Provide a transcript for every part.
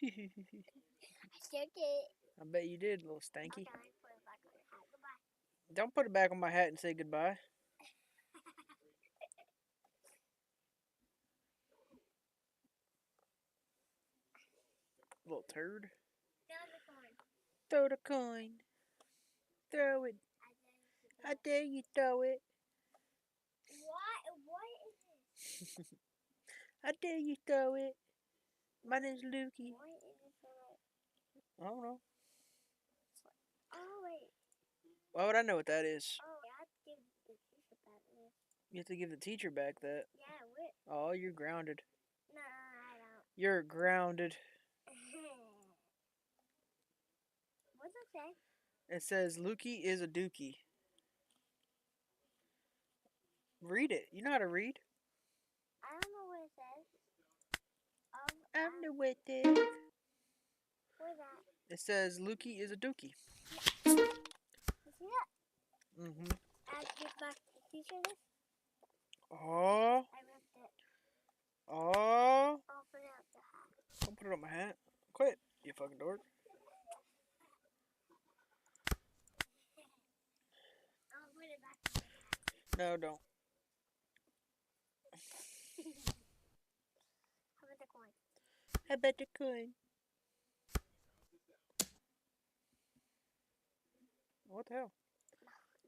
Still did. I bet you did, little stanky. Okay, put it back on your hat. Goodbye. Don't put it back on my hat and say goodbye. Little turd. Throw the coin. Throw the coin. Throw it. I dare you throw it. What is this? I dare you throw it. My name's Lukey. What is it for? I don't know. Oh, wait. Why would I know what that is? Oh, yeah, I have to give the teacher back this. You have to give the teacher back that. Yeah, what? Oh, you're grounded. No, I don't. You're grounded. What's it say? It says Lukey is a dookie. Read it. You know how to read. I don't know what it says. I'm the witness. What's that? It says Lukey is a dookie. You see that? Mm-hmm. I have to give back the teacher this. Oh. I ripped it. Oh. I'll put it out the hat. Don't put it on my hat. Quit, you fucking dork. I'll put it back on the hat. No, don't. How about the coin? I bet you could. What the hell?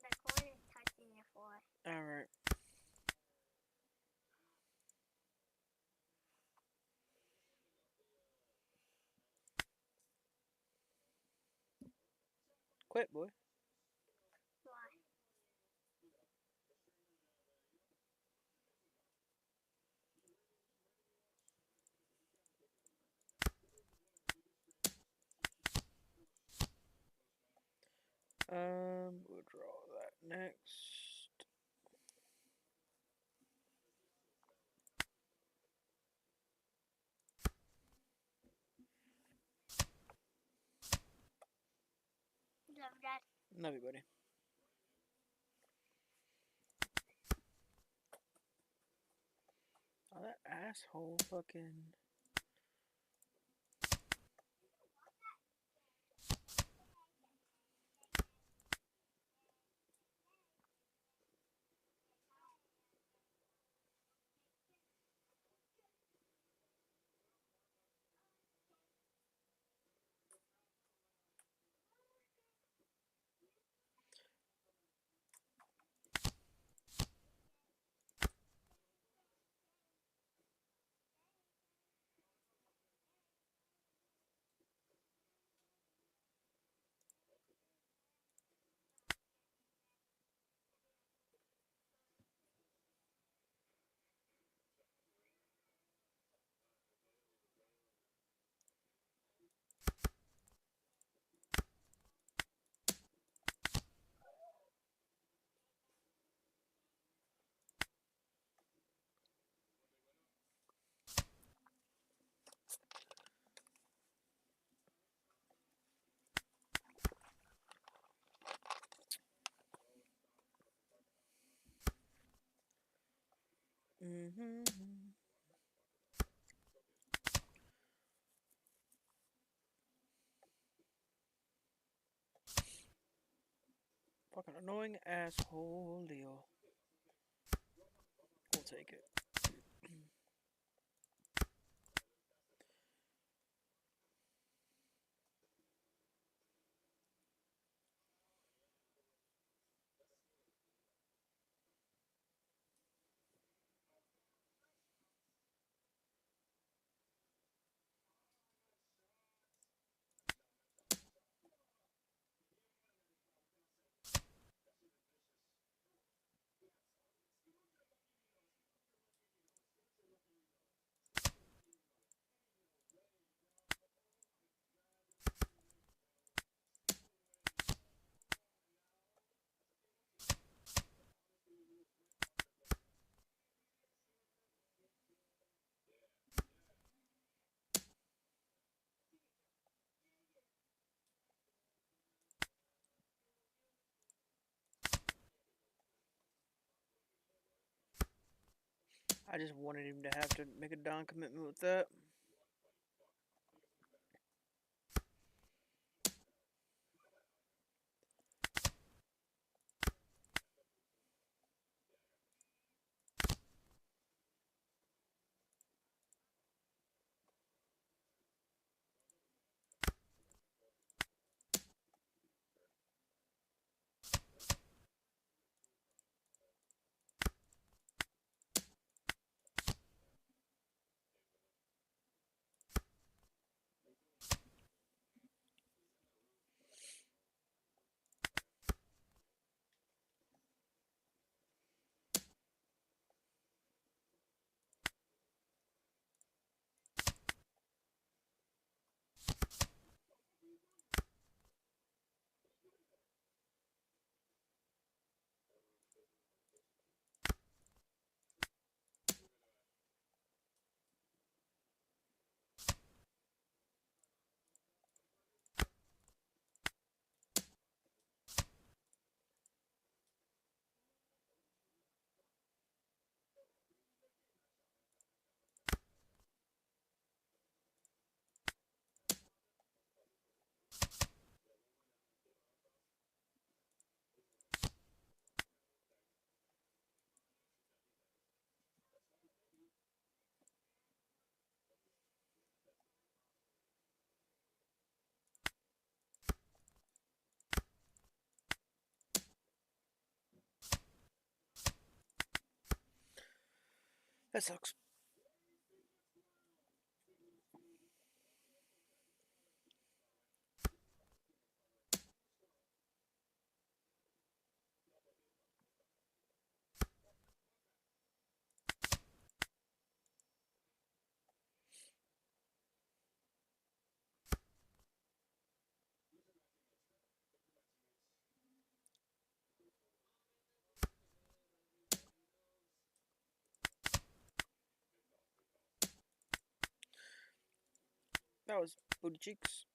The coin is touching your floor. Alright. Quit, boy. Why? We'll draw that next. Love that. Love you, buddy. Oh, that asshole fucking. Mm-hmm. Fucking annoying asshole Leo. We'll take it. I just wanted him to have to make a down commitment with that. That sucks. That was booty cheeks.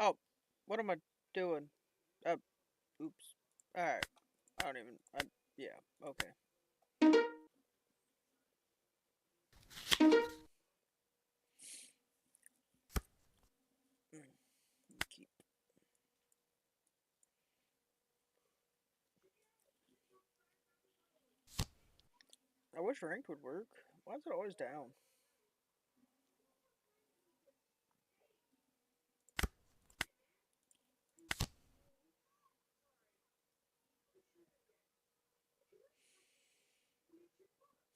Oh, what am I doing? Oops. Alright. I don't even. Yeah, okay. Keep. I wish ranked would work. Why is it always down?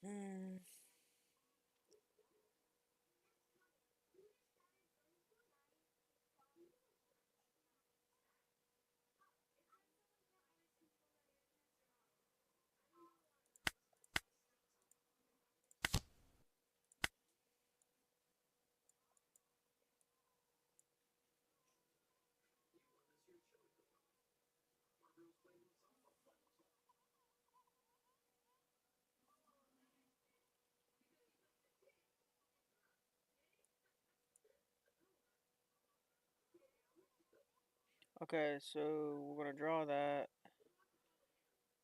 Hmm. Okay, so we're gonna draw that.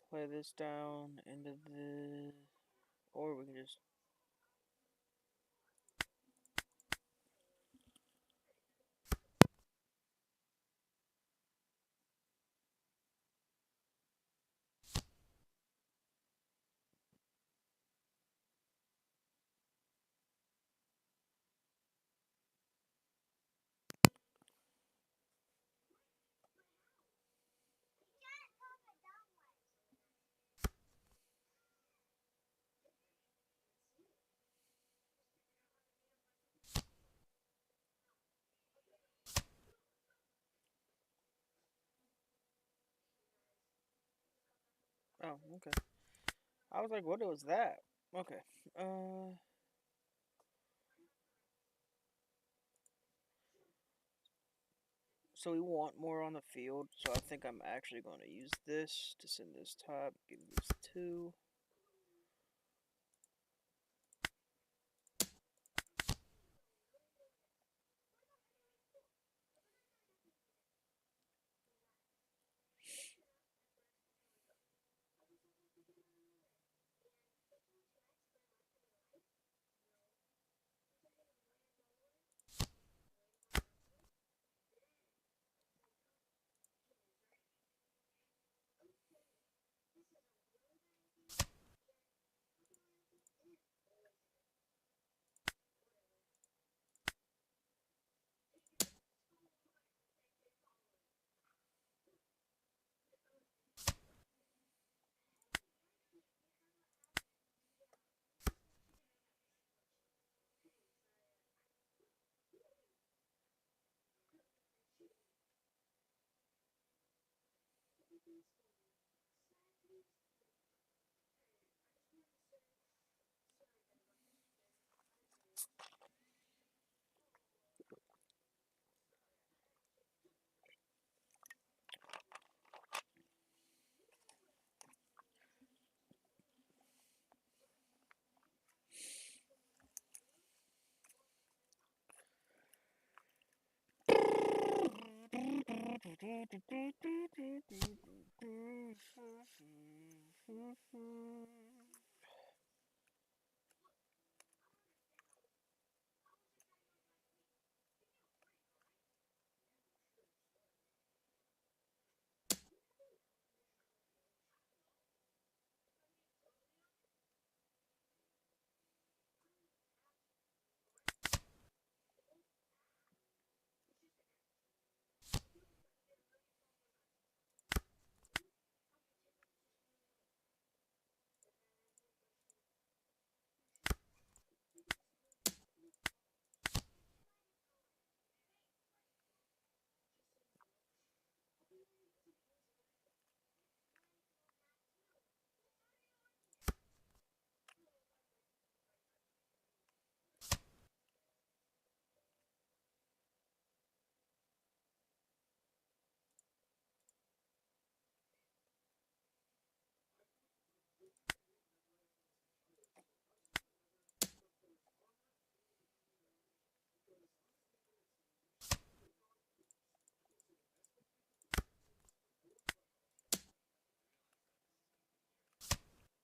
Play this down into the. Or we can just. Oh, okay. I was like, what was that? Okay. Uh. So we want more on the field, so I think I'm actually going to use this to send this top. Give this 2.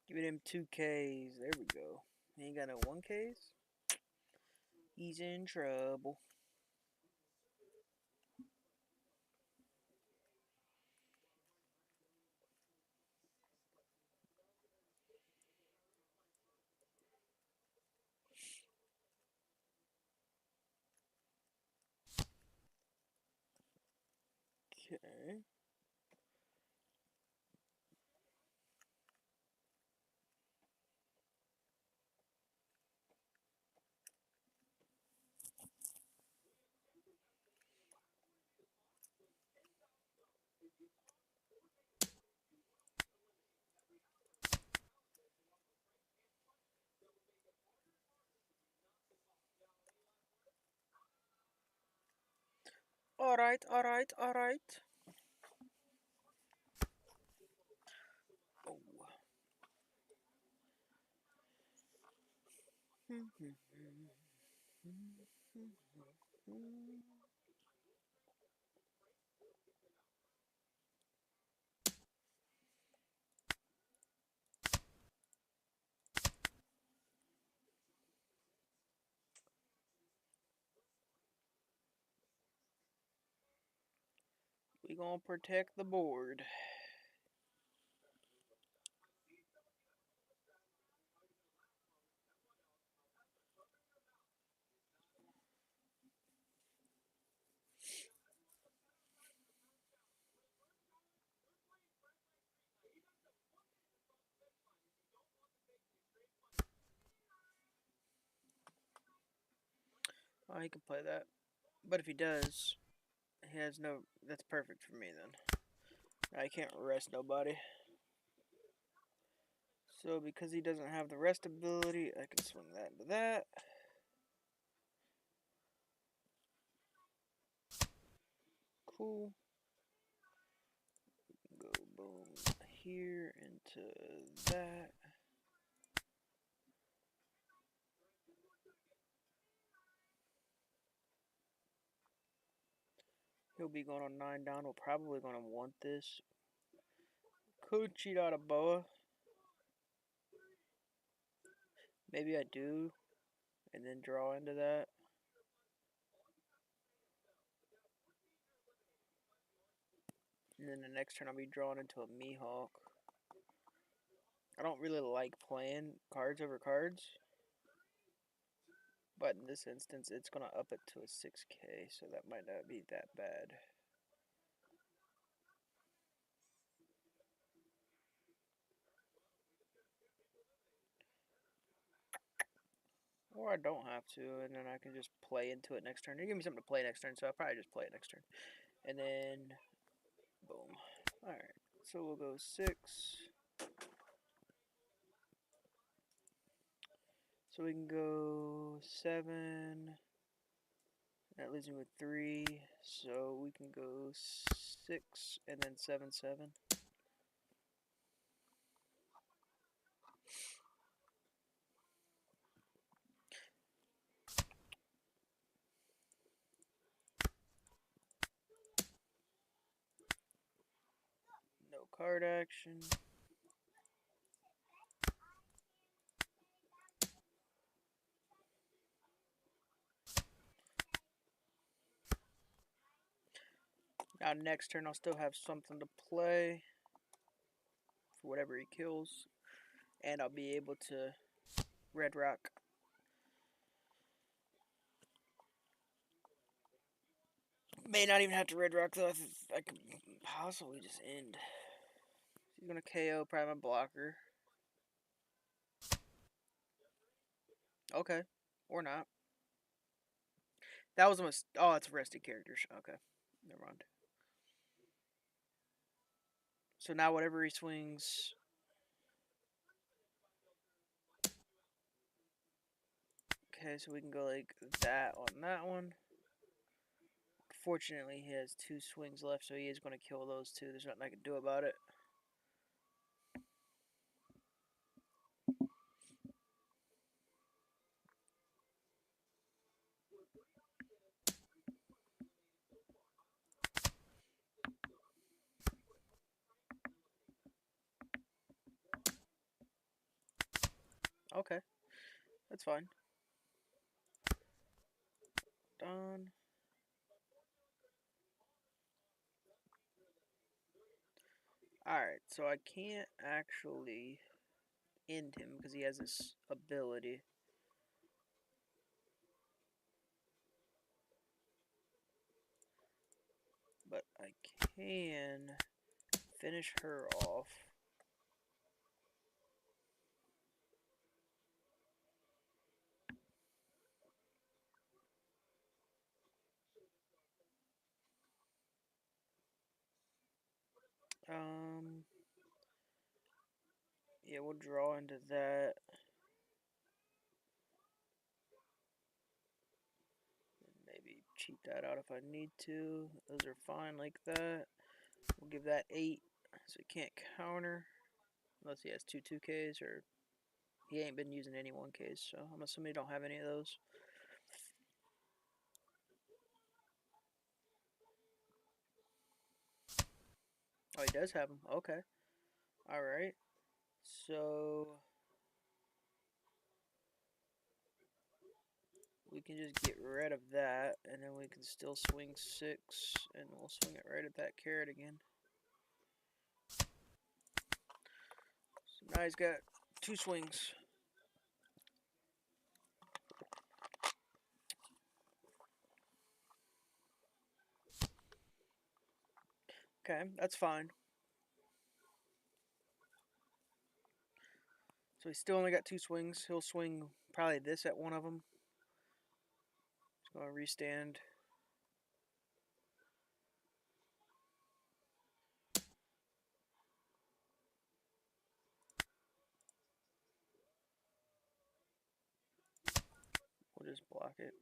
Give him 2Ks. There we go. He ain't got no 1Ks? He's in trouble. Okay. Alright, alright, alright. Oh. We gonna protect the board. Oh, he can play that. But if he does, he has no... That's perfect for me then. I can't rest nobody. So because he doesn't have the rest ability, I can swing that into that. Cool. Go boom here into that. He'll be going on 9 down. We're probably going to want this. Could cheat out a boa. Maybe I do. And then draw into that. And then the next turn I'll be drawing into a Mihawk. I don't really like playing cards over cards. But in this instance, it's going to up it to a 6K. So that might not be that bad. Or I don't have to, and then I can just play into it next turn. They give me something to play next turn, so I'll probably just play it next turn. And then, boom. Alright, so we'll go 6. So we can go 7. That leaves me with 3. So we can go 6 and then 7, 7. No card action. Now next turn I'll still have something to play for whatever he kills. And I'll be able to red rock. May not even have to red rock though. I could possibly just end. He's gonna KO probably my blocker. Okay. Or not. That was a mistake. Oh, it's rested characters. Okay. Never mind. So now whatever he swings. Okay, so we can go like that on that one. Fortunately, he has 2 swings left, so he is going to kill those 2. There's nothing I can do about it. Okay, that's fine. Done. Alright, so I can't actually end him because he has this ability. But I can finish her off. Yeah, we'll draw into that. Maybe cheat that out if I need to. Those are fine like that. We'll give that 8, so he can't counter. Unless he has 2 2Ks, or he ain't been using any 1Ks, so I'm assuming he don't have any of those. Oh, he does have them. Okay. Alright. So we can just get rid of that, and then we can still swing 6, and we'll swing it right at that carrot again. So now he's got 2 swings. Okay, that's fine. So he's still only got 2 swings. He'll swing probably this at one of them. He's going to restand. We'll just block it.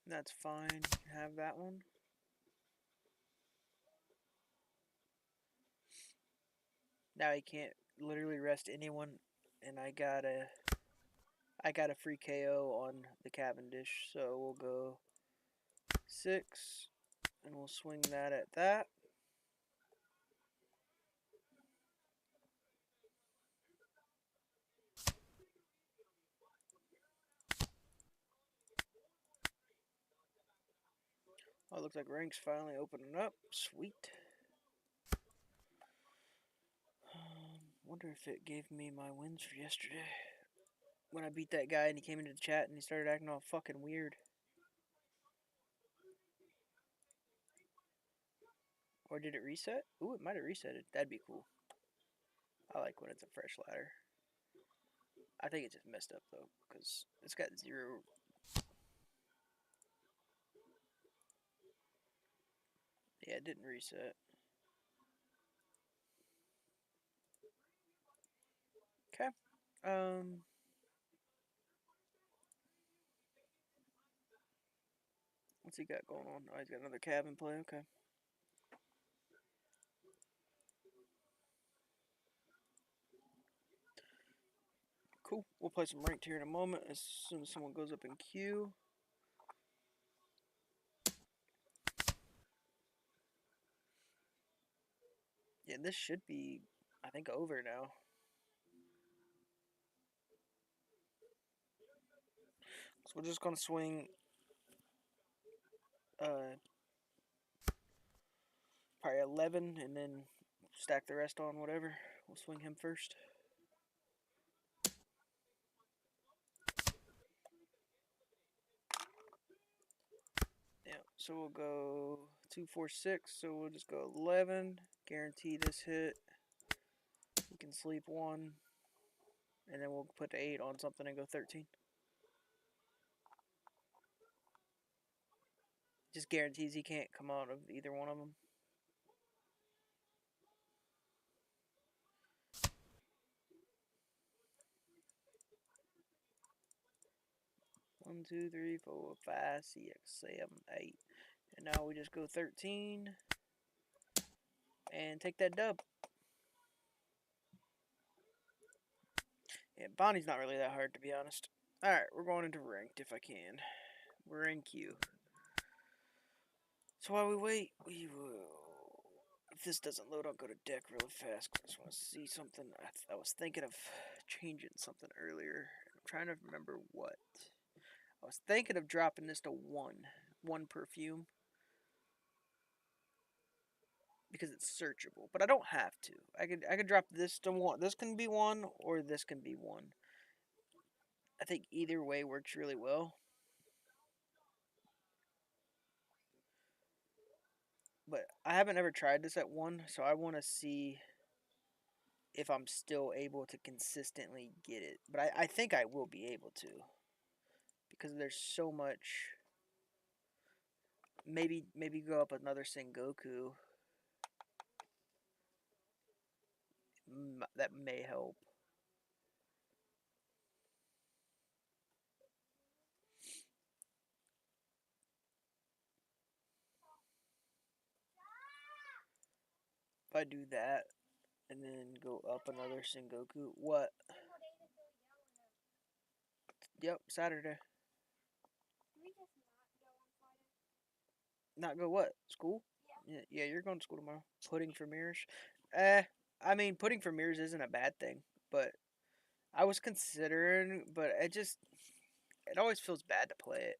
That's fine. You can have that one. Now he can't literally rest anyone, and I got a free KO on the Cavendish, so we'll go 6, and we'll swing that at that. Oh, it looks like rank's finally opening up. Sweet. Wonder if it gave me my wins for yesterday. When I beat that guy and he came into the chat and he started acting all fucking weird. Or did it reset? Ooh, it might have resetted. That'd be cool. I like when it's a fresh ladder. I think it just messed up though, because it's got 0. Yeah, it didn't reset. Okay. What's he got going on? Oh, he's got another cabin play. Okay. Cool. We'll play some ranked here in a moment as soon as someone goes up in queue. Yeah, this should be, I think, over now. So we're just gonna swing probably 11 and then stack the rest on whatever. We'll swing him first. Yeah, so we'll go 2, 4, 6. So we'll just go 11. Guarantee this hit. We can sleep 1. And then we'll put the 8 on something and go 13. Just guarantees he can't come out of either one of them. One, 2, 3, 4, 5, 6, 7, 8. And now we just go 13 and take that dub. Yeah, Bonnie's not really that hard, to be honest. Alright, we're going into ranked if I can. We're in queue. So while we wait, we will... If this doesn't load, I'll go to deck really fast because I just want to see something. I was thinking of changing something earlier. I'm trying to remember what. I was thinking of dropping this to 1. 1 perfume. Because it's searchable. But I don't have to. I could drop this to 1. This can be 1 or this can be 1. I think either way works really well. But I haven't ever tried this at 1, so I want to see if I'm still able to consistently get it. But I think I will be able to. Because there's so much. Maybe go up another Sengoku. That may help. If I do that and then go up another Sengoku, what? Yep, Saturday. Not go what? School? Yeah, you're going to school tomorrow. Pudding for mirrors. I mean, pudding for mirrors isn't a bad thing, but I was considering, but it always feels bad to play it.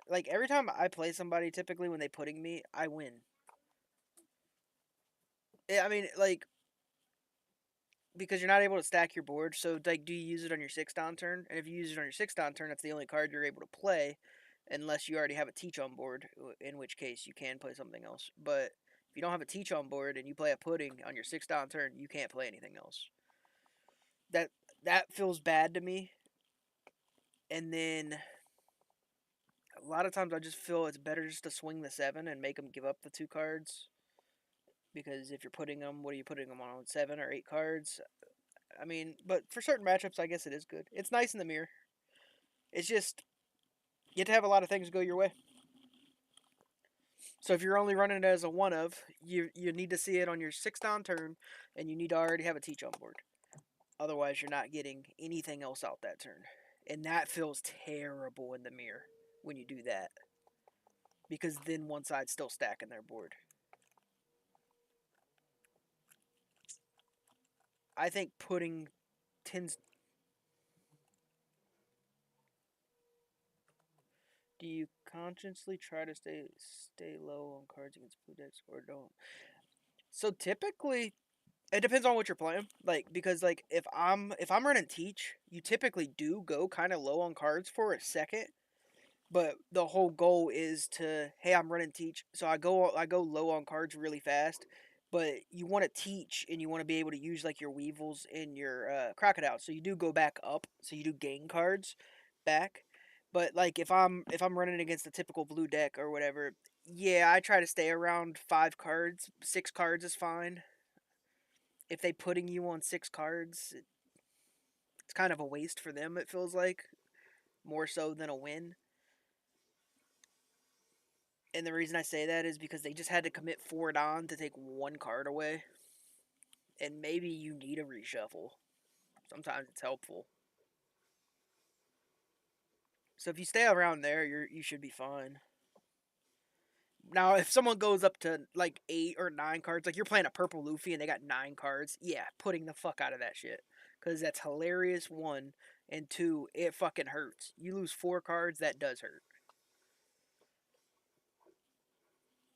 Like every time I play somebody, typically when they pudding me, I win. I mean, like because you're not able to stack your board. So like, do you use it on your 6 down turn? And if you use it on your 6 down turn, that's the only card you're able to play, unless you already have a teach on board. In which case, you can play something else. But if you don't have a teach on board and you play a pudding on your 6 down turn, you can't play anything else. That feels bad to me. And then a lot of times I just feel it's better just to swing the 7 and make them give up the 2 cards. Because if you're putting them, what are you putting them on? 7 or 8 cards? I mean, but for certain matchups, I guess it is good. It's nice in the mirror. It's just, you have to have a lot of things go your way. So if you're only running it as a 1 of, you need to see it on your 6 down turn, and you need to already have a teach on board. Otherwise, you're not getting anything else out that turn. And that feels terrible in the mirror when you do that. Because then one side's still stacking their board. I think putting tends... Do you consciously try to stay low on cards against blue decks or don't? So typically, it depends on what you're playing. Like because like if I'm running teach, you typically do go kind of low on cards for a second. But the whole goal is to, hey, I'm running teach, so I go low on cards really fast. But you want to teach and you want to be able to use like your weevils and your crocodiles. So you do go back up, so you do gain cards back. But like if I'm running against the typical blue deck or whatever, yeah, I try to stay around 5 cards. 6 cards is fine. If they putting you on 6 cards, it's kind of a waste for them. It feels like more so than a win. And the reason I say that is because they just had to commit 4 on to take 1 card away. And maybe you need a reshuffle. Sometimes it's helpful. So if you stay around there, you should be fine. Now, if someone goes up to like 8 or 9 cards, like you're playing a purple Luffy and they got 9 cards, yeah, putting the fuck out of that shit. Because that's hilarious, 1. and 2, it fucking hurts. You lose 4 cards, that does hurt.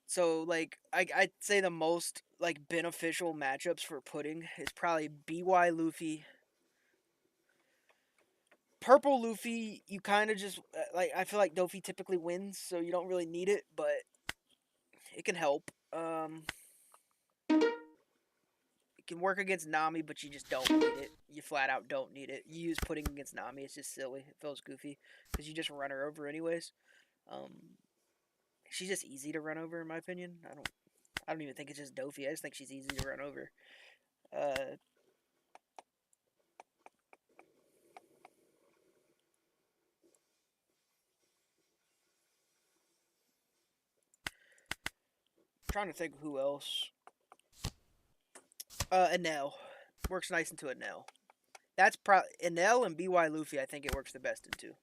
So like I'd say the most like beneficial matchups for Pudding is probably BY Luffy. Purple Luffy, you kind of just like I feel like Dofi typically wins, so you don't really need it, but it can help. It can work against Nami, but you just don't need it. You flat out don't need it. You use Pudding against Nami, it's just silly. It feels goofy because you just run her over anyways. Um, she's just easy to run over in my opinion. I don't even think it's just Dofi. I just think she's easy to run over. Trying to think of who else. Enel works nice into Enel. That's probably Enel and BY Luffy. I think it works the best into.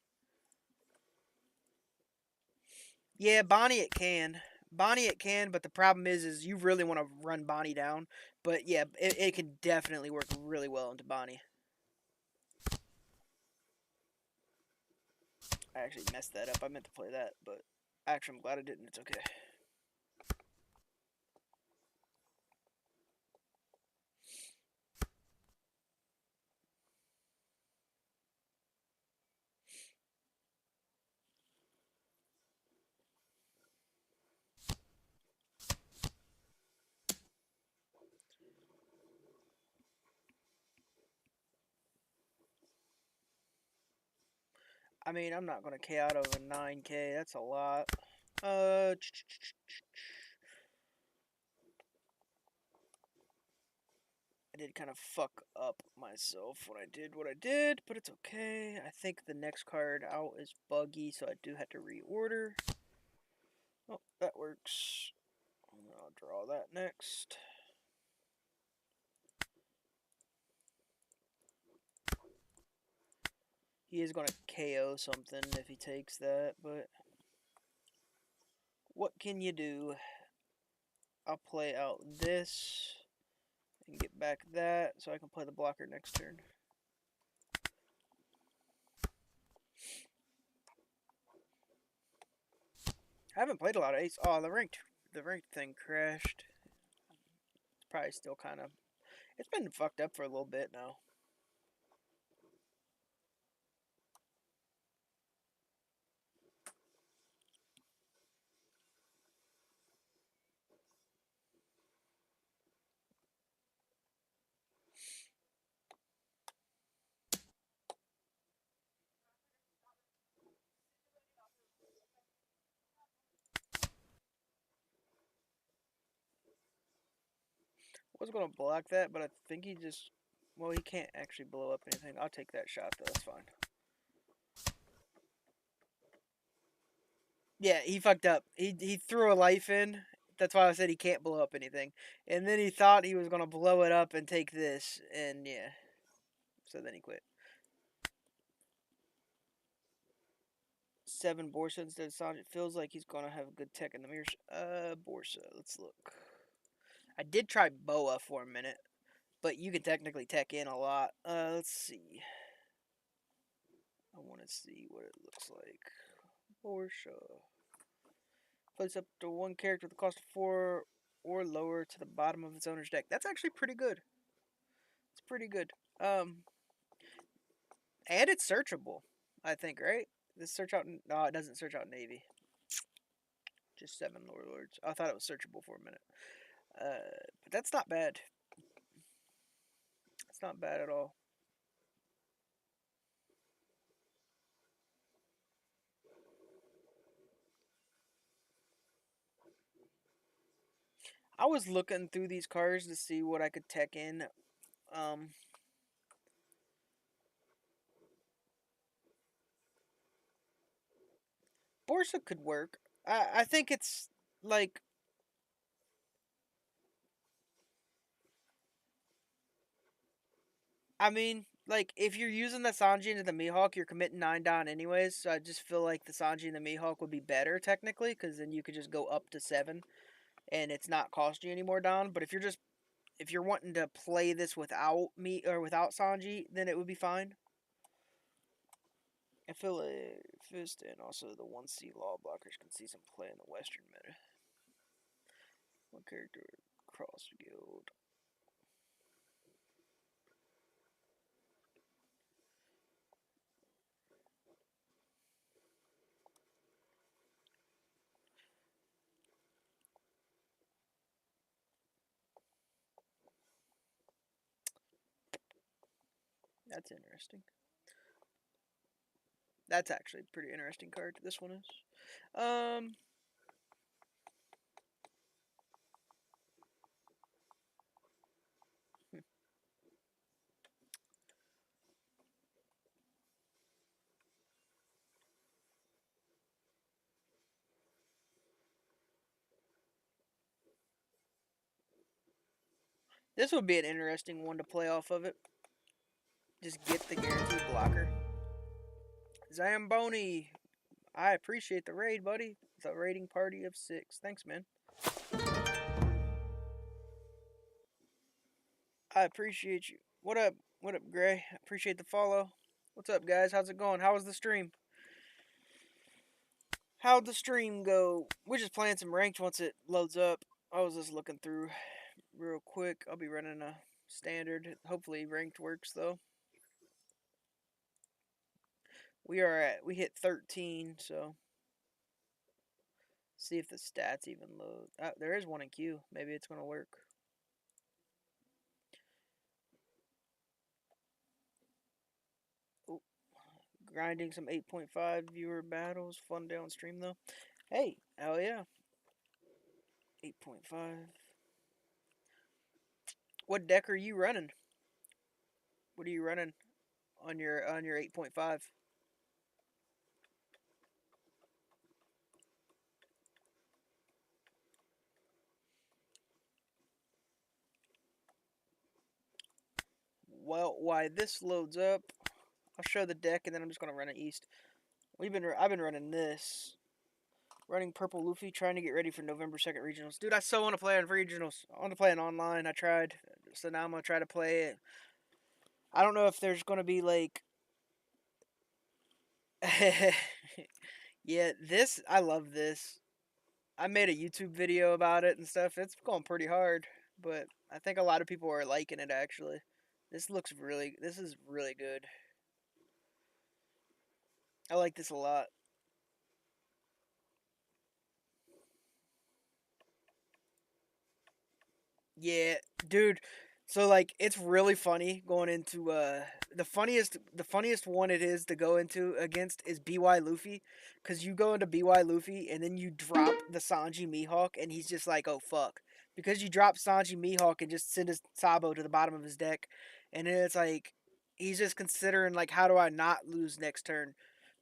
Yeah, Bonnie it can. Bonnie it can, but the problem is you really want to run Bonnie down. But yeah, it can definitely work really well into Bonnie. I actually messed that up. I meant to play that, but actually I'm glad I didn't. It's okay. I mean, I'm not gonna K out of a 9K. That's a lot. I did kind of fuck up myself when I did what I did, but it's okay. I think the next card out is buggy, so I do have to reorder. Oh, that works. I'll draw that next. He is going to KO something if he takes that, but what can you do? I'll play out this and get back that so I can play the blocker next turn. I haven't played a lot of ace. Oh, the ranked thing crashed. It's probably still kind of. It's been fucked up for a little bit now. I was going to block that, but I think he just. Well, he can't actually blow up anything. I'll take that shot, though. That's fine. Yeah, he fucked up. He threw a life in. That's why I said he can't blow up anything. And then he thought he was going to blow it up and take this. And yeah. So then he quit. 7 Borsa instead of Sanji. It feels like he's going to have a good tech in the mirrors. Borsa. Let's look. I did try Boa for a minute. But you can technically tech in a lot. Let's see. I want to see what it looks like. Borsa. Place up to 1 character with a cost of 4 or lower to the bottom of its owner's deck. That's actually pretty good. It's pretty good. And it's searchable, I think, right? This search out. No, it doesn't search out Navy. Just 7 Lords. I thought it was searchable for a minute. But that's not bad. It's not bad at all. I was looking through these cards to see what I could tech in. Borsa could work. I think it's like. I mean, like, if you're using the Sanji into the Mihawk, you're committing 9 down anyways, so I just feel like the Sanji and the Mihawk would be better, technically, because then you could just go up to 7, and it's not costing you any more down, but if you're wanting to play this without me, or without Sanji, then it would be fine. I feel like Fist and also the 1C Law blockers can see some play in the Western meta. One character cross guild. That's interesting. That's actually a pretty interesting card. This one is. Um, this would be an interesting one to play off of it. Just get the guaranteed blocker. Zamboni, I appreciate the raid, buddy. It's a raiding party of 6. Thanks, man. I appreciate you. What up? What up, Gray? Appreciate the follow. What's up, guys? How's it going? How was the stream? How'd the stream go? We're just playing some ranked once it loads up. I was just looking through real quick. I'll be running a standard. Hopefully ranked works though. We hit 13, so see if the stats even load. There is one in queue. Maybe it's gonna work. Ooh, grinding some 8.5 viewer battles. Fun day on stream though. Hey, hell yeah. 8.5. What deck are you running? What are you running on your 8.5? Well, why this loads up, I'll show the deck and then I'm just gonna run it east. I've been running this, running purple Luffy, trying to get ready for November 2nd regionals. Dude, I so want to play on regionals. I want to play it online. I tried, so now I'm gonna try to play it. I don't know if there's gonna be like, yeah, this I love this. I made a YouTube video about it and stuff. It's going pretty hard, but I think a lot of people are liking it actually. This is really good. I like this a lot. Yeah, dude. So like it's really funny going into the funniest one it is to go into against is BY Luffy, cuz you go into BY Luffy and then you drop the Sanji Mihawk and he's just like, "Oh fuck." Because you drop Sanji Mihawk and just send his Sabo to the bottom of his deck and then it's like he's just considering like how do I not lose next turn?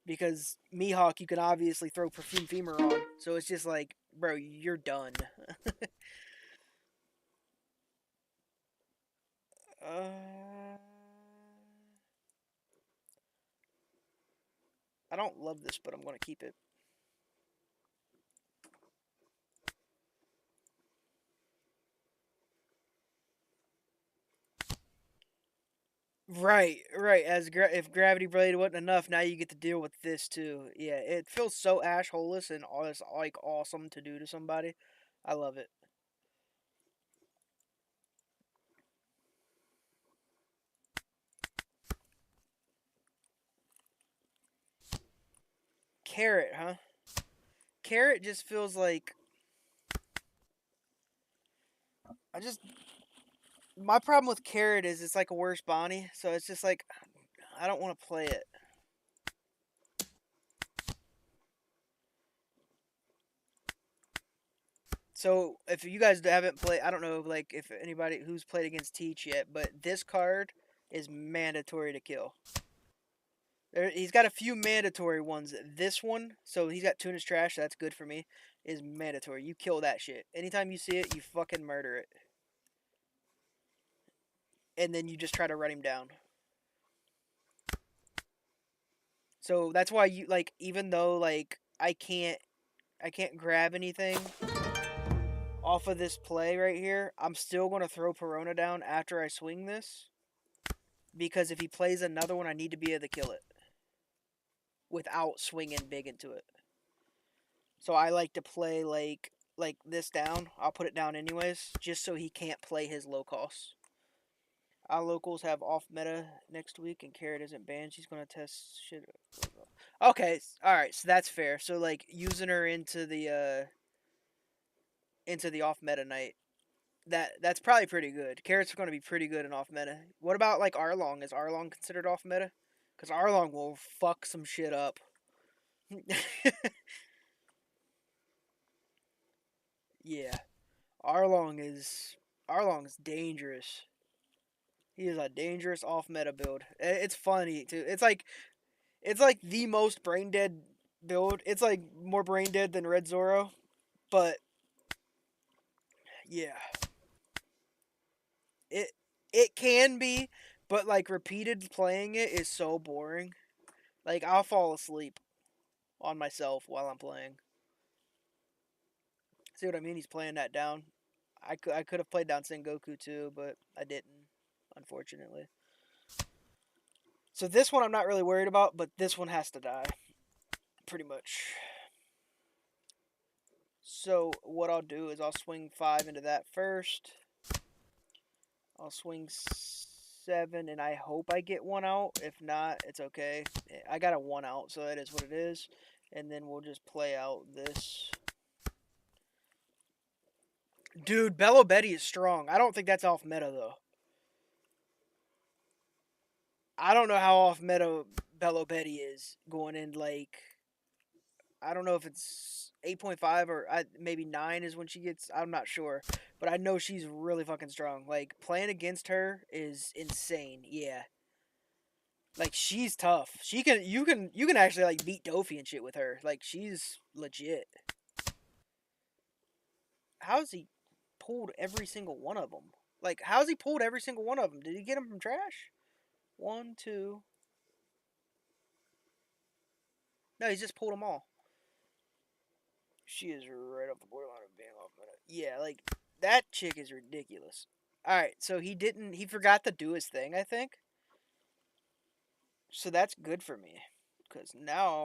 Because Mihawk you can obviously throw Perfume Femur on. So it's just like, bro, you're done. Uh, I don't love this, but I'm gonna keep it. Right, right. If Gravity Blade wasn't enough, now you get to deal with this too. Yeah, it feels so ash holeless and all this like awesome to do to somebody. I love it. Carrot, huh? Carrot just feels like I just my problem with Carrot is it's like a worse Bonnie, so it's just like I don't want to play it. So if you guys haven't played, I don't know like if anybody who's played against Teach yet, but this card is mandatory to kill. He's got a few mandatory ones. This one, so he's got Tuna's Trash, so that's good for me, is mandatory. You kill that shit. Anytime you see it, you fucking murder it. And then you just try to run him down. So that's why you like even though like I can't grab anything off of this play right here, I'm still gonna throw Perona down after I swing this. Because if he plays another one, I need to be able to kill it. without swinging big into it. So I like to play like this down. I'll put it down anyways, just so he can't play his low costs. Our locals have off meta next week, and Carrot isn't banned. She's gonna test shit. Okay, all right, so that's fair. So like using her into the off meta night, that's probably pretty good. Carrot's gonna be pretty good in off meta. What about like Arlong? Is Arlong considered off meta? Because Arlong will fuck some shit up. Yeah, Arlong is dangerous. He is a dangerous off meta build. It's funny too. It's like the most brain dead build. It's like more brain dead than Red Zoro, but yeah, it it can be, but like repeated playing it is so boring. Like I'll fall asleep on myself while I'm playing. See what I mean? He's playing that down. I could have played down Sengoku too, but I didn't, unfortunately. So this one I'm not really worried about, but this one has to die, pretty much. So what I'll do is I'll swing 5 into that first. I'll swing 7, and I hope I get 1 out. If not, it's okay. I got a 1 out, so that is what it is. And then we'll just play out this. Dude, Bello Betty is strong. I don't think that's off meta, though. I don't know how off meta Bello Betty is going in, like... I don't know if it's 8.5 or maybe 9 is when she gets... I'm not sure. But I know she's really fucking strong. Like, playing against her is insane. Yeah. Like, she's tough. You can actually, like, beat Dofi and shit with her. Like, she's legit. How's he pulled every single one of them? Like, how's he pulled every single one of them? Did he get them from trash? 1, 2... No, he's just pulled them all. She is right off the borderline of being off meta. Yeah, like, that chick is ridiculous. Alright, so he forgot to do his thing, I think. So that's good for me. Because now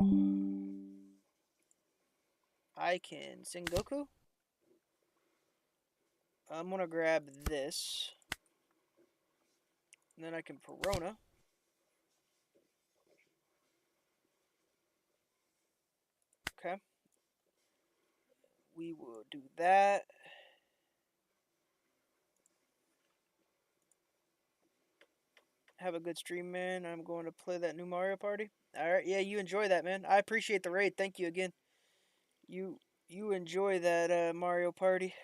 I can Sengoku. I'm going to grab this. And then I can Perona. Okay. We will do that. Have a good stream, man. I'm going to play that new Mario Party. Alright, yeah, you enjoy that, man. I appreciate the raid. Thank you again. You enjoy that Mario Party.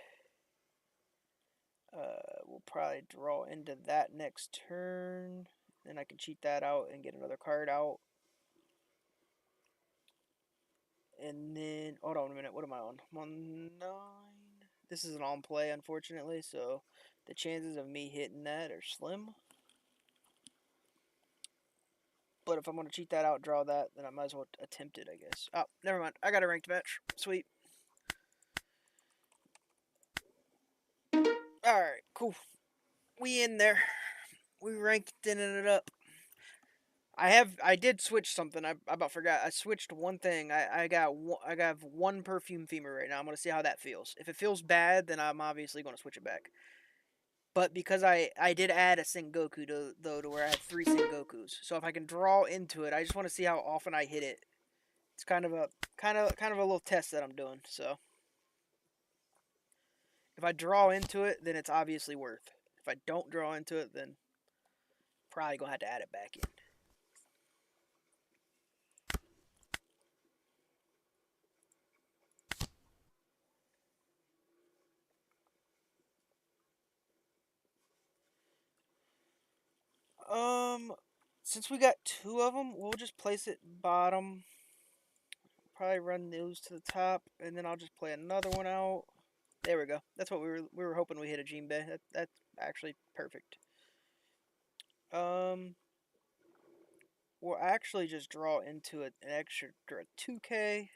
We'll probably draw into that next turn. Then I can cheat that out and get another card out. And then, hold on a minute, what am I on? I'm on 9. This is an on play, unfortunately, so the chances of me hitting that are slim. But if I'm going to cheat that out, draw that, then I might as well attempt it, I guess. Oh, never mind. I got a ranked match. Sweet. Alright, cool. We in there. We ranked it up. I did switch something. I about forgot. I switched one thing. I got one perfume femur right now. I'm gonna see how that feels. If it feels bad, then I'm obviously gonna switch it back. But because I did add a Sengoku to where I had 3 Sengokus. So if I can draw into it, I just want to see how often I hit it. It's kind of a little test that I'm doing. So if I draw into it, then it's obviously worth. If I don't draw into it, then probably gonna have to add it back in. Since we got 2 of them, we'll just place it bottom. Probably run those to the top, and then I'll just play another one out. There we go. That's what we were hoping we hit a Jinbei. That's actually perfect. We'll actually just draw into an extra 2K.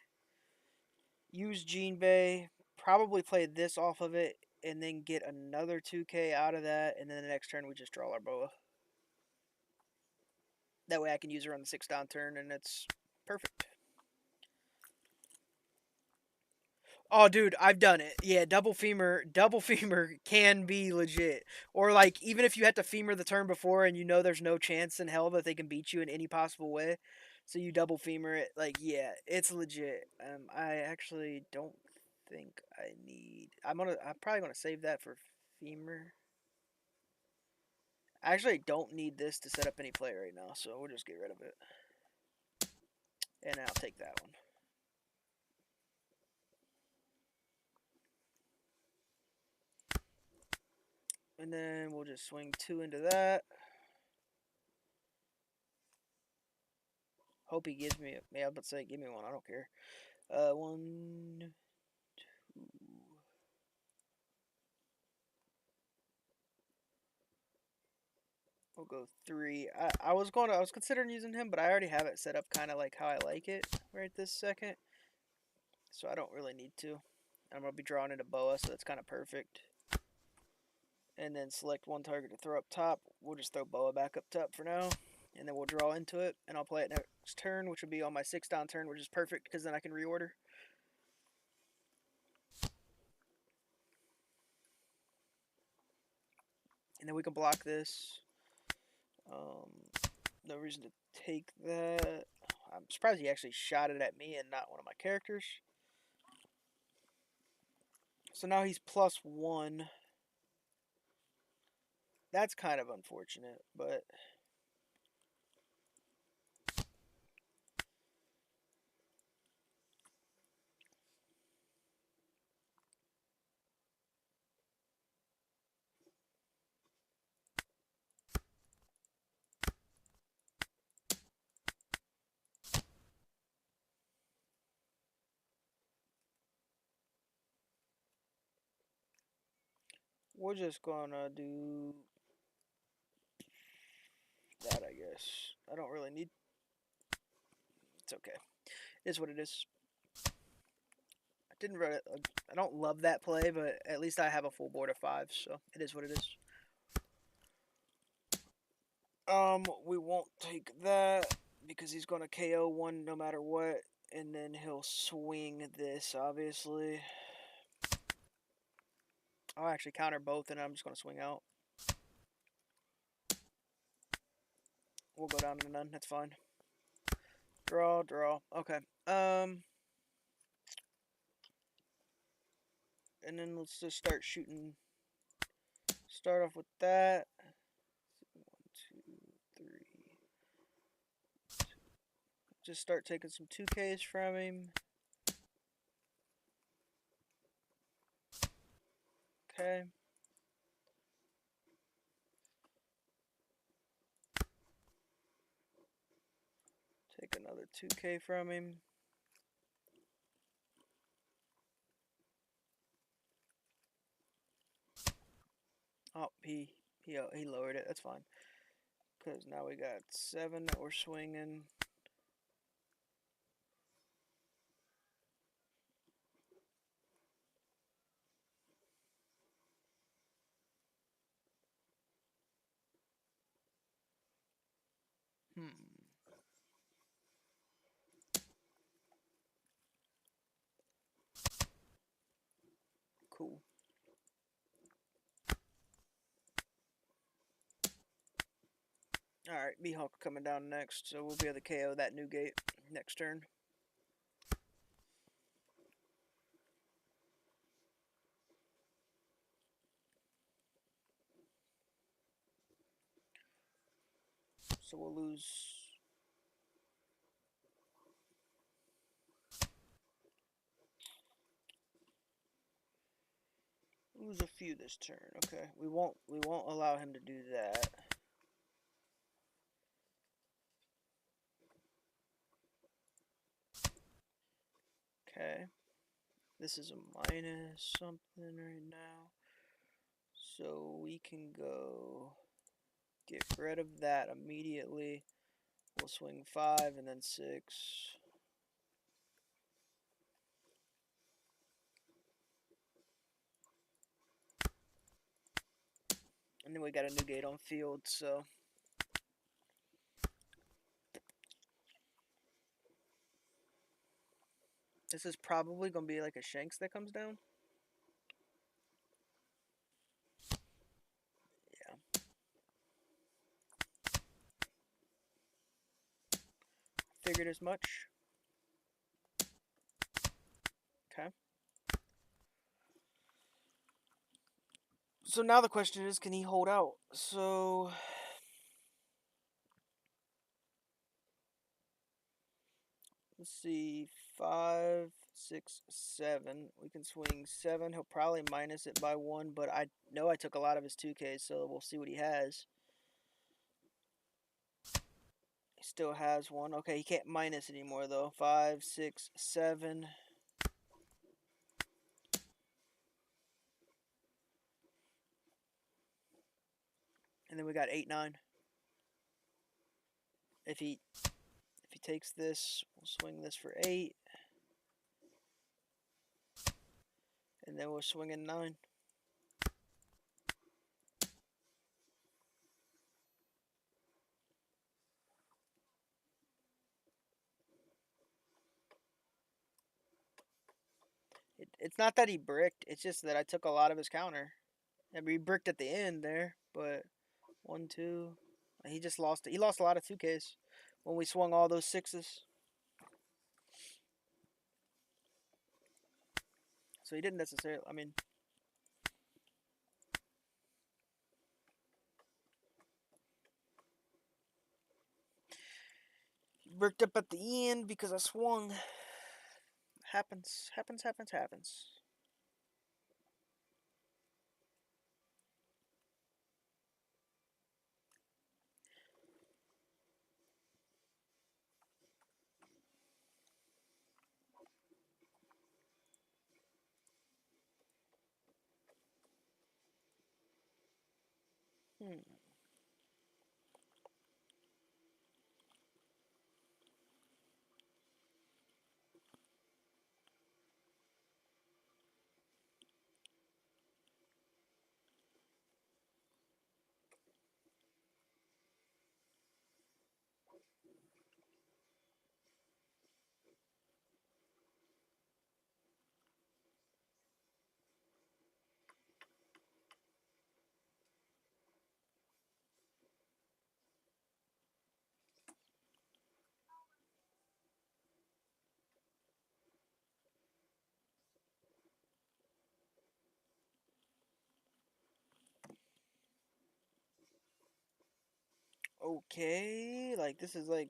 Use Jinbei. Probably play this off of it, and then get another 2K out of that, and then the next turn we just draw our boa. That way I can use her on the 6 down turn, and it's Perfect. Oh, dude, I've done it. Yeah, double femur can be legit. Or like, even if you had to femur the turn before and you know there's no chance in hell that they can beat you in any possible way, so you double femur it. Like, yeah, it's legit. I actually don't think I need. I'm probably gonna save that for femur. I actually don't need this to set up any play right now, so we'll just get rid of it. And I'll take that one. And then we'll just swing 2 into that. Hope he gives me. Yeah, I was about to say, give me one. I don't care. 1, 2. We'll go 3. I was considering using him, but I already have it set up kind of like how I like it right this second. So I don't really need to. I'm gonna be drawing into Boa, so that's kind of perfect. And then select one target to throw up top. We'll just throw Boa back up top for now. And then we'll draw into it, and I'll play it next turn, which will be on my 6 down turn, which is perfect because then I can reorder. And then we can block this. No reason to take that. I'm surprised he actually shot it at me and not one of my characters. So now he's +1. That's kind of unfortunate, but we're just gonna do that, I guess. I don't really need. It's okay. It's what it is. I didn't run it. I don't love that play, but at least I have a full board of 5, so it is what it is. We won't take that because he's gonna KO one no matter what, and then he'll swing this, obviously. I'll actually counter both, and I'm just gonna swing out. We'll go down to none. That's fine. Draw, draw. Okay. And then let's just start shooting. Start off with that. 1, 2, 3. Just start taking some 2Ks from him. Okay. Take another 2K from him. Oh, he lowered it. That's fine. Because now we got 7 that we're swinging. Cool. Alright, Mihawk coming down next, so we'll be able to KO that new gate next turn. So we'll lose a few this turn. Okay. We won't allow him to do that. Okay. This is a minus something right now. So we can go get rid of that immediately. We'll swing 5 and then 6. And then we got a new gate on field, so This is probably going to be like a Shanks that comes down. Yeah. Figured as much. Okay. So now the question is, can he hold out? So let's see, 5, 6, 7. We can swing 7. He'll probably minus it by 1, but I know I took a lot of his 2Ks, so we'll see what he has. He still has 1. Okay, he can't minus anymore though. 5, 6, 7. And then we got 8, 9. If he takes this, we'll swing this for 8. And then we'll swing in 9. It's not that he bricked. It's just that I took a lot of his counter. I mean, he bricked at the end there, but 1, 2. He just lost. He lost a lot of 2Ks when we swung all those 6s. So he didn't necessarily. I mean, he bricked up at the end because I swung. Happens. Hmm. Okay, like this is like.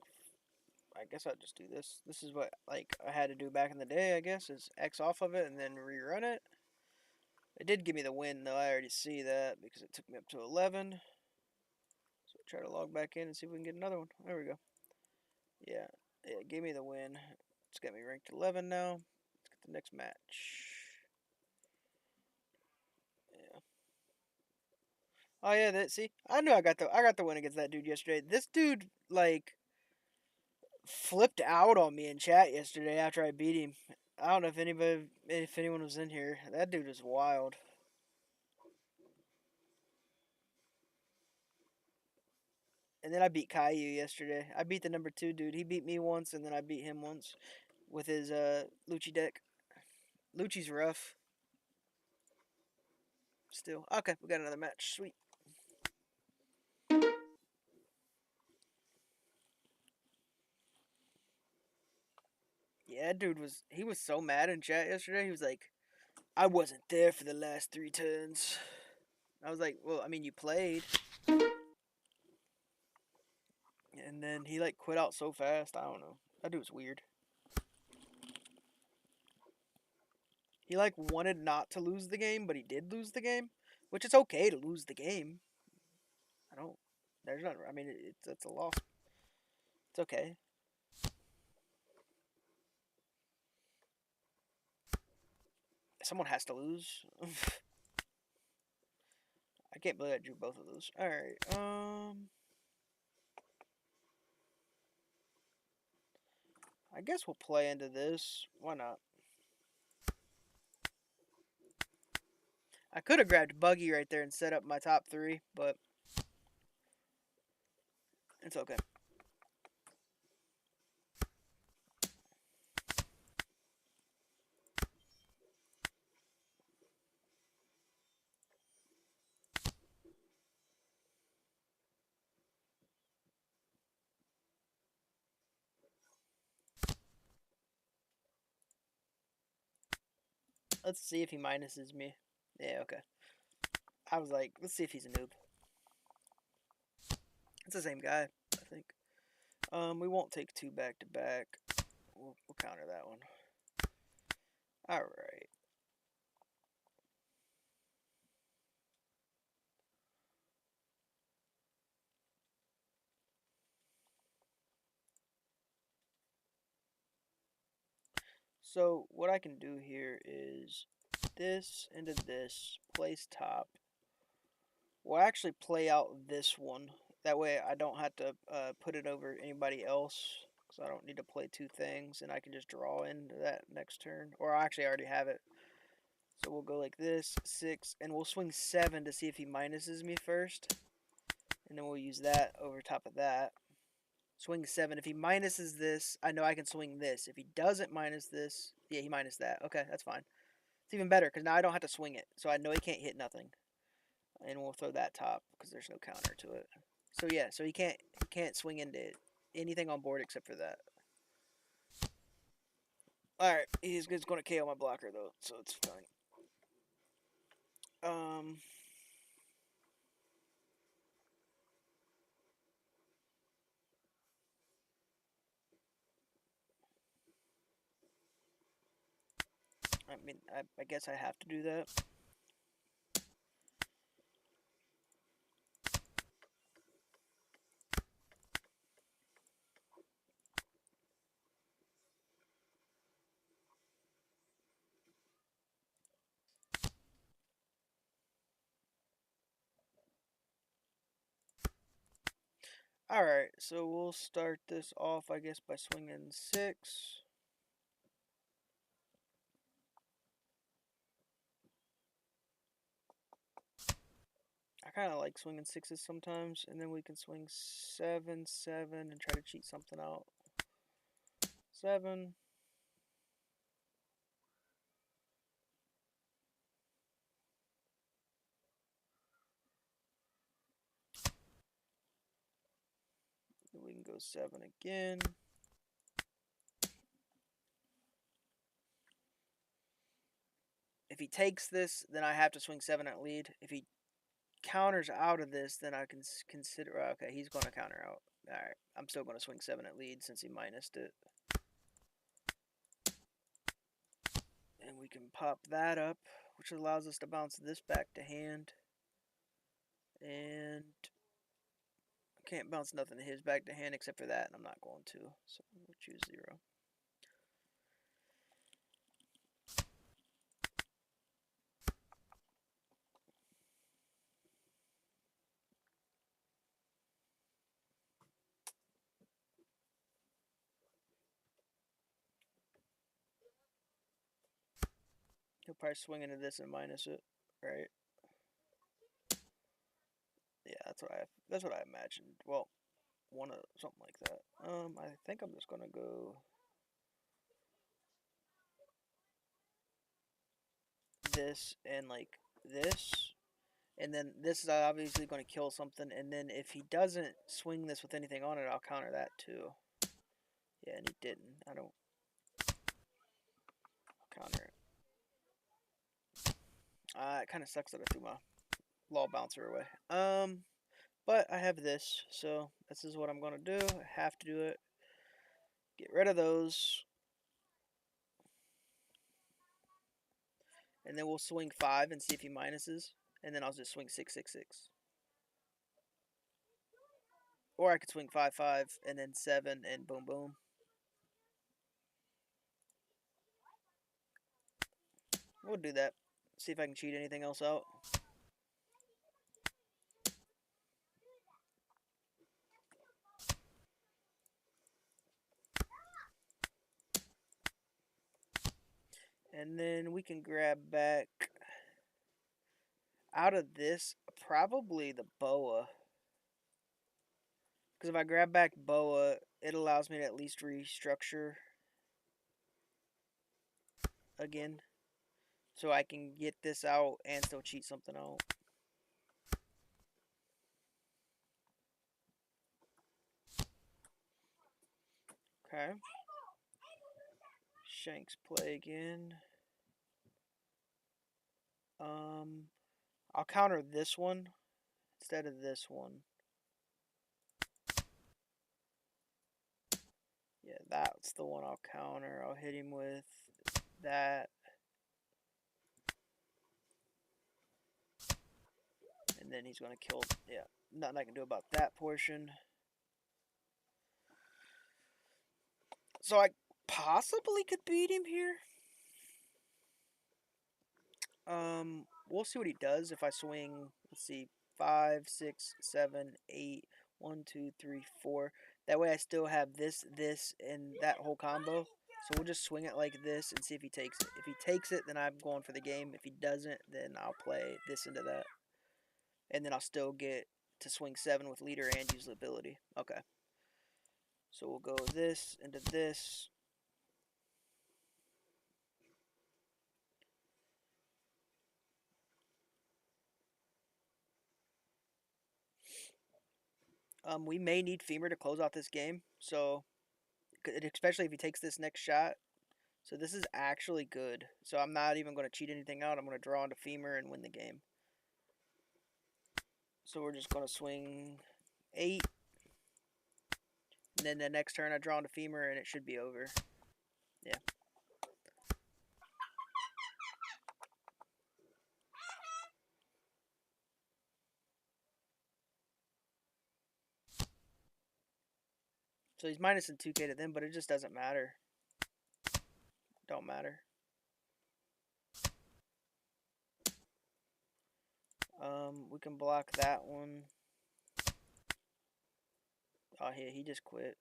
I guess I'll just do this. This is what like I had to do back in the day. I guess is X off of it and then rerun it. It did give me the win though. I already see that because it took me up to 11. So try to log back in and see if we can get another one. There we go. Yeah, it gave me the win. It's got me ranked 11 now. Let's get the next match. Yeah. Oh yeah, that see, I knew I got the win against that dude yesterday. This dude like flipped out on me in chat yesterday after I beat him. I don't know if anyone was in here. That dude was wild. And then I beat Caillou yesterday. I beat the number 2 dude. He beat me once, and then I beat him once with his Lucci deck. Lucci's rough. Still. Okay, we got another match. Sweet. Yeah, that dude he was so mad in chat yesterday. He was like, I wasn't there for the last 3 turns. I was like, well, I mean, you played. And then he like quit out so fast. I don't know. That dude's weird. He like wanted not to lose the game, but he did lose the game, which it's okay to lose the game. I don't. There's not. I mean, it's a loss. It's okay. Someone has to lose. I can't believe I drew both of those. All right. I guess we'll play into this. Why not? I could have grabbed Buggy right there and set up my top 3, but it's okay. Let's see if he minuses me. Yeah, okay. I was like, let's see if he's a noob. It's the same guy, I think. We won't take 2 back to back. We'll counter that one. All right. So what I can do here is this into this, place top. We'll actually play out this one. That way I don't have to put it over anybody else. Because I don't need to play 2 things. And I can just draw into that next turn. Or I actually already have it. So we'll go like this, 6. And we'll swing 7 to see if he minuses me first. And then we'll use that over top of that. Swing 7. If he minuses this, I know I can swing this. If he doesn't minus this, yeah, he minus that. Okay, that's fine. It's even better because now I don't have to swing it. So I know he can't hit nothing. And we'll throw that top because there's no counter to it. So yeah, so he can't swing into anything on board except for that. Alright, he's going to KO my blocker though, so it's fine. I mean, I guess I have to do that. Alright, so we'll start this off, I guess, by swinging 6. I kind of like swinging 6s sometimes, and then we can swing 7, 7, and try to cheat something out. 7. Then we can go 7 again. If he takes this, then I have to swing 7 at lead. If he counters out of this, then I can consider... Okay, he's going to counter out. Alright, I'm still going to swing 7 at lead since he minused it. And we can pop that up, which allows us to bounce this back to hand. And I can't bounce nothing to his back to hand except for that, and I'm not going to. So we'll choose 0. He'll probably swing into this and minus it, right? Yeah, that's what I imagined. Well, something like that. I think I'm just gonna go this and like this, and then this is obviously going to kill something. And then if he doesn't swing this with anything on it, I'll counter that too. Yeah, and he didn't. I don't counter it. It kind of sucks that I threw my law bouncer away. But I have this, so this is what I'm gonna do. I have to do it. Get rid of those. And then we'll swing 5 and see if he minuses. And then I'll just swing 6, 6, 6. Or I could swing 5, 5, and then 7, and boom, boom. We'll do that. See if I can cheat anything else out. And then we can grab back out of this, probably the boa. Because if I grab back boa, it allows me to at least restructure again. So I can get this out and still cheat something out. Okay. Shanks play again. I'll counter this one instead of this one. Yeah, that's the one I'll counter. I'll hit him with that. And then he's going to kill. Yeah, nothing I can do about that portion. So I possibly could beat him here. We'll see what he does if I swing. Let's see, 5, 6, 7, 8. 1, 2, 3, 4. That way I still have this, and that whole combo. So we'll just swing it like this and see if he takes it. If he takes it, then I'm going for the game. If he doesn't, then I'll play this into that. And then I'll still get to swing 7 with leader and use the ability. Okay. So we'll go this into this. We may need Femur to close out this game. So, especially if he takes this next shot. So this is actually good. So I'm not even going to cheat anything out. I'm going to draw into Femur and win the game. So we're just going to swing 8. And then the next turn I draw into Femur and it should be over. Yeah. So he's minus in 2k to them, but it just doesn't matter. Don't matter. We can block that one. Oh, he just quit.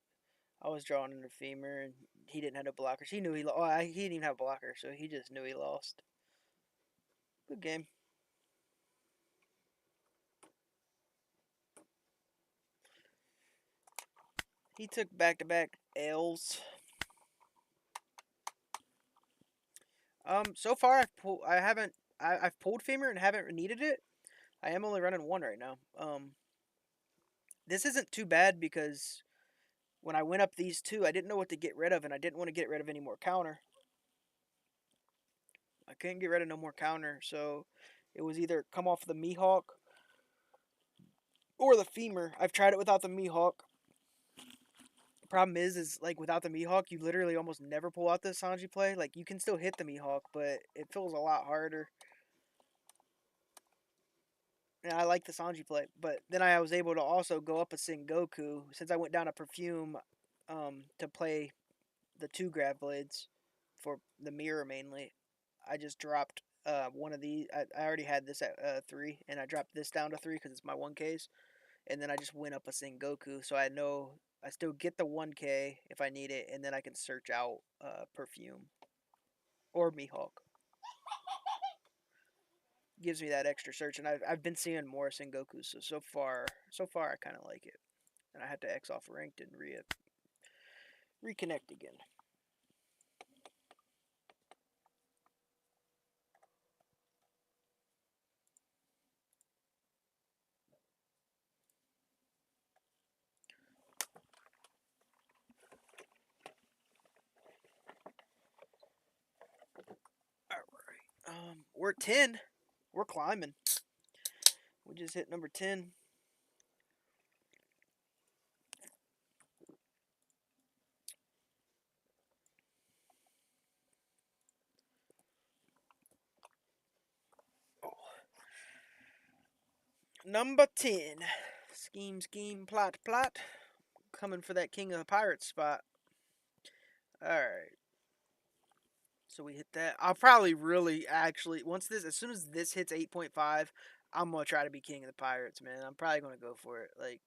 I was drawing into Femur, and he didn't have a blocker. He knew he lost. Oh, he didn't even have a blocker, so he just knew he lost. Good game. He took back-to-back L's. So far I've pulled Femur and haven't needed it. I am only running 1 right now. This isn't too bad because when I went up these 2, I didn't know what to get rid of, and I didn't want to get rid of any more counter. I couldn't get rid of no more counter, so it was either come off the Mihawk or the Femur. I've tried it without the Mihawk. The problem is like without the Mihawk, you literally almost never pull out the Sanji play. Like you can still hit the Mihawk, but it feels a lot harder. And I like the Sanji play, but then I was able to also go up a Sengoku since I went down a Perfume to play the 2 grab blades for the mirror mainly. I just dropped one of these. I already had this at 3, and I dropped this down to 3 because it's my 1Ks. And then I just went up a Sengoku, so I know I still get the 1K if I need it, and then I can search out Perfume or Mihawk. Gives me that extra search, and I've been seeing more Sengoku, so far I kind of like it. And I had to X off ranked and reconnect again. Alright. We're at 10. We're climbing. We just hit number 10. Oh. Number 10. Scheme, plot. Coming for that King of the Pirates spot. Alright. So we hit that. I'll probably really actually, as soon as this hits 8.5, I'm going to try to be King of the Pirates, man. I'm probably going to go for it. Like,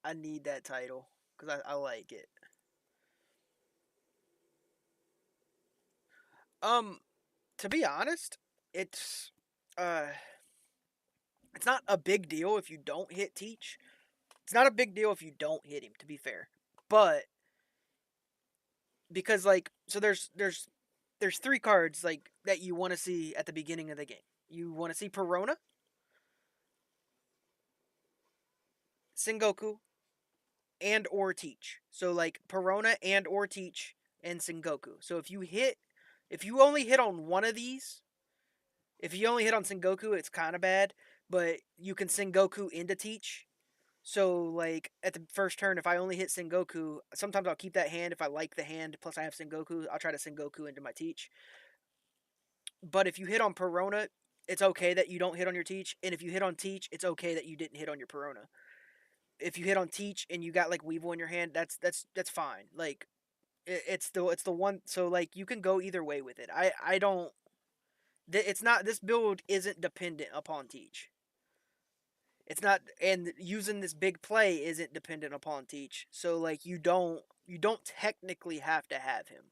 I need that title because I like it. To be honest, it's not a big deal if you don't hit Teach. It's not a big deal if you don't hit him, to be fair. But because like so there's 3 cards like that you want to see at the beginning of the game. You want to see Perona, Sengoku, and or Teach. So like Perona and or Teach and Sengoku. So if you only hit on one of these, If you only hit on Sengoku, it's kind of bad, but you can Sengoku into Teach. So, like, at the first turn, if I only hit Sengoku, sometimes I'll keep that hand if I like the hand, plus I have Sengoku, I'll try to Sengoku into my Teach. But if you hit on Perona, it's okay that you don't hit on your Teach, and if you hit on Teach, it's okay that you didn't hit on your Perona. If you hit on Teach and you got like Weevil in your hand, that's fine. Like it's the one. So like you can go either way with it. I don't. It's not, this build isn't dependent upon Teach. It's not, and using this big play isn't dependent upon Teach. So like you don't technically have to have him,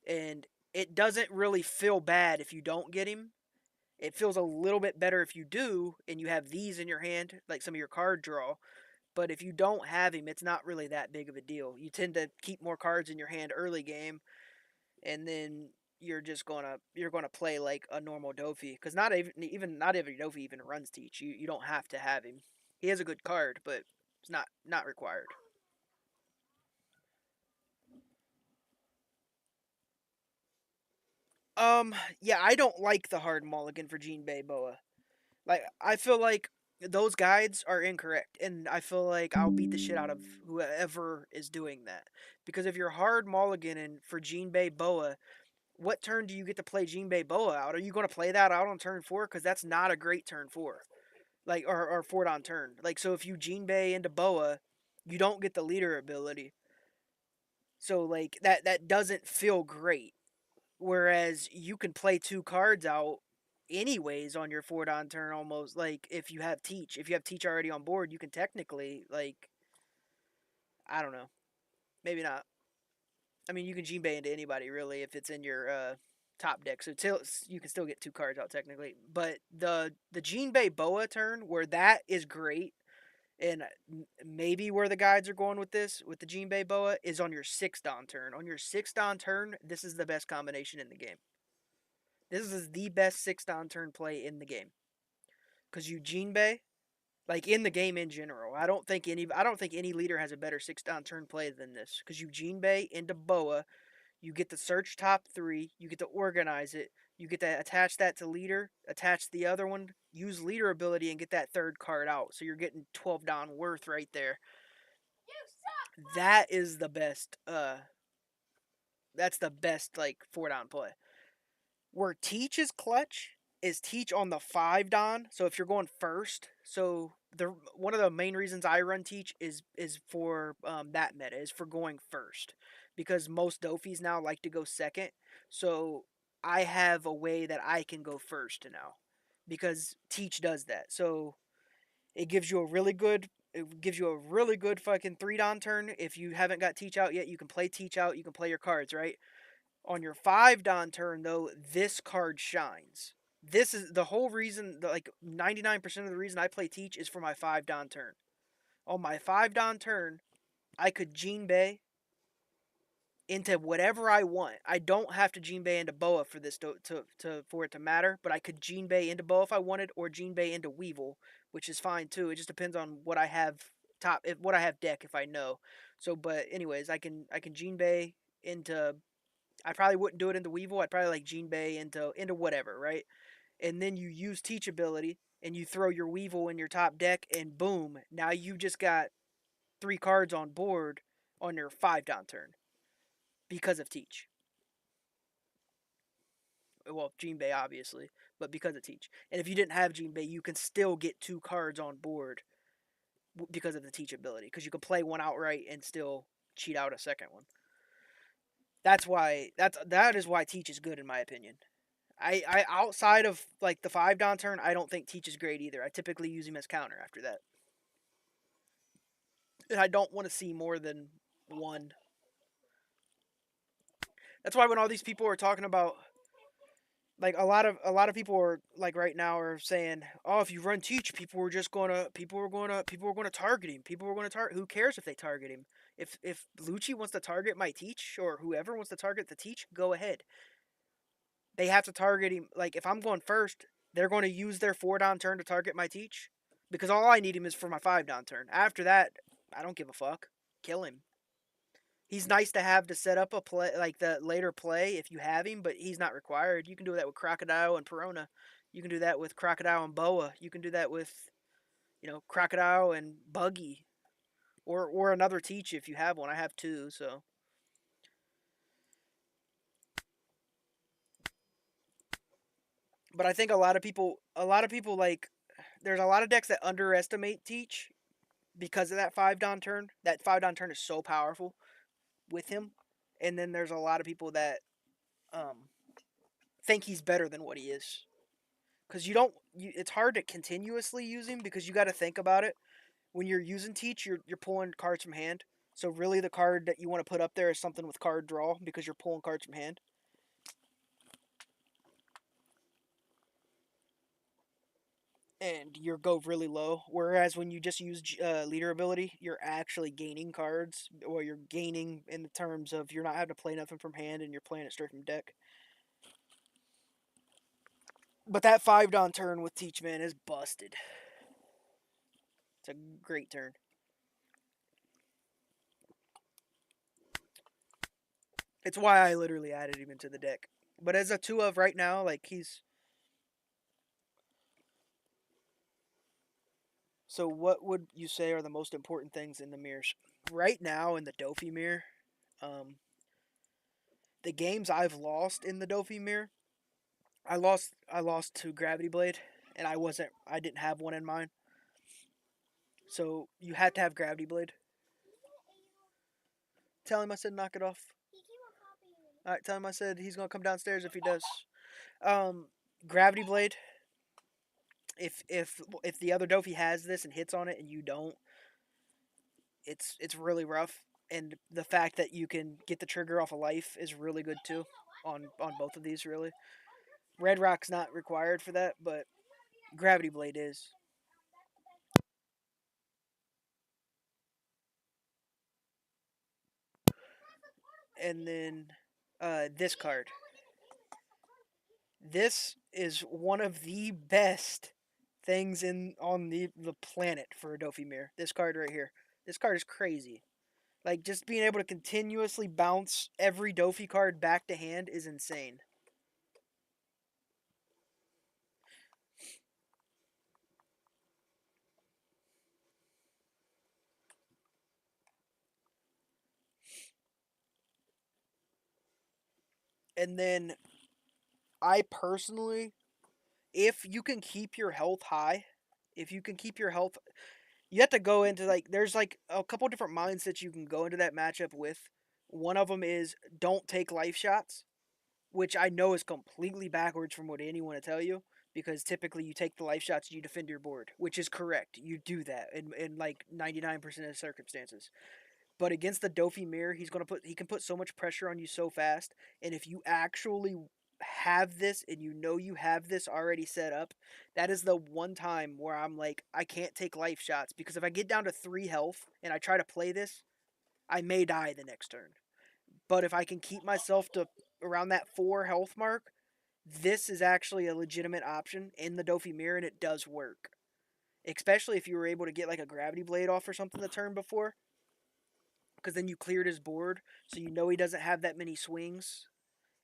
and it doesn't really feel bad if you don't get him. It feels a little bit better if you do, and you have these in your hand, like some of your card draw. But if you don't have him, it's not really that big of a deal. You tend to keep more cards in your hand early game, and then you're gonna play like a normal Dofi, because not every Dofi even runs Teach. You don't have to have him. He has a good card, but it's not required. Yeah, I don't like the hard mulligan for Jinbei Boa. Like, I feel like those guides are incorrect, and I feel like I'll beat the shit out of whoever is doing that. Because if you're hard mulliganing for Jinbei Boa, what turn do you get to play Jinbei Boa out? Are you going to play that out on turn 4? Because that's not a great turn 4. Like, or 4 on turn. Like, so if you Jinbei into Boa, you don't get the leader ability. So, like, that doesn't feel great. Whereas you can play 2 cards out anyways on your 4 on turn almost. Like, if you have Teach. If you have Teach already on board, you can technically, like, I don't know. Maybe not. I mean, you can Jinbei into anybody really if it's in your top deck. So you can still get 2 cards out technically. But the Jinbei Boa turn, where that is great, and maybe where the guides are going with this with the Jinbei Boa, is on your 6th on turn. On your 6th on turn, this is the best combination in the game. This is the best 6th on turn play in the game, because you Jinbei, like in the game in general. I don't think any leader has a better 6th on turn play than this, because you Jinbei into Boa. You get to search top 3. You get to organize it. You get to attach that to leader. Attach the other one. Use leader ability and get that 3rd card out. So you're getting 12 down worth right there. That is the best. That's the best like 4 down play. Where Teach is clutch is Teach on the 5 down. So if you're going first, so the one of the main reasons I run Teach is for that meta, is for going first, because most Dofis now like to go second. So I have a way that I can go first now, because Teach does that. So it gives you a really good fucking 3 down turn. If you haven't got Teach out yet, you can play Teach out. You can play your cards, right? On your 5 down turn, though, this card shines. This is the whole reason, like 99% of the reason I play Teach is for my 5 down turn. On my 5 down turn, I could Jinbei into whatever I want. I don't have to Jinbei into Boa for this for it to matter, but I could Jinbei into Boa if I wanted, or Jinbei into Weevil, which is fine too. It just depends on what I have what I have deck if I know. So, but anyways, I can Jinbei into, I probably wouldn't do it into Weevil. I'd probably like Jinbei into whatever, right? And then you use Teach ability and you throw your Weevil in your top deck, and boom, now you just got 3 cards on board on your 5 down turn because of Teach. Well, Jinbei obviously, but because of Teach. And if you didn't have Jinbei, you can still get 2 cards on board because of the Teach ability, because you can play one outright and still cheat out a second one. That is why Teach is good in my opinion. I outside of like the 5 down turn, I don't think Teach is great either. I typically use him as counter after that, and I don't want to see more than one. That's why when all these people are talking about, like, a lot of people are like right now are saying, oh, if you run Teach, people were gonna target him. People were gonna target. Who cares if they target him? If Lucci wants to target my Teach, or whoever wants to target the Teach, go ahead. They have to target him. Like, if I'm going first, they're going to use their 4 down turn to target my Teach, because all I need him is for my 5 down turn. After that, I don't give a fuck. Kill him. He's nice to have to set up a play, like the later play if you have him, but he's not required. You can do that with Crocodile and Perona. You can do that with Crocodile and Boa. You can do that with, Crocodile and Buggy, or another teach if you have one. I have two, so. But I think a lot of people like. There's a lot of decks that underestimate teach because of that 5 Don turn. That 5 Don turn is so powerful with him, and then there's a lot of people that um, think he's better than what he is. Because it's hard to continuously use him because you got to think about it. When you're using teach, you're pulling cards from hand. So really, the card that you want to put up there is something with card draw because you're pulling cards from hand. And you go really low. Whereas when you just use leader ability, you're actually gaining cards, or you're gaining in the terms of you're not having to play nothing from hand and you're playing it straight from deck. But that 5 Don turn with Teach Man is busted. It's a great turn. It's why I literally added him into the deck. But as a 2 of right now, like he's. So what would you say are the most important things in the mirrors? Right now in the Dofi mirror, um, the games I've lost in the Dofi mirror, I lost to Gravity Blade, and I didn't have one in mine. So you had to have Gravity Blade. Tell him I said knock it off. All right, tell him I said he's gonna come downstairs if he does. Um, Gravity Blade. If the other Dofi has this and hits on it and you don't, it's really rough. And the fact that you can get the trigger off a life is really good too, on both of these really. Red Rock's not required for that, but Gravity Blade is. And then this card. This is one of the best things in on the planet for a Dofi mirror. This card right here. This card is crazy. Like just being able to continuously bounce every Dofi card back to hand is insane. And then I personally, if you can keep your health high, if you can keep your health, you have to go into there's like a couple different mindsets you can go into that matchup with. One of them is don't take life shots, which I know is completely backwards from what anyone will tell you, because typically you take the life shots, you defend your board, which is correct. You do that in like 99% of circumstances. But against the Dofi mirror, he can put so much pressure on you so fast, and if you actually have this and you know you have this already set up, that is the one time where I'm like, I can't take life shots, because if I get down to 3 health and I try to play this, I may die the next turn. But if I can keep myself to around that 4 health mark, this is actually a legitimate option in the Dofi mirror, and it does work. Especially if you were able to get like a Gravity Blade off or something the turn before, because then you cleared his board, so you know he doesn't have that many swings,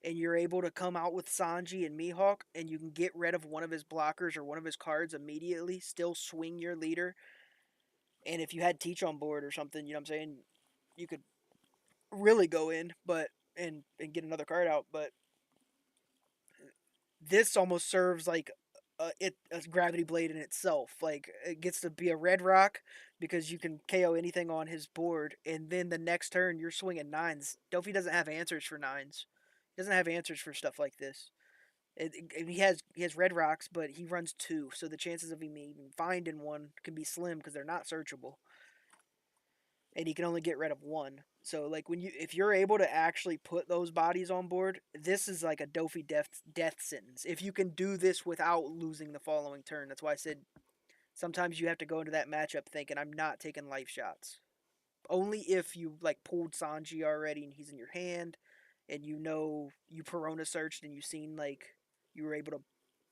and you're able to come out with Sanji and Mihawk, and you can get rid of one of his blockers or one of his cards immediately, still swing your leader. And if you had Teach on board or something, you know what I'm saying, you could really go in, but and get another card out. But this almost serves like a Gravity Blade in itself. Like it gets to be a red rock because you can KO anything on his board, and then the next turn you're swinging nines. Dofi doesn't have answers for nines. He doesn't have answers for stuff like this. He has red rocks, but he runs 2, so the chances of him even finding one can be slim because they're not searchable, and he can only get rid of 1. So like if you're able to actually put those bodies on board, this is like a Dofi death sentence. If you can do this without losing the following turn, that's why I said sometimes you have to go into that matchup thinking I'm not taking life shots. Only if you like pulled Sanji already and he's in your hand, and you know you Perona searched and you've seen like you were able to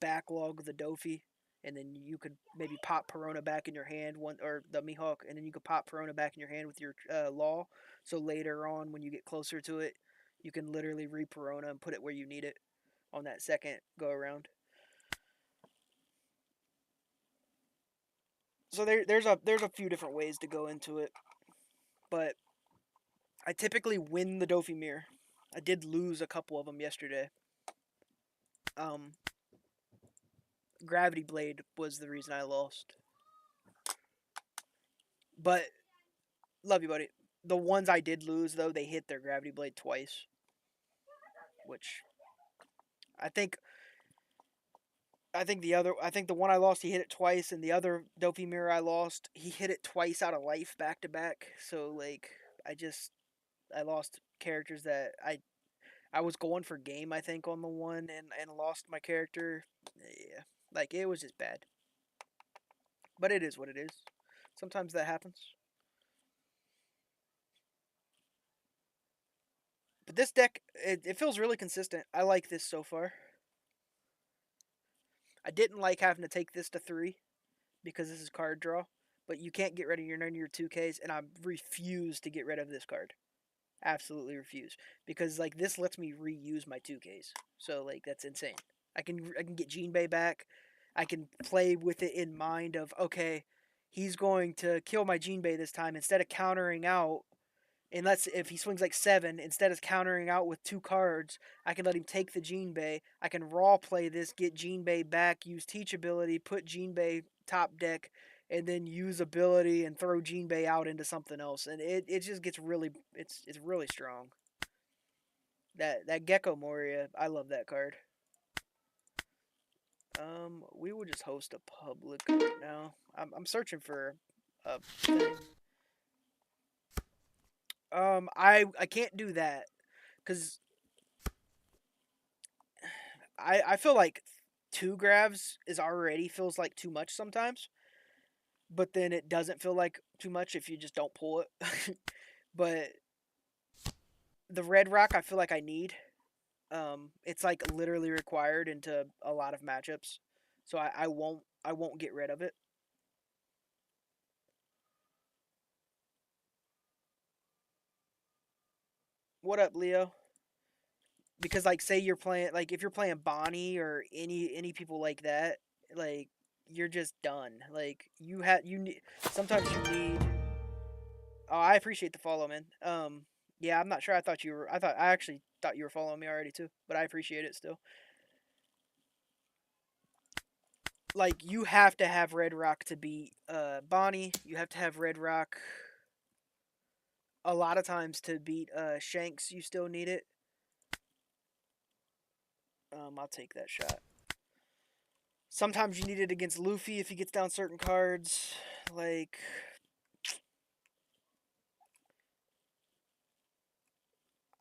backlog the Dofi, and then you could maybe pop Perona back in your hand one or the Mihawk, and then you could pop Perona back in your hand with your Law. So later on, when you get closer to it, you can literally re Perona and put it where you need it on that second go around. So there's a few different ways to go into it, but I typically win the Doflamingo. I did lose a couple of them yesterday. Um, Gravity Blade was the reason I lost. But love you, buddy. The ones I did lose though, they hit their Gravity Blade twice, which I think I think the one I lost he hit it twice, and the other Doflamingo I lost he hit it twice out of life back to back. So like I lost characters that I was going for game I think on the one and lost my character. Yeah, like it was just bad. But it is what it is. Sometimes that happens. But this deck it feels really consistent. I like this so far. I didn't like having to take this to 3 because this is card draw, but you can't get rid of none of your 2Ks, and I refuse to get rid of this card. Absolutely refuse, because like this lets me reuse my 2Ks. So like that's insane. I can get Jinbei back. I can play with it in mind of okay, he's going to kill my Jinbei this time instead of countering out. Unless if he swings like 7, instead of countering out with 2 cards, I can let him take the Jinbei. I can raw play this, get Jinbei back, use Teach ability, put Jinbei top deck, and then use ability and throw Jinbei out into something else. And it just gets really it's really strong. That Gecko Moria, I love that card. We will just host a public right now. I'm searching for a thing. I can't do that because I feel like 2 grabs is already feels like too much sometimes, but then it doesn't feel like too much if you just don't pull it. But the red rock I feel like I need. It's like literally required into a lot of matchups, so I won't get rid of it. What up, Leo? Because like say you're playing like if you're playing Bonnie or any people like that, like you're just done. Like you need sometimes you need. Oh, I appreciate the follow, man. Yeah, I'm not sure. I actually thought you were following me already too, but I appreciate it still. Like you have to have Red Rock to beat Bonnie. You have to have Red Rock. A lot of times to beat Shanks, you still need it. I'll take that shot. Sometimes you need it against Luffy if he gets down certain cards. Like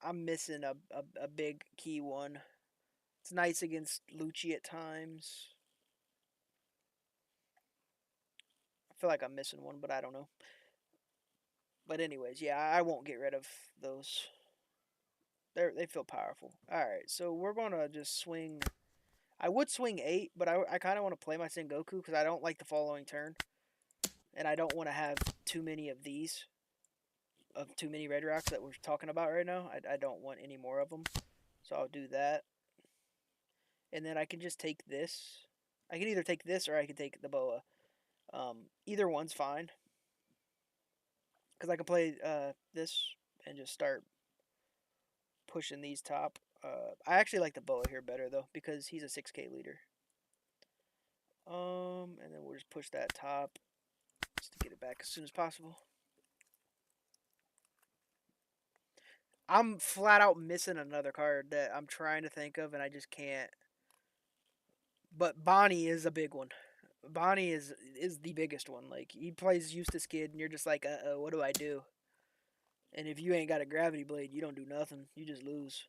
I'm missing a big key one. It's nice against Lucci at times. I feel like I'm missing one, but I don't know. But anyways, yeah, I won't get rid of those. They feel powerful. All right, so we're gonna just swing. I would swing 8, but I kind of want to play my Sengoku because I don't like the following turn, and I don't want to have too many of these, of too many red rocks that we're talking about right now. I don't want any more of them, so I'll do that, and then I can just take this. I can either take this or I can take the boa. Either one's fine because I can play this and just start pushing these top. I actually like the boa here better though because he's a 6K leader. And then we'll just push that top just to get it back as soon as possible. I'm flat out missing another card that I'm trying to think of and I just can't. But Bonnie is a big one. Bonnie is the biggest one. Like he plays Eustace Kid and you're just like, what do I do? And if you ain't got a gravity blade, you don't do nothing. You just lose.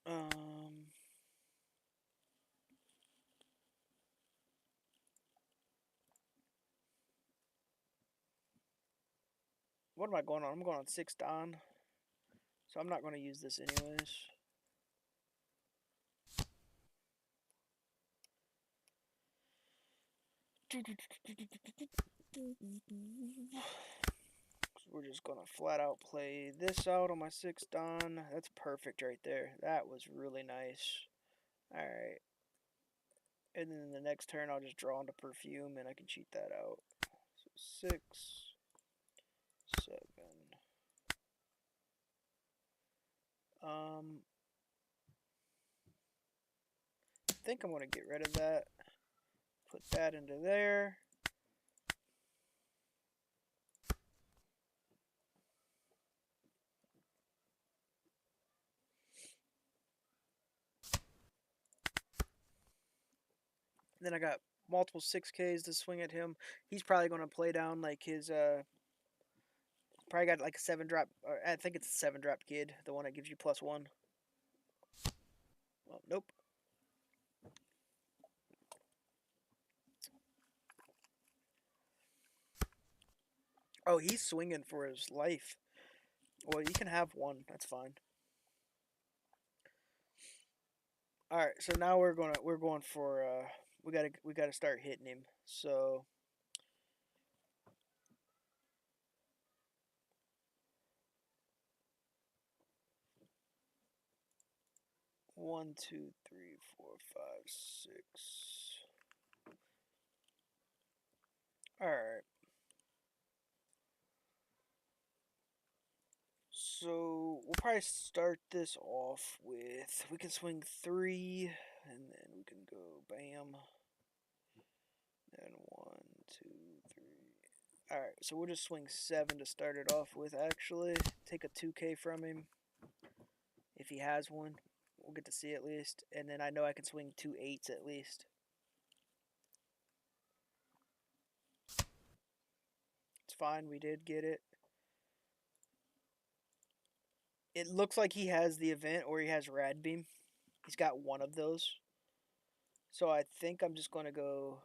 Um, what am I going on? I'm going on 6 Don. So I'm not going to use this anyways. we're just gonna flat out play this out on my 6 Don. That's perfect right there. That was really nice. Alright. And then the next turn I'll just draw into Perfume and I can cheat that out. So 6, 7. I think I'm gonna get rid of that. Put that into there. Then I got multiple 6Ks to swing at him. He's probably going to play down like his, probably got like a 7-drop, or I think it's a 7-drop kid, the one that gives you +1. Well, nope. Oh, he's swinging for his life. Well, you can have one. That's fine. All right, so now we're going for we gotta start hitting him. So 1, 2, 3, 4, 5, 6. All right. So we'll probably start this off with, we can swing 3, and then we can go bam. And 1, 2, 3. All right, so we'll just swing 7 to start it off with. Actually, take a 2K from him if he has one. We'll get to see at least, and then I know I can swing 2 8s at least. It's fine. We did get it. It looks like he has the event, or he has Rad Beam. He's got one of those. So I think I'm just going to go.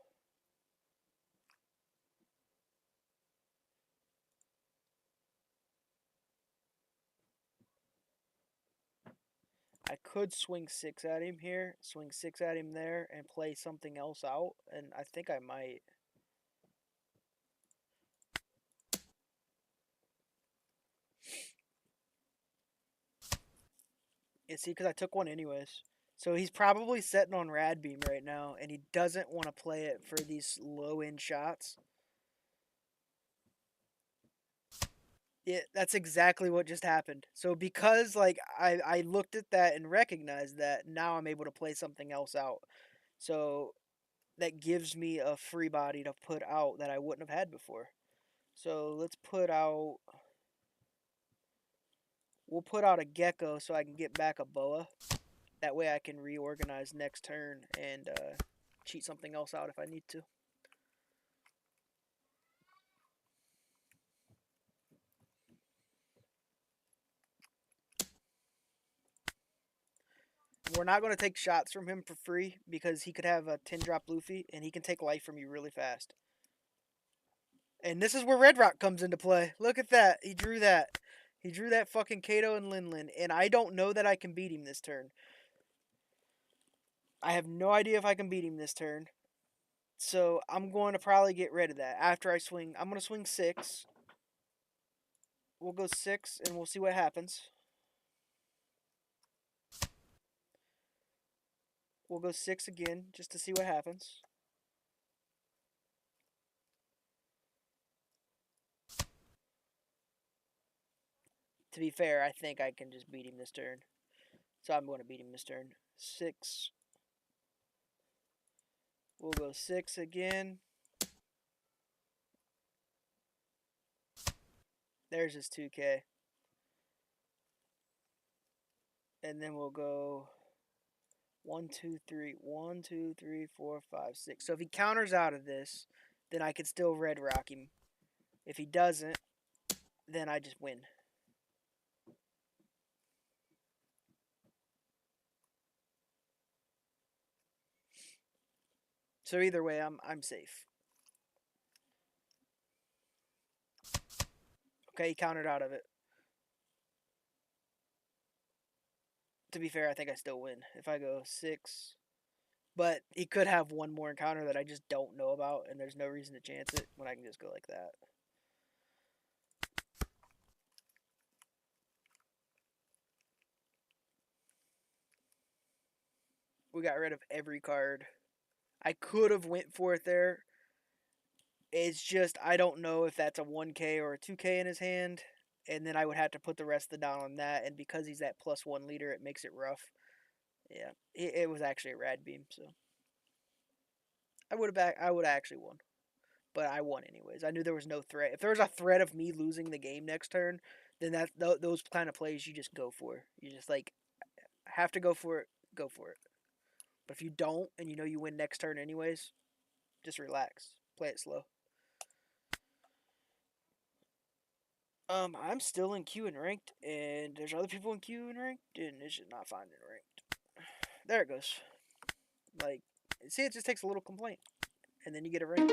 I could swing 6 at him here, swing 6 at him there, and play something else out. And I think I might. Yeah, see, because I took one anyways. So he's probably setting on Rad Beam right now, and he doesn't want to play it for these low-end shots. Yeah, that's exactly what just happened. So because like I looked at that and recognized that, now I'm able to play something else out. So that gives me a free body to put out that I wouldn't have had before. So let's put out. We'll put out a gecko so I can get back a boa. That way I can reorganize next turn and cheat something else out if I need to. We're not going to take shots from him for free because he could have a 10-drop Luffy and he can take life from you really fast. And this is where Red Rock comes into play. Look at that. He drew that. He drew that fucking Kato and Linlin. And I don't know that I can beat him this turn. I have no idea if I can beat him this turn. So I'm going to probably get rid of that. After I swing, I'm going to swing 6. We'll go 6 and we'll see what happens. We'll go 6 again just to see what happens. To be fair, I think I can just beat him this turn. So I'm going to beat him this turn. 6. We'll go 6 again. There's his 2K. And then we'll go 1, 2, 3. 1, 2, 3, 4, 5, 6. So if he counters out of this, then I can still Red Rock him. If he doesn't, then I just win. So either way, I'm safe. Okay, he countered out of it. To be fair, I think I still win if I go 6. But he could have one more encounter that I just don't know about, and there's no reason to chance it when I can just go like that. We got rid of every card. I could have went for it there. It's just I don't know if that's a 1K or a 2K in his hand, and then I would have to put the rest of the down on that. And because he's that +1 leader, it makes it rough. Yeah, it was actually a rad beam, so I would have actually won, but I won anyways. I knew there was no threat. If there was a threat of me losing the game next turn, then those kind of plays you just go for. You just like have to go for it. Go for it. But if you don't and you know you win next turn anyways, just relax. Play it slow. I'm still in queue and ranked, and there's other people in queue and ranked, and it's just not finding ranked. There it goes. Like, see, it just takes a little complaint, and then you get a ranked.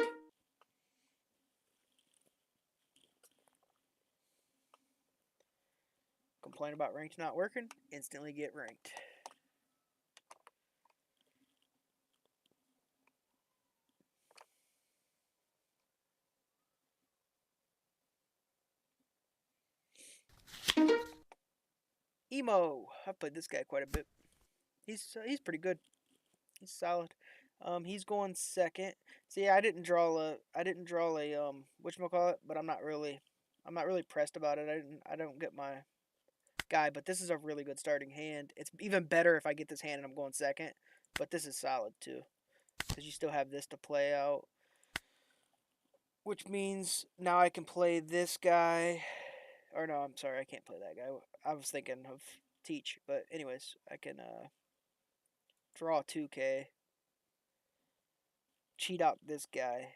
Complain about ranked not working, instantly get ranked. Emo. I've played this guy quite a bit. He's pretty good. He's solid. He's going second. See, I didn't draw a whatchamacallit, but I'm not really pressed about it. I don't get my guy, but this is a really good starting hand. It's even better if I get this hand and I'm going second, but this is solid too, because you still have this to play out, which means now I can play this guy. Or no, I'm sorry, I can't play that guy. I was thinking of Teach, but anyways, I can draw 2K, cheat out this guy,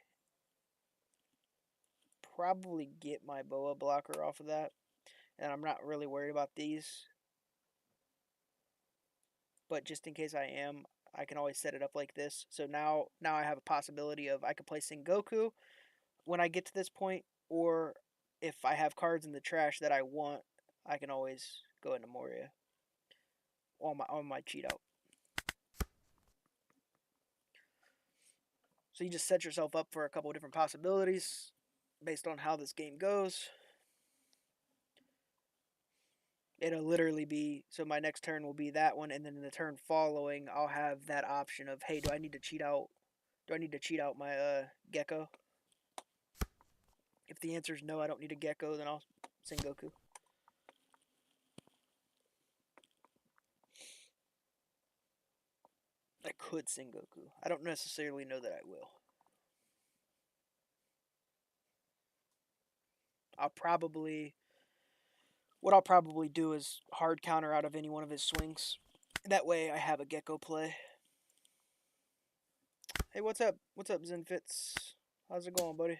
probably get my Boa blocker off of that, and I'm not really worried about these. But just in case I am, I can always set it up like this. So now I have a possibility of I could play Sengoku when I get to this point, or if I have cards in the trash that I want, I can always go into Moria on my cheat out. So you just set yourself up for a couple of different possibilities based on how this game goes. It'll literally be, so my next turn will be that one, and then in the turn following, I'll have that option of, hey, do I need to cheat out my Gecko? If the answer is no, I don't need a Gecko, then I'll Sengoku. I could Sengoku. I don't necessarily know that I will. What I'll probably do is hard counter out of any one of his swings. That way I have a Gecko play. Hey, what's up? What's up, Zenfits? How's it going, buddy?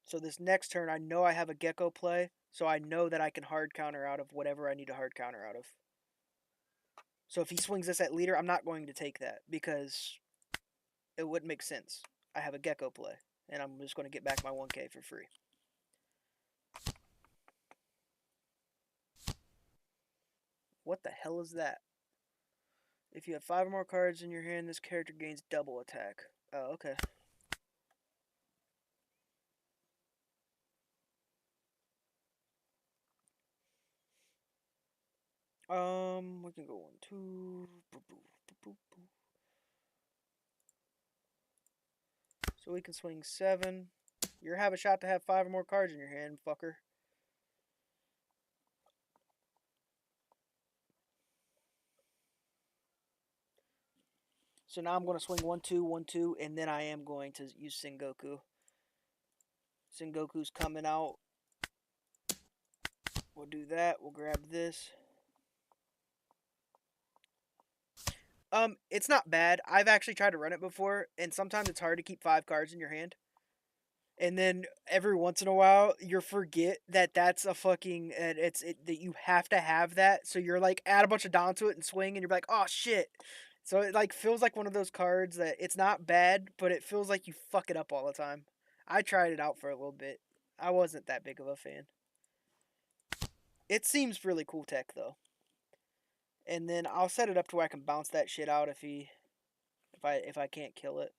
So this next turn, I know I have a Gecko play, so I know that I can hard counter out of whatever I need to hard counter out of. So if he swings this at leader, I'm not going to take that because it wouldn't make sense. I have a Gecko play, and I'm just going to get back my 1K for free. What the hell is that? If you have 5 or more cards in your hand, this character gains double attack. Oh, okay. We can go 1, 2. So we can swing 7. You have a shot to have 5 or more cards in your hand, fucker. So now I'm going to swing 1, 2, 1, 2, and then I am going to use Sengoku. Sengoku's coming out. We'll do that. We'll grab this. It's not bad. I've actually tried to run it before, and sometimes it's hard to keep 5 cards in your hand. And then every once in a while, you forget that that's a fucking that you have to have that. So you're like add a bunch of down to it and swing, and you're like, oh shit. So it like feels like one of those cards that it's not bad, but it feels like you fuck it up all the time. I tried it out for a little bit. I wasn't that big of a fan. It seems really cool tech though. And then I'll set it up to where I can bounce that shit out if I can't kill it.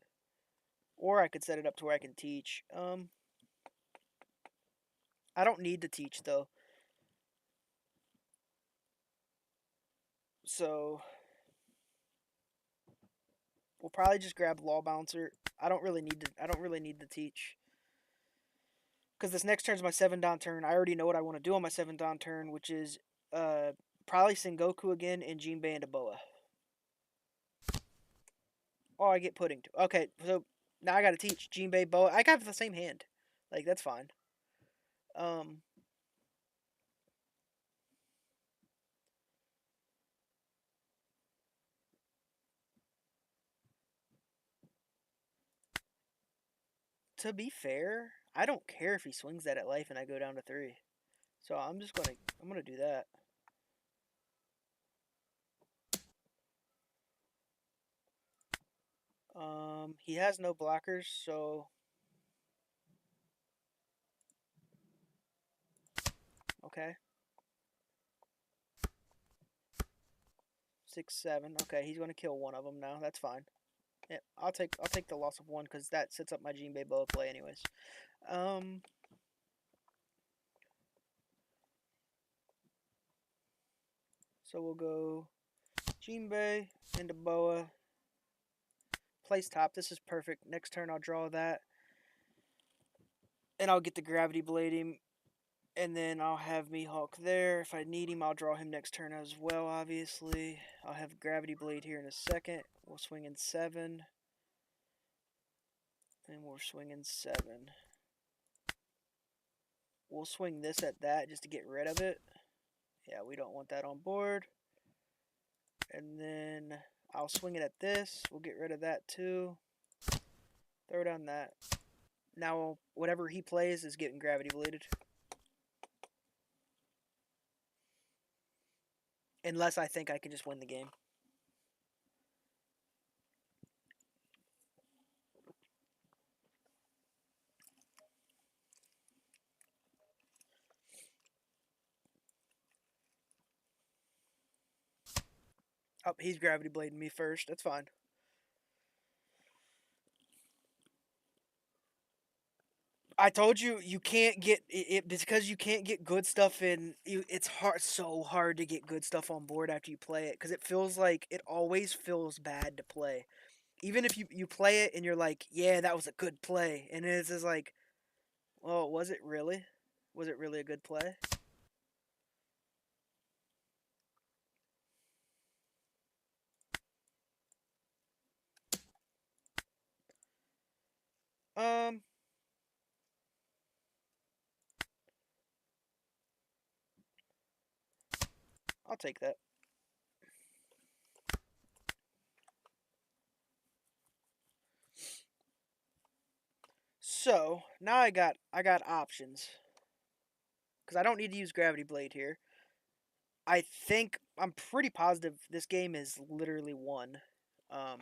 Or I could set it up to where I can teach. I don't need to teach though. So we'll probably just grab Law Bouncer. I don't really need to. I don't really need to teach because this next turn's my 7 Don turn. I already know what I want to do on my 7 Don turn, which is probably Sengoku again and Jinbei and Boa. Oh, I get pudding too. Okay, so now I gotta teach Jinbei, Boa. I got the same hand. Like, that's fine. Um, to be fair, I don't care if he swings that at life and I go down to 3. So I'm gonna do that. He has no blockers, so okay. 6, 7. Okay, he's gonna kill one of them now. That's fine. Yeah, I'll take the loss of one because that sets up my Jinbei Boa play anyways. Um, so we'll go Jinbei into Boa. Place top. This is perfect. Next turn I'll draw that, and I'll get the Gravity Blade him, and then I'll have Mihawk there. If I need him, I'll draw him next turn as well. Obviously, I'll have Gravity Blade here in a second. We'll swing in 7. And we're swinging 7. We'll swing this at that just to get rid of it. Yeah, we don't want that on board. And then I'll swing it at this. We'll get rid of that too. Throw down that. Now, whatever he plays is getting Gravity Bladed. Unless I think I can just win the game. Oh, he's Gravity Blading me first. That's fine. I told you you can't get it because you can't get good stuff in. It's so hard to get good stuff on board after you play it because it feels like it always feels bad to play. Even if you play it and you're like, yeah, that was a good play, and it's just like, well, was it really? Was it really a good play? Um, I'll take that. So now I got options because I don't need to use Gravity Blade here. I'm pretty positive this game is literally won. Um,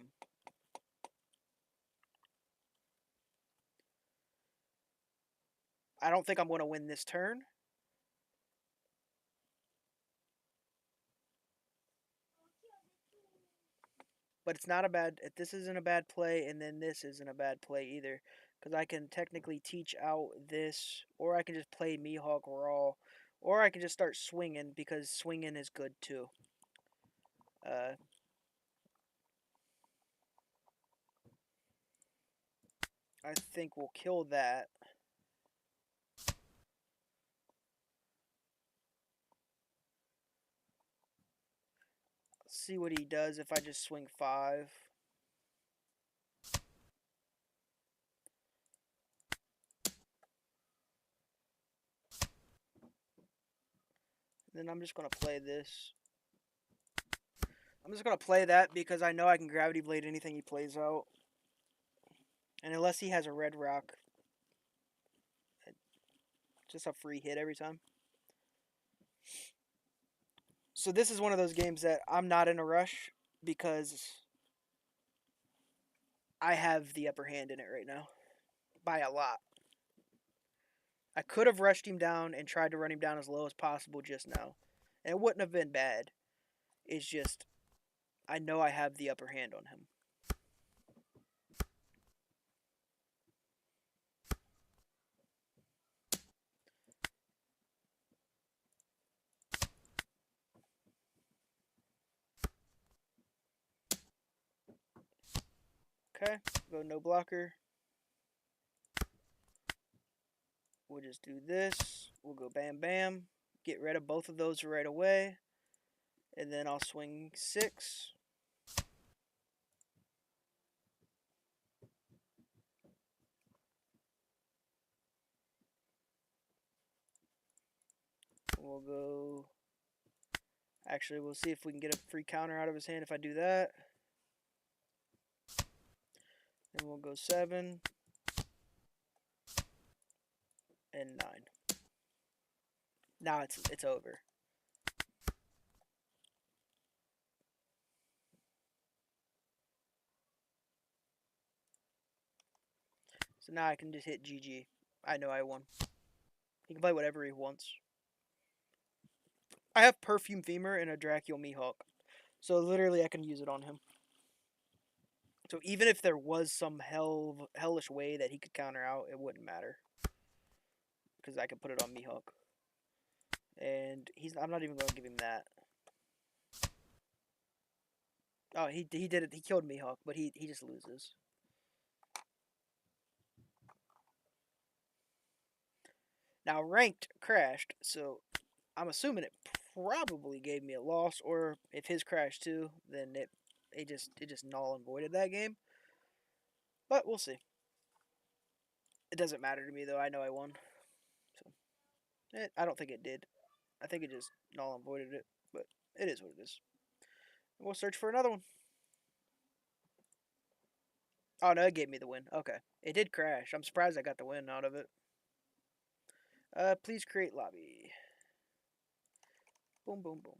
I don't think I'm going to win this turn, but it's not a bad. This isn't a bad play, and then this isn't a bad play either, because I can technically teach out this, or I can just play Mihawk raw, or I can just start swinging because swinging is good too. Uh, I think we'll kill that. See what he does if I just swing 5. Then I'm just going to play this. I'm just going to play that because I know I can Gravity Blade anything he plays out. And unless he has a red rock, just a free hit every time. So this is one of those games that I'm not in a rush because I have the upper hand in it right now. By a lot. I could have rushed him down and tried to run him down as low as possible just now. And it wouldn't have been bad. It's just, I know I have the upper hand on him. Okay, go no blocker. We'll just do this. We'll go bam bam. Get rid of both of those right away. And then I'll swing 6. We'll go... Actually, we'll see if we can get a free counter out of his hand if I do that. Then we'll go 7. And 9. Now it's over. So now I can just hit GG. I know I won. He can play whatever he wants. I have Perfume Femur and a Dracual Mihawk. So literally I can use it on him. So even if there was some hellish way that he could counter out, it wouldn't matter. Because I could put it on Mihawk. And I'm not even going to give him that. Oh, he did it. He killed Mihawk, but he just loses. Now ranked crashed, so I'm assuming it probably gave me a loss, or if his crashed too, then it just null and voided that game. But we'll see. It doesn't matter to me though. I know I won. So I don't think it did. I think it just null and voided it, but it is what it is. We'll search for another one. Oh no, it gave me the win. Okay, it did crash. I'm surprised I got the win out of it. Please create lobby. Boom, boom, boom.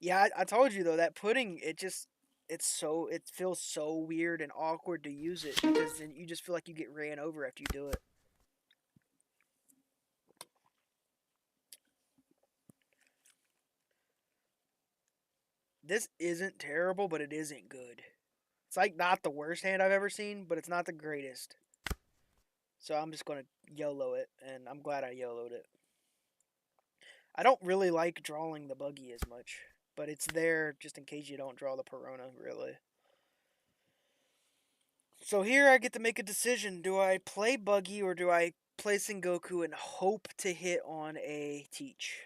Yeah, I told you though that pudding, it feels so weird and awkward to use it because then you just feel like you get ran over after you do it. This isn't terrible, but it isn't good. It's like not the worst hand I've ever seen, but it's not the greatest. So I'm just gonna YOLO it, and I'm glad I YOLO'd it. I don't really like drawing the buggy as much, but it's there just in case you don't draw the Perona, really. So here I get to make a decision. Do I play buggy or do I play Sengoku and hope to hit on a teach?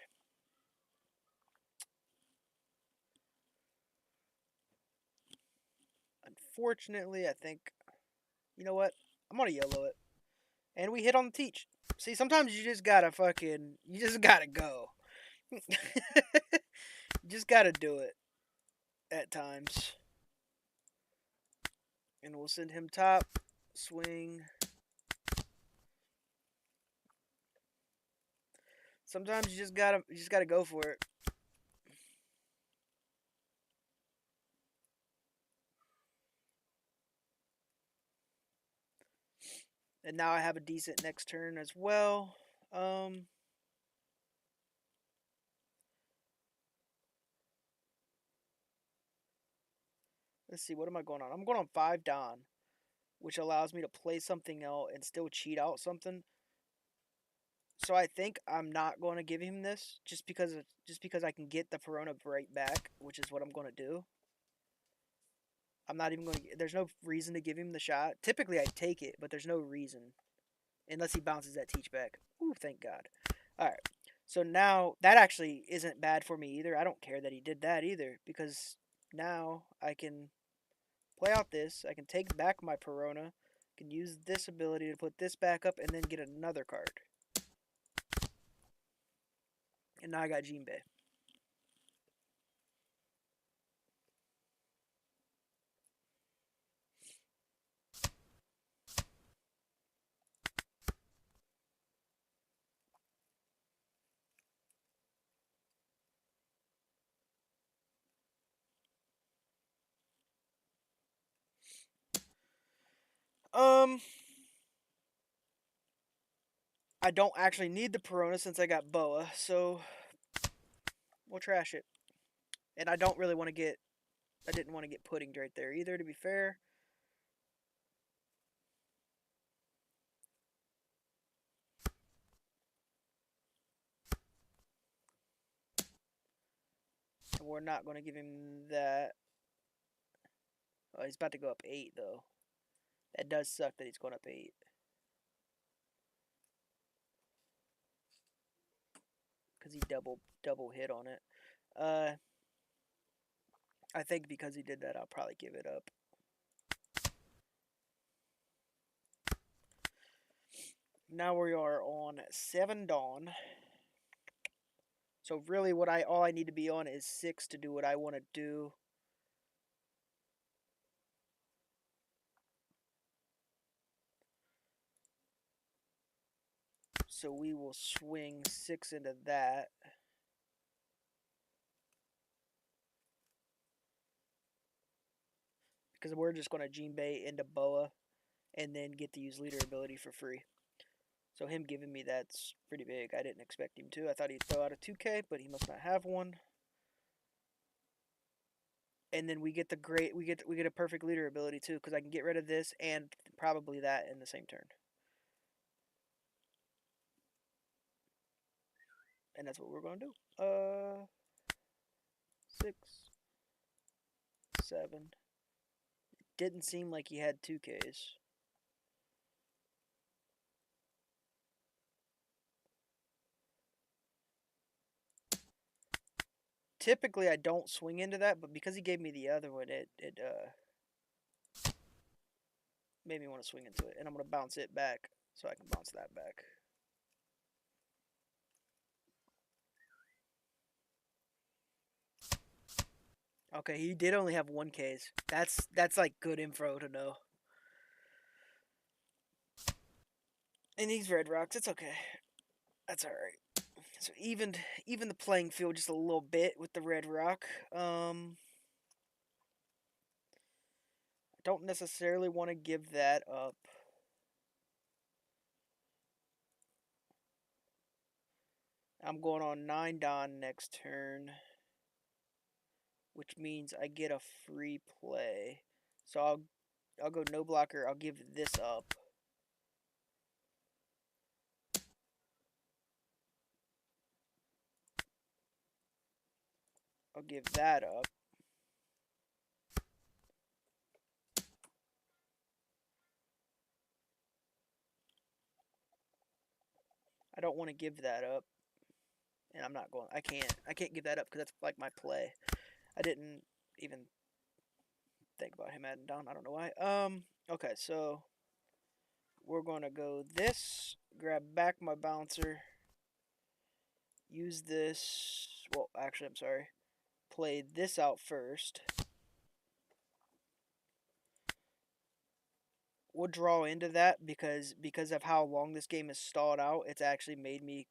Unfortunately, I think, you know what? I'm gonna YOLO it. And we hit on the teach. See, sometimes you just gotta go. You just gotta do it at times. And we'll send him top, swing. Sometimes you just gotta go for it. And now I have a decent next turn as well. Let's see, what am I going on? I'm going on 5 Don, which allows me to play something else and still cheat out something. So I think I'm not going to give him this just because I can get the Perona right back, which is what I'm going to do. I'm not even going to. There's no reason to give him the shot. Typically, I'd take it, but there's no reason unless he bounces that teach back. Ooh, thank God. All right. So now that actually isn't bad for me either. I don't care that he did that either because now I can play out this. I can take back my Perona. I can use this ability to put this back up and then get another card. And now I got Jinbei. I don't actually need the Perona since I got Boa, so we'll trash it. And I don't really want to get. I didn't want to get pudding right there either, to be fair. we're not going to give him that. Oh, he's about to go up 8, though. That does suck that he's going up 8. Because he double hit on it. I think because he did that, I'll probably give it up. Now we are on 7 Dawn. So really all I need to be on is 6 to do what I want to do. So we will swing 6 into that. Because we're just going to Jinbei into Boa and then get to use leader ability for free. So him giving me that's pretty big. I didn't expect him to. I thought he'd throw out a 2K, but he must not have one. And then we get a perfect leader ability too, because I can get rid of this and probably that in the same turn. And that's what we're gonna do. 6, 7. Didn't seem like he had 2Ks. Typically I don't swing into that, but because he gave me the other one, it made me want to swing into it. And I'm gonna bounce it back so I can bounce that back. Okay, he did only have 1Ks. That's like good info to know. And these red rocks, it's okay. That's alright. So even the playing field just a little bit with the red rock. I don't necessarily want to give that up. I'm going on 9 Dawn next turn, which means I get a free play. So I'll go no blocker. I'll give this up. I'll give that up. I don't want to give that up. And I'm not going. I can't give that up because that's like my play. I didn't even think about him adding down. I don't know why. Okay, so we're going to go this, grab back my bouncer, use this. Well, actually, I'm sorry. Play this out first. We'll draw into that because of how long this game is stalled out. It's actually made me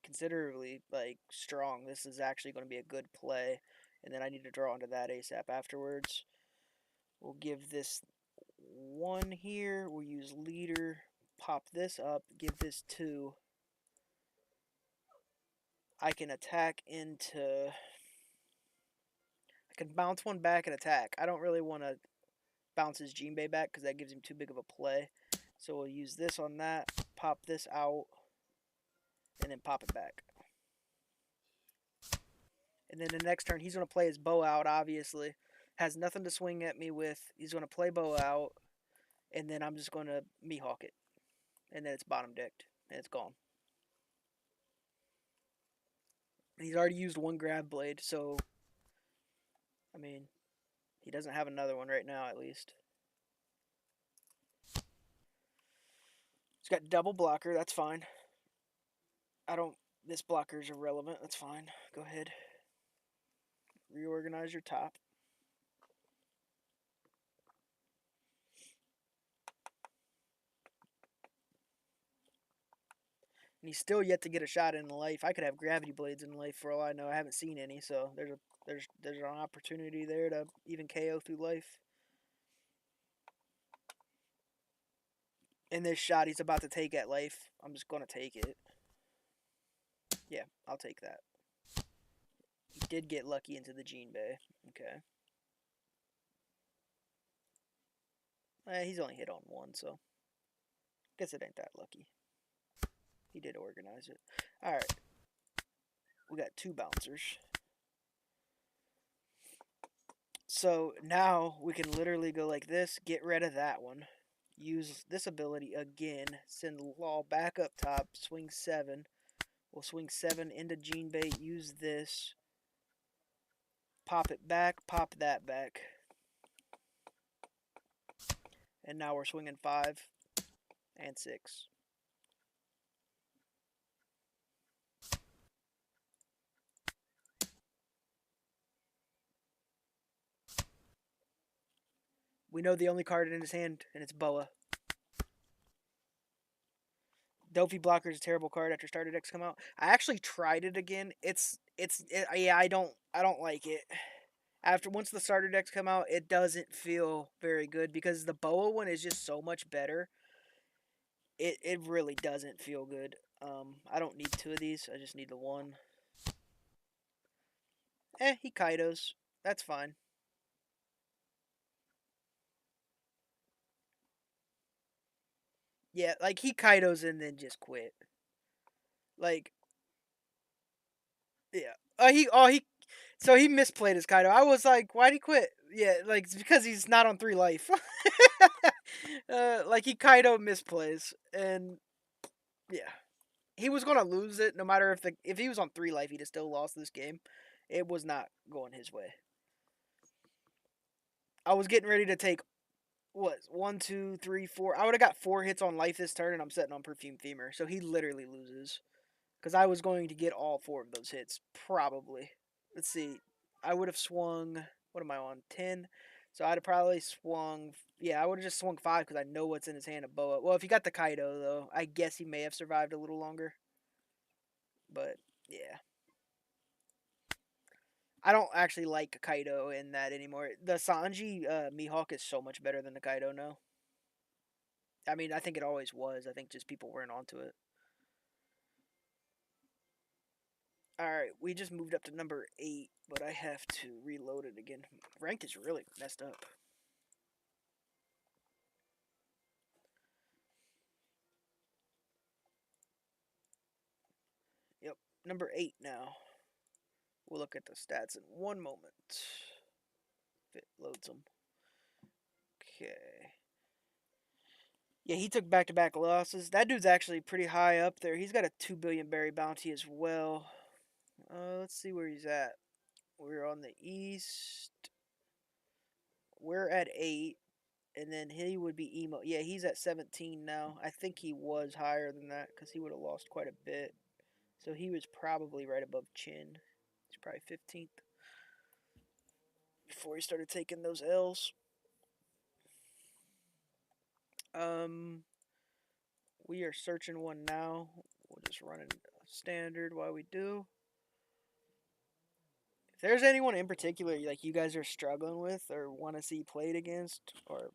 considerably like strong. This is actually going to be a good play, and then I need to draw into that ASAP afterwards. We'll give this 1 here. We'll use leader. Pop this up. Give this 2. I can attack into. I can bounce one back and attack. I don't really want to bounce his Jinbei back because that gives him too big of a play. So we'll use this on that. Pop this out. And then pop it back. And then the next turn, he's going to play his bow out, obviously. Has nothing to swing at me with. He's going to play bow out. And then I'm just going to Mihawk it. And then it's bottom decked. And it's gone. He's already used 1 grab blade, so... I mean, he doesn't have another one right now, at least. He's got double blocker, that's fine. This blocker is irrelevant, that's fine. Go ahead. Reorganize your top. And he's still yet to get a shot in life. I could have gravity blades in life for all I know. I haven't seen any, so there's an opportunity there to even KO through life. And this shot he's about to take at life, I'm just going to take it. Yeah, I'll take that. He did get lucky into the Jinbei. Okay. He's only hit on 1, so guess it ain't that lucky. He did organize it. Alright. We got 2 bouncers. So now we can literally go like this, get rid of that one, use this ability again, send Law back up top, swing 7. We'll swing 7 into Gene Bait, use this, pop it back, pop that back. And now we're swinging 5 and 6. We know the only card in his hand, and it's Boa. Dofi Blocker is a terrible card after starter decks come out. I actually tried it again. Yeah, I don't like it. After once the starter decks come out, it doesn't feel very good because the Boa one is just so much better. It really doesn't feel good. I don't need 2 of these. I just need the 1. He Kaidos. That's fine. Yeah, like he Kaidos and then just quit. Like, yeah. So he misplayed his Kaido. I was like, why'd he quit? Yeah, like it's because he's not on 3 life. Like he Kaido misplays, and yeah, he was gonna lose it no matter if he was on 3 life, he'd have still lost this game. It was not going his way. I was getting ready to take what 1, 2, 3, 4. I would have got 4 hits on life this turn, and I'm setting on Perfume Femur, so he literally loses. Because I was going to get all 4 of those hits probably. Let's see. I would have swung. What am I on? 10. So I'd have probably swung. Yeah, I would have just swung 5 because I know what's in his hand of Boa. Well, if he got the Kaido, though, I guess he may have survived a little longer. But, yeah. I don't actually like Kaido in that anymore. The Sanji Mihawk is so much better than the Kaido now. I mean, I think it always was. I think just people weren't onto it. Alright, we just moved up to number 8, but I have to reload it again. Rank is really messed up. Yep, number 8 now. We'll look at the stats in one moment. If it loads them. Okay. Yeah, he took back-to-back losses. That dude's actually pretty high up there. He's got a 2 billion berry bounty as well. Let's see where he's at. We're on the east. We're at 8. And then he would be emo. Yeah, he's at 17 now. I think he was higher than that because he would have lost quite a bit. So he was probably right above Chin. He's probably 15th before he started taking those L's. We are searching one now. We'll just run it standard while we do. If there's anyone in particular like you guys are struggling with or want to see played against, or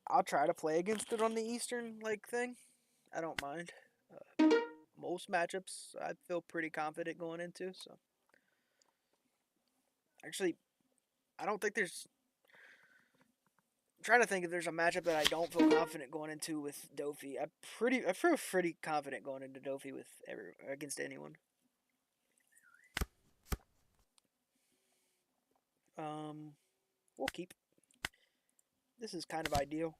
I'll try to play against it on the Eastern thing. I don't mind. Most matchups I feel pretty confident going into. So actually, I don't think there's. I'm trying to think if there's a matchup that I don't feel confident going into with Dofi. I feel pretty confident going into Dofi with against anyone. We'll keep. This is kind of ideal.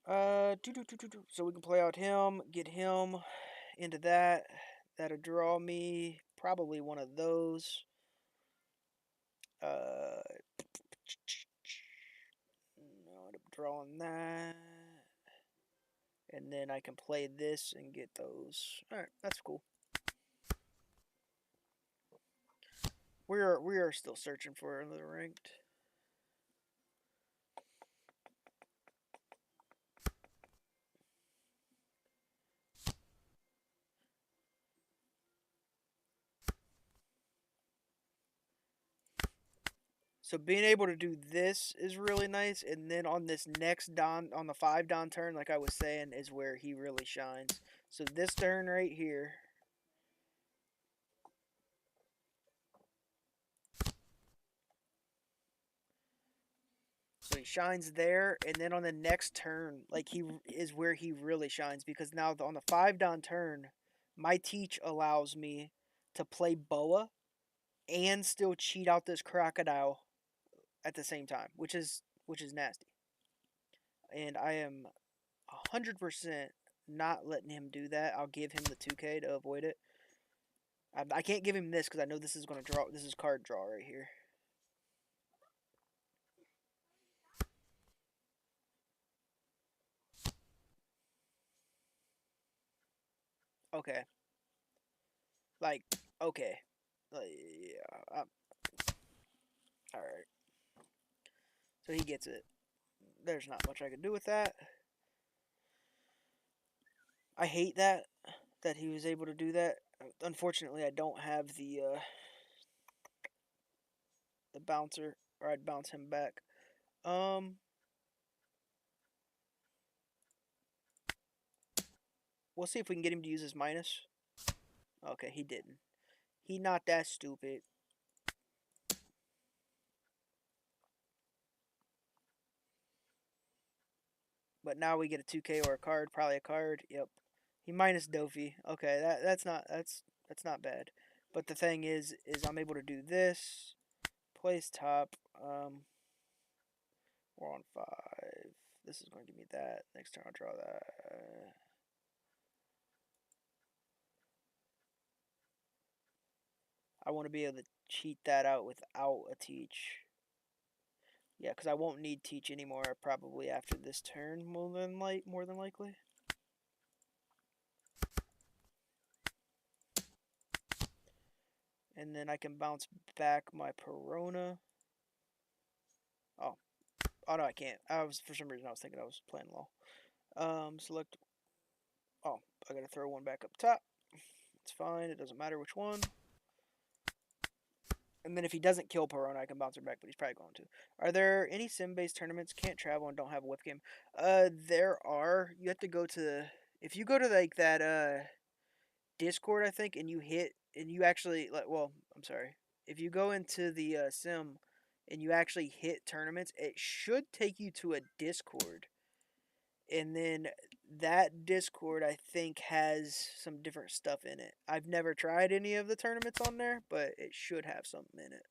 So we can play out him, get him into that. That'll draw me probably one of those. No, I'm drawing that. And then I can play this and get those. Alright, that's cool. We are still searching for another ranked. So being able to do this is really nice, and then on this next Don, on the 5 Don turn, like I was saying, is where he really shines. So this turn right here. So he shines there, and then on the next turn, like he is where he really shines, because now on the 5 Don turn, my teach allows me to play Boa and still cheat out this crocodile at the same time, which is nasty. And I am 100% not letting him do that. I'll give him the 2K to avoid it. I can't give him this because I know this is going to draw. This is card draw right here. Okay. Like, okay. Yeah. Alright. So he gets it. There's not much I can do with that. I hate that he was able to do that. Unfortunately, I don't have the bouncer, or I'd bounce him back. We'll see if we can get him to use his minus. Okay, he didn't. He not that stupid. But now we get a 2K or a card, probably a card. Yep. He minus Dofi. Okay, that's not bad. But the thing is I'm able to do this. Place top. We're on 5. This is going to give me that. Next turn I'll draw that. I want to be able to cheat that out without a teach. Yeah, because I won't need teach anymore probably after this turn more than likely. And then I can bounce back my Perona. Oh no, I can't. For some reason I was thinking I was playing low. Select. Oh, I gotta throw one back up top. It's fine. It doesn't matter which one. And then if he doesn't kill Perona, I can bounce her back, but he's probably going to. Are there any sim-based tournaments? Can't travel and don't have a webcam. There are. You have to go to. If you go to like that Discord, I think, and you actually well, I'm sorry. If you go into the sim and you actually hit tournaments, it should take you to a Discord. And then that Discord, I think, has some different stuff in it. I've never tried any of the tournaments on there, but it should have something in it.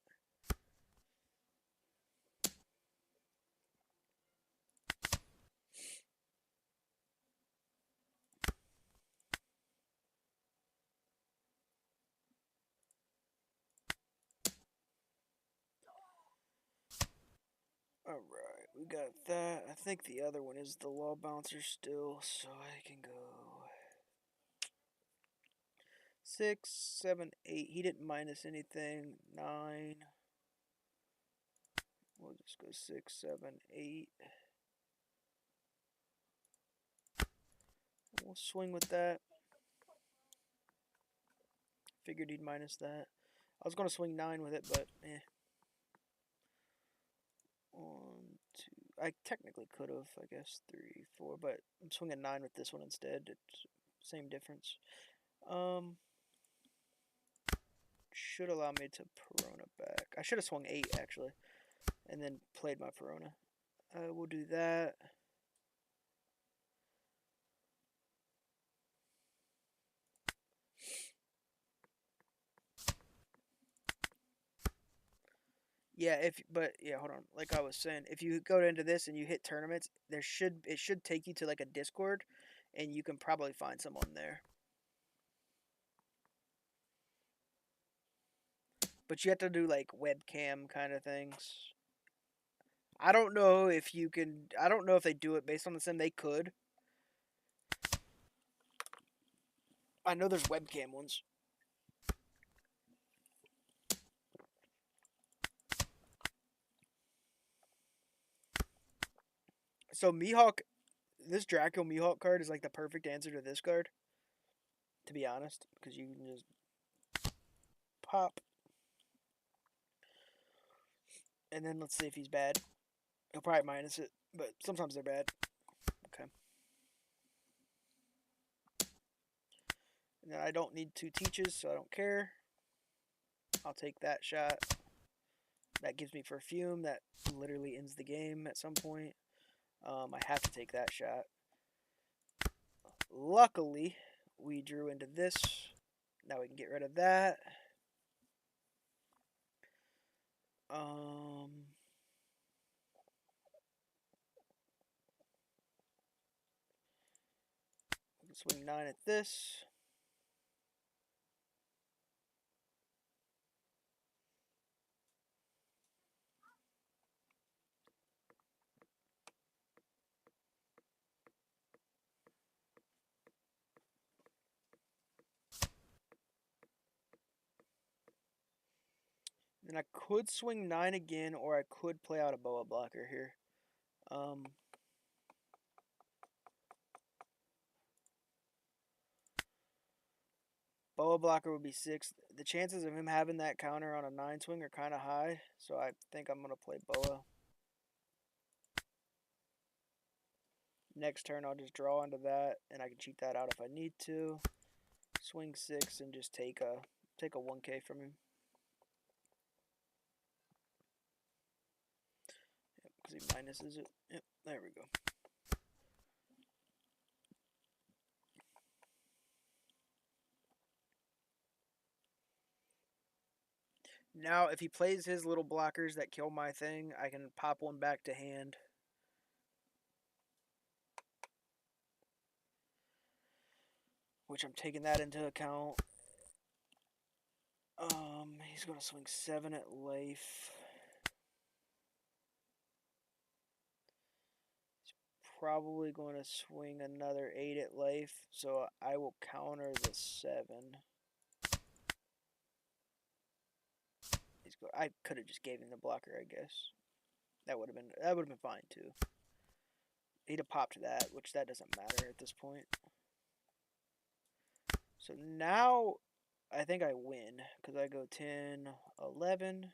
Alright, we got that. I think the other one is the law bouncer still, so I can go 6, 7, 8. He didn't minus anything. 9. We'll just go 6, 7, 8. We'll swing with that. Figured he'd minus that. I was going to swing 9 with it, but eh. 1, 2. I technically could have, I guess, 3, 4, but I'm swinging 9 with this one instead. It's same difference. Should allow me to Perona back. I should have swung 8 actually, and then played my Perona. We'll do that. Yeah, hold on. Like I was saying, if you go into this and you hit tournaments, it should take you to like a Discord, and you can probably find someone there. But you have to do like webcam kind of things. I don't know if you can. I don't know if they do it based on the sim. They could. I know there's webcam ones. So Mihawk, this Draco Mihawk card is like the perfect answer to this card. To be honest, because you can just pop. And then let's see if he's bad. He'll probably minus it, but sometimes they're bad. Okay. And then I don't need 2 teaches, so I don't care. I'll take that shot. That gives me perfume. That literally ends the game at some point. I have to take that shot. Luckily, we drew into this. Now we can get rid of that. We can swing 9 at this. Then I could swing 9 again, or I could play out a boa blocker here. Boa blocker would be 6. The chances of him having that counter on a 9 swing are kind of high, so I think I'm going to play boa. Next turn, I'll just draw into that, and I can cheat that out if I need to. Swing 6 and just take a 1K from him. Because he minuses it. Yep, there we go. Now, if he plays his little blockers that kill my thing, I can pop one back to hand. Which I'm taking that into account. He's going to swing 7 at life. He's probably going to swing another 8 at life, so I will counter the 7. I could have just gave him the blocker, I guess. That would have been fine too. He'd have popped that, which that doesn't matter at this point. So now I think I win because I go 10, 11,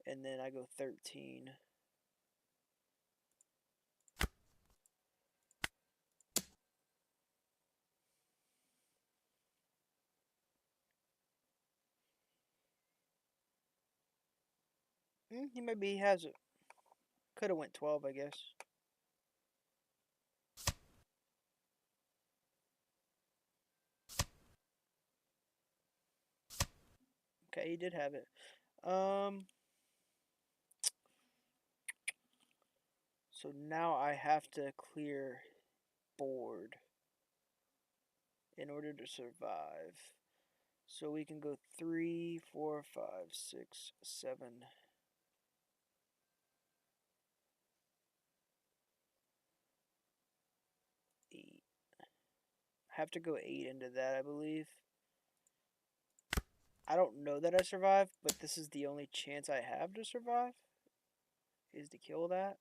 and then I go 13. He maybe has it. Could have went 12, I guess. Okay, he did have it. So now I have to clear board in order to survive. So we can go 3, 4, 5, 6, 7. 8. I have to go 8 into that, I believe. I don't know that I survive, but this is the only chance I have to survive, is to kill that.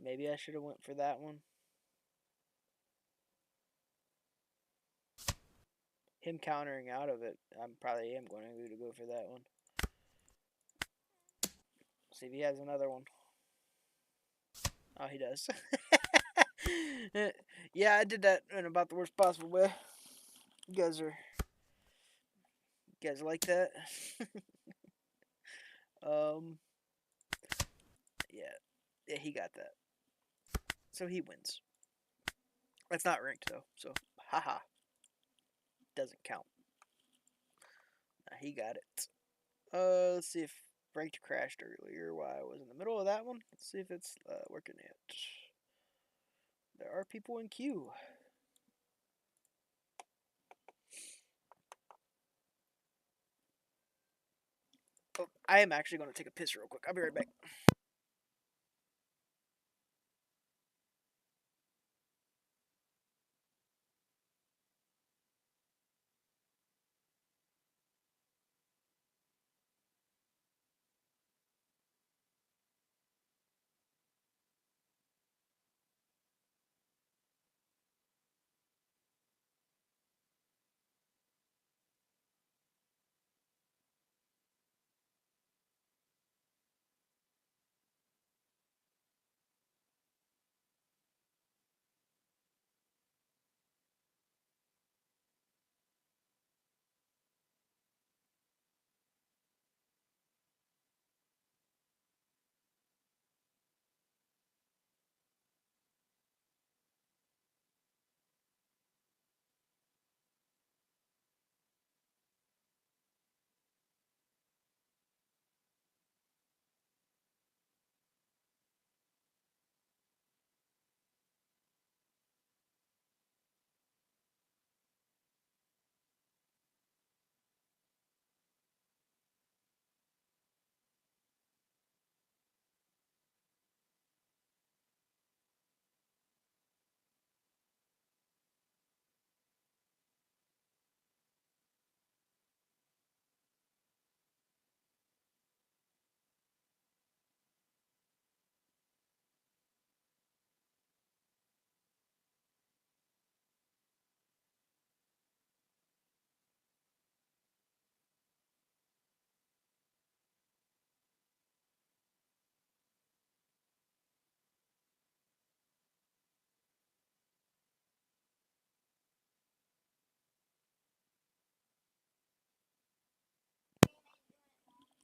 Maybe I should have went for that one. Him countering out of it, I probably am going to go for that one. See if he has another one. Oh, he does. Yeah, I did that in about the worst possible way. You guys like that? Yeah, he got that. So he wins. That's not ranked though, so haha. Doesn't count. Nah, he got it. Let's see if ranked crashed earlier while I was in the middle of that one. Let's see if it's working yet. There are people in queue. Oh, I am actually going to take a piss real quick. I'll be right back.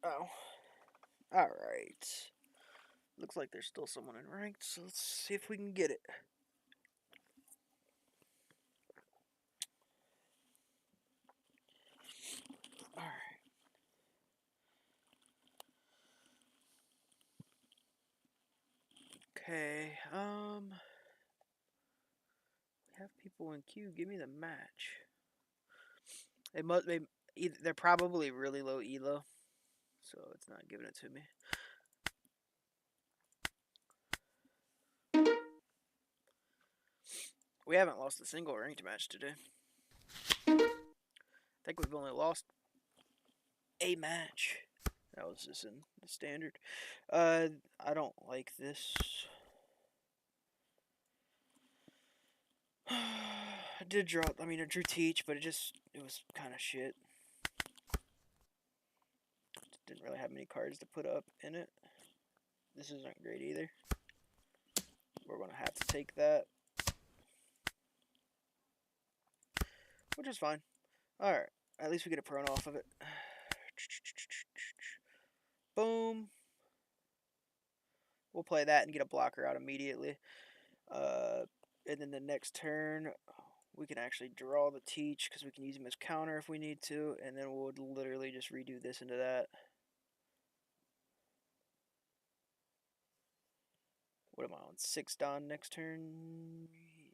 Oh. Alright. Looks like there's still someone in ranked, so let's see if we can get it. Alright. Okay, we have people in queue. Give me the match. They're probably really low elo, so it's not giving it to me. We haven't lost a single ranked match today. I think we've only lost a match. That was just in the standard. I don't like this. I drew teach, but it was kind of shit. Didn't really have many cards to put up in it. This isn't great either. We're going to have to take that. Which is fine. Alright. At least we get a prone off of it. Boom. We'll play that and get a blocker out immediately. And then the next turn, we can actually draw the teach because we can use him as counter if we need to. And then we'll literally just redo this into that. What am I on? 6 Don next turn?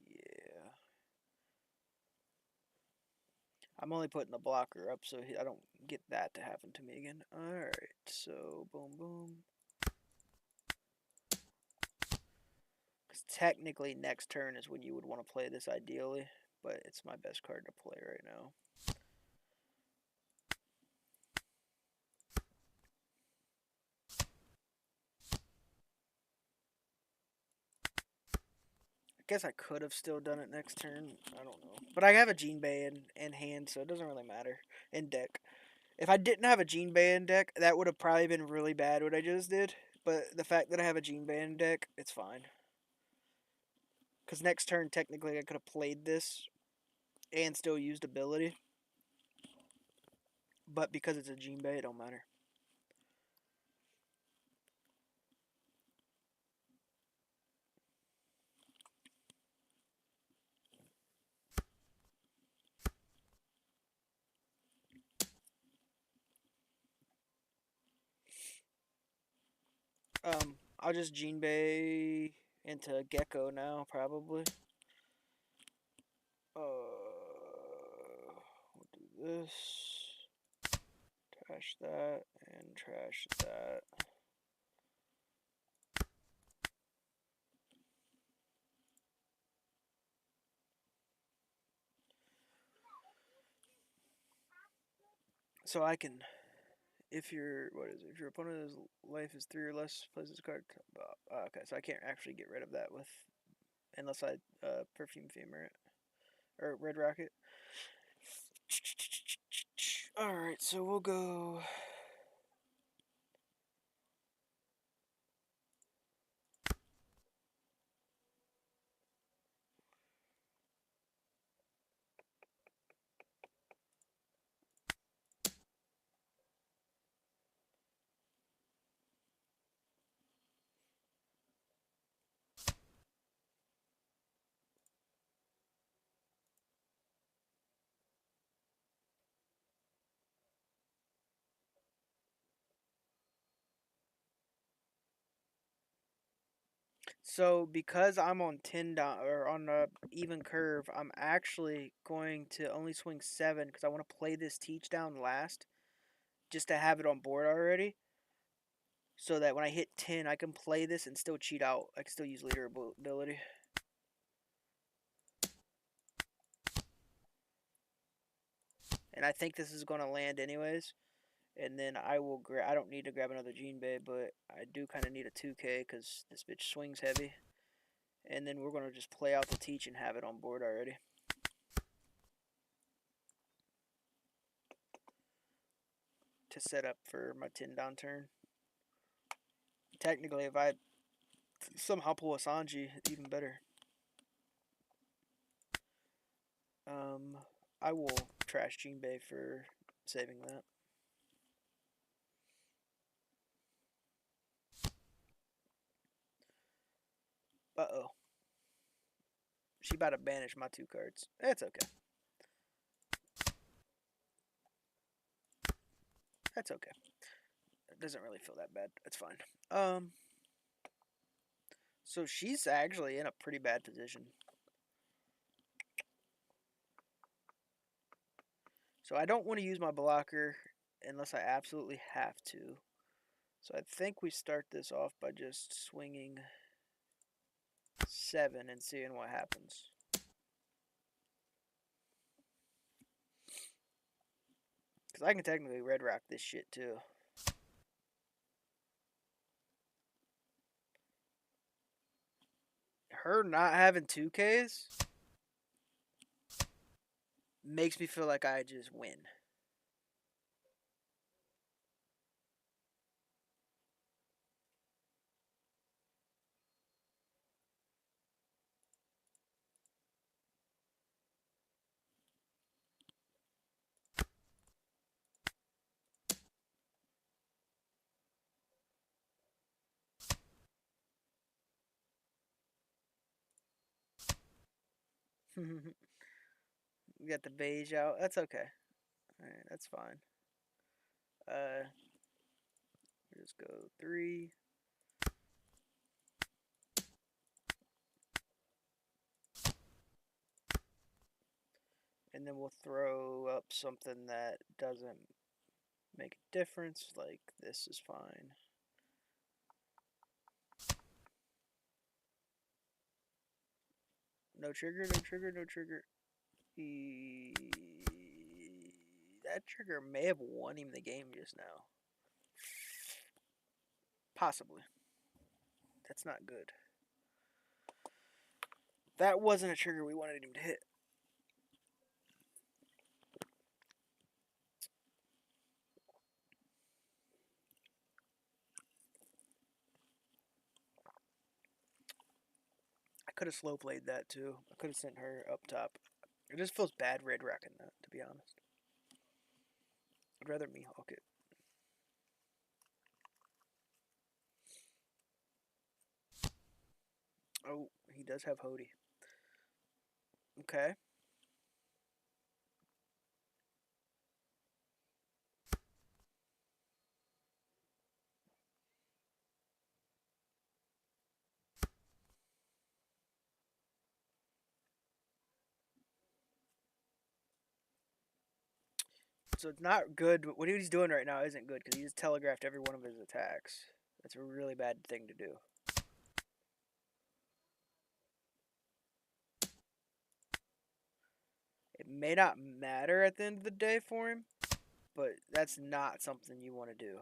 Yeah. I'm only putting the blocker up so I don't get that to happen to me again. Alright, so boom, boom. Because technically next turn is when you would want to play this ideally, but it's my best card to play right now. I guess I could have still done it next turn. I don't know. But I have a Gene Bay in hand, so it doesn't really matter. In deck. If I didn't have a Gene Bay in deck, that would have probably been really bad what I just did. But the fact that I have a Gene Bay in deck, it's fine. Because next turn, technically, I could have played this and still used ability. But because it's a Gene Bay, it don't matter. I'll just Gene Bay into Gecko now, probably. We'll do this. Trash that, and trash that. So I can, if your opponent's life is 3 or less, plays this card. Okay, so I can't actually get rid of that with, unless I Perfume Femur it, or Red Rocket. Alright, so we'll go. So because I'm on 10 or on a even curve, I'm actually going to only swing 7 because I want to play this teach down last, just to have it on board already. So that when I hit 10, I can play this and still cheat out. I can still use leader ability. And I think this is going to land anyways. And then I don't need to grab another Gene Bay, but I do kind of need a 2K because this bitch swings heavy. And then we're going to just play out the teach and have it on board already. To set up for my 10 down turn. Technically, if I somehow pull a Sanji, even better. I will trash Gene Bay for saving that. Uh-oh. She about to banish my 2 cards. It's okay. That's okay. It doesn't really feel that bad. It's fine. So she's actually in a pretty bad position. So I don't want to use my blocker unless I absolutely have to. So I think we start this off by just swinging 7 and seeing what happens. Because I can technically red rock this shit too. Her not having 2Ks makes me feel like I just win. We got the beige out. That's okay. Alright, that's fine. Just go 3. And then we'll throw up something that doesn't make a difference. Like this is fine. No trigger, no trigger, no trigger. That trigger may have won him the game just now. Possibly. That's not good. That wasn't a trigger we wanted him to hit. I could have slow played that too. I could have sent her up top. It just feels bad red racking that, to be honest. I'd rather me hawk it. Oh, he does have Hody. Okay. So it's not good. What he's doing right now isn't good because he just telegraphed every one of his attacks. That's a really bad thing to do. It may not matter at the end of the day for him, but that's not something you want to do.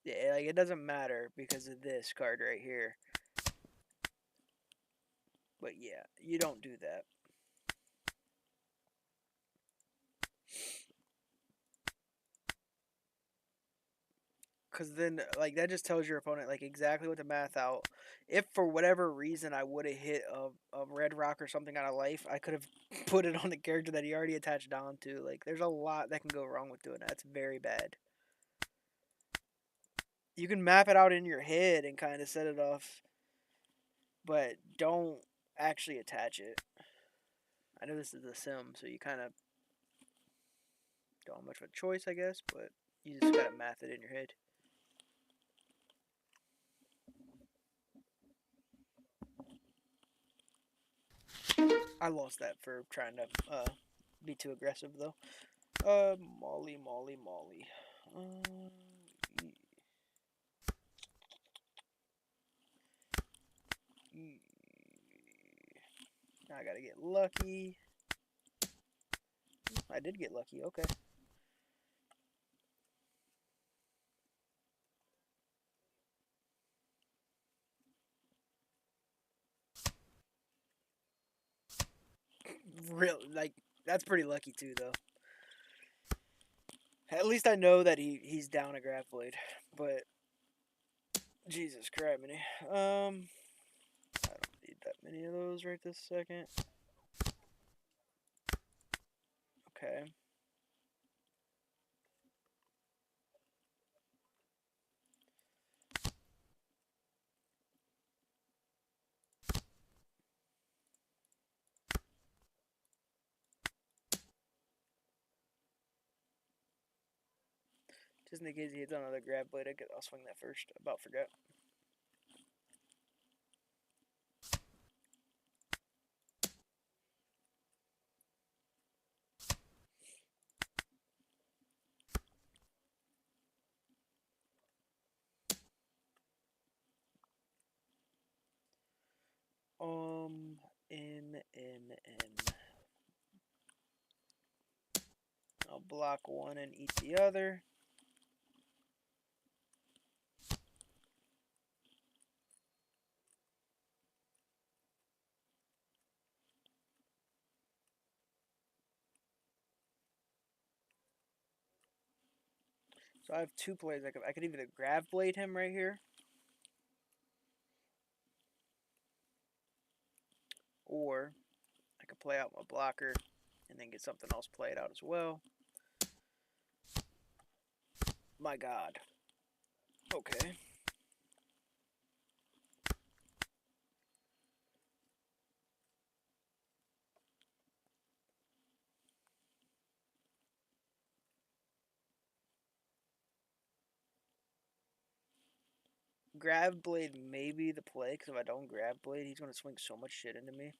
Yeah, like it doesn't matter because of this card right here. But yeah, you don't do that. Because then, like, that just tells your opponent, like, exactly what to math out. If for whatever reason I would have hit a red rock or something out of life, I could have put it on the character that he already attached on to. Like, there's a lot that can go wrong with doing that. It's very bad. You can map it out in your head and kind of set it off, but don't actually attach it. I know this is a sim, so you kind of don't have much of a choice, I guess, but you just gotta math it in your head. I lost that for trying to be too aggressive, though. Molly. Now I gotta get lucky. I did get lucky, okay. Really, like, that's pretty lucky too, though. At least I know that he's down a grab blade, but Jesus Christ, many. I don't need that many of those right this second. Okay. Just in case he hits on another grab blade, I'll swing that first. About forgot. In. I'll block one and eat the other. So I have two plays. I could either grab blade him right here, or I could play out my blocker and then get something else played out as well. My God. Okay. Grab blade may be the play, because if I don't grab blade, he's going to swing so much shit into me.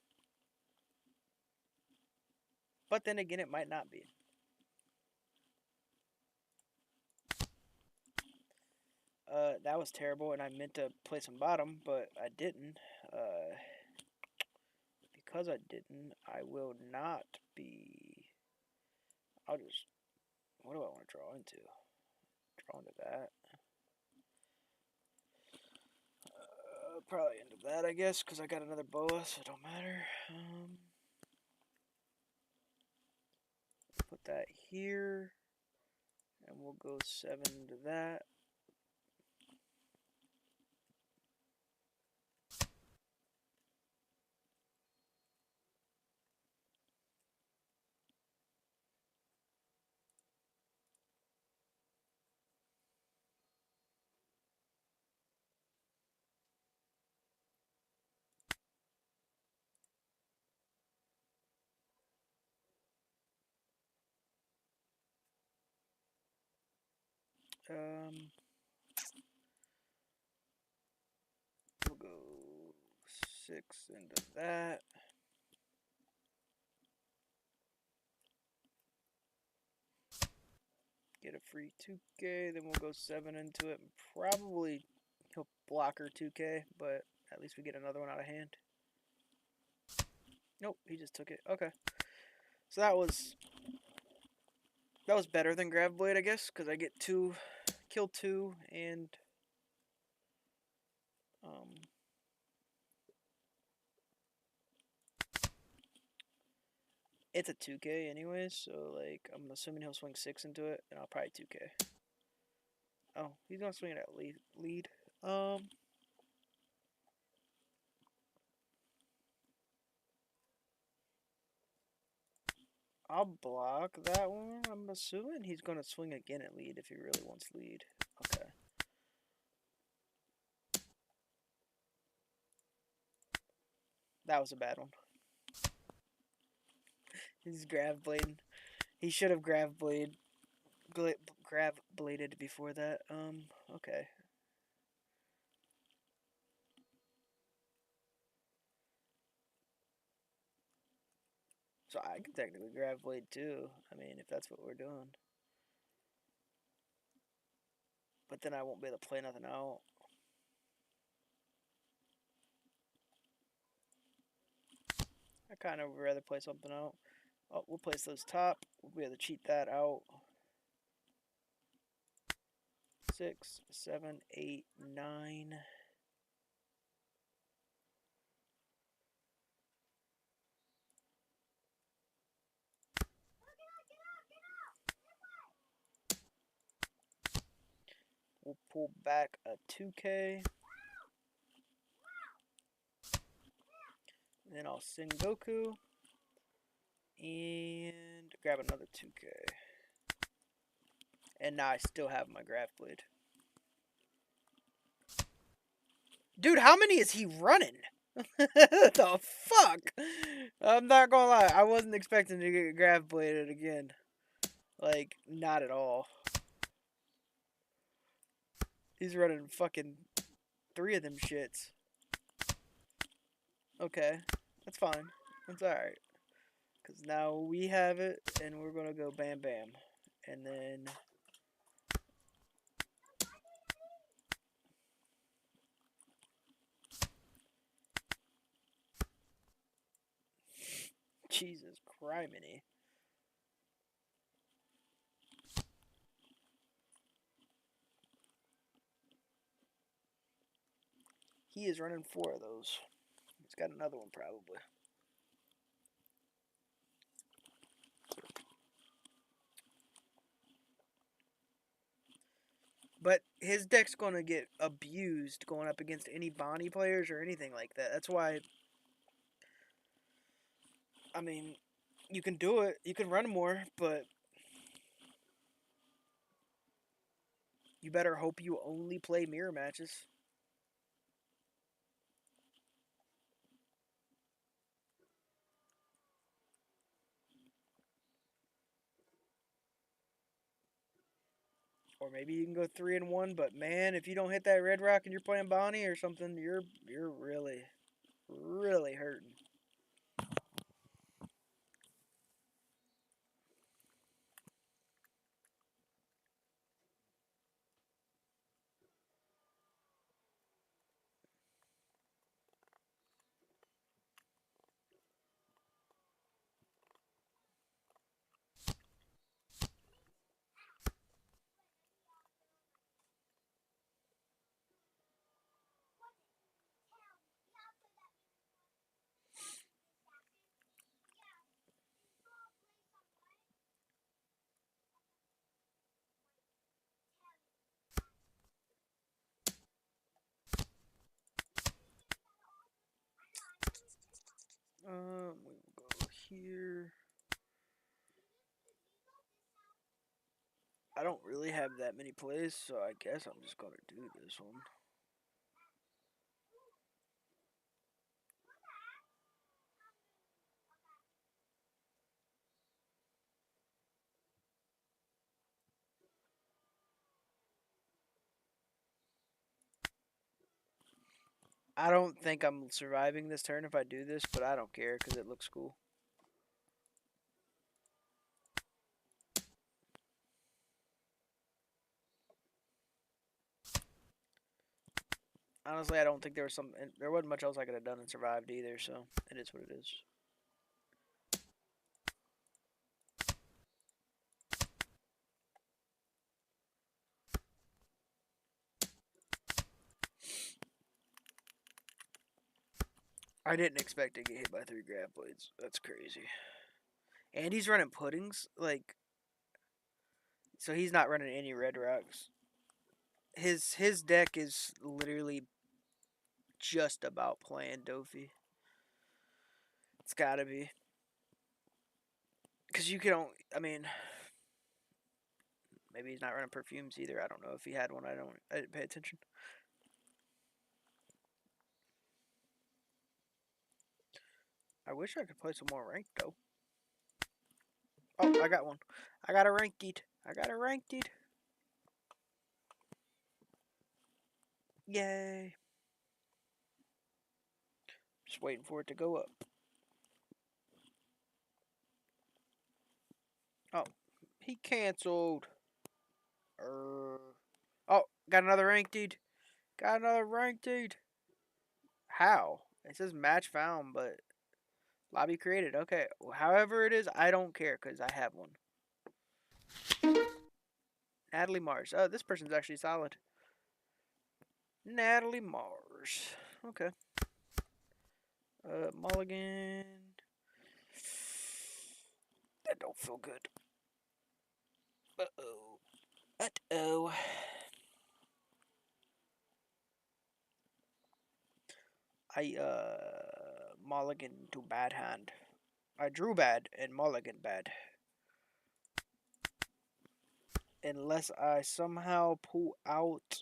But then again, it might not be. That was terrible, and I meant to play some bottom, but I didn't. Because I didn't, I will not be... I'll just... What do I want to draw into? Draw into that. Probably into that, I guess, because I got another boa, so it don't matter. Put that here, and we'll go 7 to that. We'll go 6 into that. Get a free 2K, then we'll go 7 into it. Probably he'll blocker 2K, but at least we get another one out of hand. Nope, he just took it. Okay. So that was better than grab blade, I guess, because I get 2, kill 2, and it's a 2K anyways, so like I'm assuming he'll swing 6 into it, and I'll probably 2K. Oh, he's gonna swing it at lead. I'll block that one. I'm assuming he's gonna swing again at lead if he really wants lead. Okay. That was a bad one. He's grab blading. He should have grab bladed before that. Okay. So I can technically grab blade too. I mean, if that's what we're doing. But then I won't be able to play nothing out. I kind of would rather play something out. Oh, we'll place those top. We'll be able to cheat that out. 6, 7, 8, 9. We'll pull back a 2K. Then I'll send Goku. And grab another 2K. And now I still have my graph blade. Dude, how many is he running? The fuck? I'm not gonna lie, I wasn't expecting to get graph bladed again. Like, not at all. He's running fucking 3 of them shits. Okay, that's fine. That's alright. Because now we have it, and we're going to go bam bam. And then... Jesus criminy. He is running 4 of those. He's got another one probably. But his deck's going to get abused going up against any Bonnie players or anything like that. That's why, I mean, you can do it. You can run more, but you better hope you only play mirror matches. Or maybe you can go 3-1, but man, if you don't hit that red rock and you're playing Bonnie or something, you're really, really hurting. We will go here. I don't really have that many plays, so I guess I'm just gonna do this one. I don't think I'm surviving this turn if I do this, but I don't care because it looks cool. Honestly, I don't think there wasn't much else I could have done and survived either, so it is what it is. I didn't expect to get hit by 3 grab blades. That's crazy. And he's running puddings, like, so he's not running any red rocks. His deck is literally just about playing Dofi. It's gotta be. Because you can only, I mean, maybe he's not running perfumes either. I don't know if he had one. I didn't pay attention. I wish I could play some more ranked though. Oh, I got one. I got a ranked. I got a ranked. Yay. Just waiting for it to go up. Oh, he canceled. Oh, got another ranked. Got another ranked. How? It says match found, but lobby created. Okay, however it is, I don't care because I have one. Natalie Mars. Oh, this person's actually solid. Natalie Mars. Okay. Mulligan. That don't feel good. Uh-oh. Uh-oh. I, mulligan to bad hand. I drew bad and mulligan bad. Unless I somehow pull out...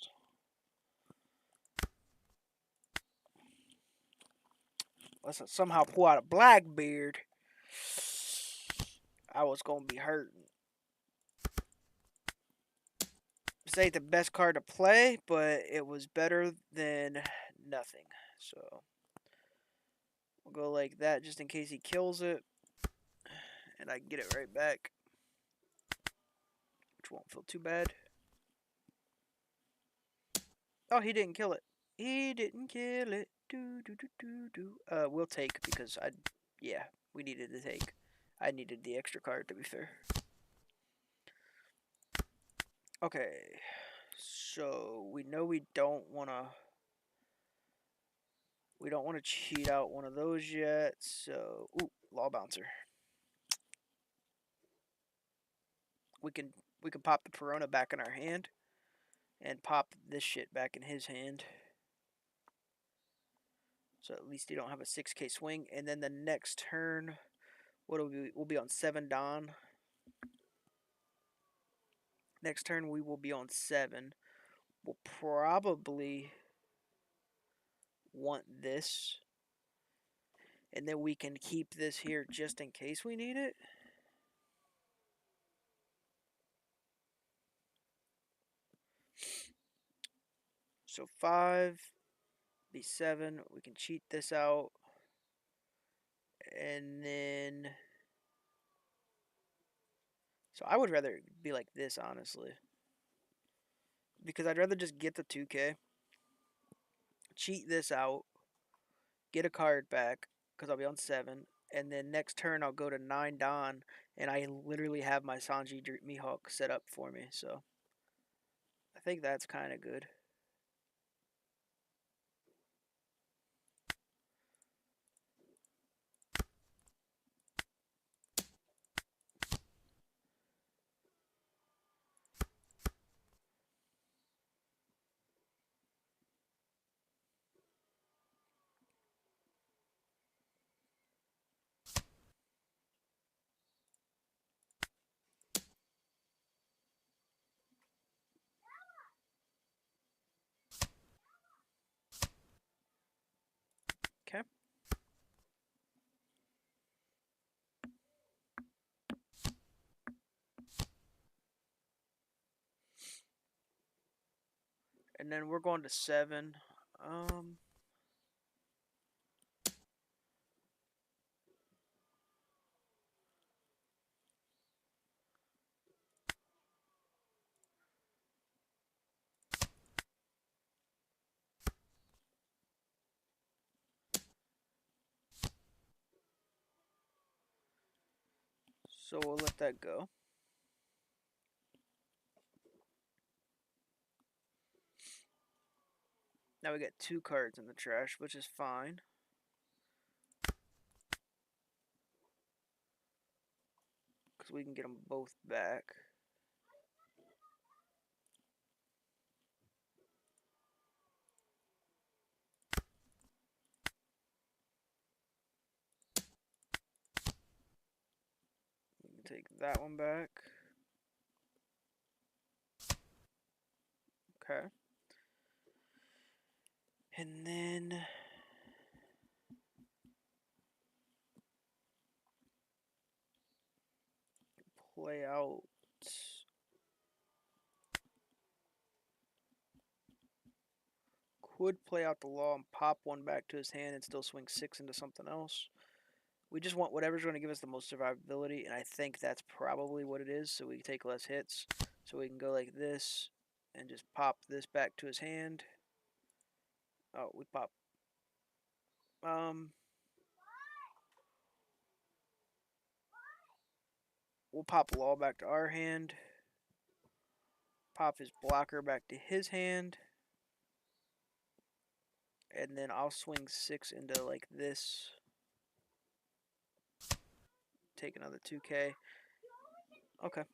Unless I somehow pull out a Blackbeard, I was gonna be hurting. This ain't the best card to play, but it was better than nothing. So we'll go like that just in case he kills it. And I can get it right back. Which won't feel too bad. Oh, he didn't kill it. He didn't kill it. We'll take because yeah, we needed to take. I needed the extra card to be fair. Okay, so we know we don't want to cheat out one of those yet. So, ooh, law bouncer. We can pop the Perona back in our hand and pop this shit back in his hand. So at least you don't have a 6K swing. And then the next turn, we'll be on 7 Don. Next turn we will be on 7. We'll probably want this. And then we can keep this here just in case we need it. So 5, be 7. We can cheat this out. And then... So I would rather be like this, honestly. Because I'd rather just get the 2K. Cheat this out. Get a card back. Because I'll be on 7. And then next turn I'll go to 9 Don. And I literally have my Sanji Mihawk set up for me. So I think that's kind of good. Okay. And then we're going to 7. So we'll let that go. Now we got 2 cards in the trash, which is fine. Because we can get them both back. We can take that one back. Okay. And then play out. Could play out the law and pop one back to his hand and still swing 6 into something else. We just want whatever's going to give us the most survivability, and I think that's probably what it is, so we take less hits. So we can go like this and just pop this back to his hand. Oh, we pop. We'll pop law back to our hand. Pop his blocker back to his hand. And then I'll swing 6 into like this. Take another 2K. Okay.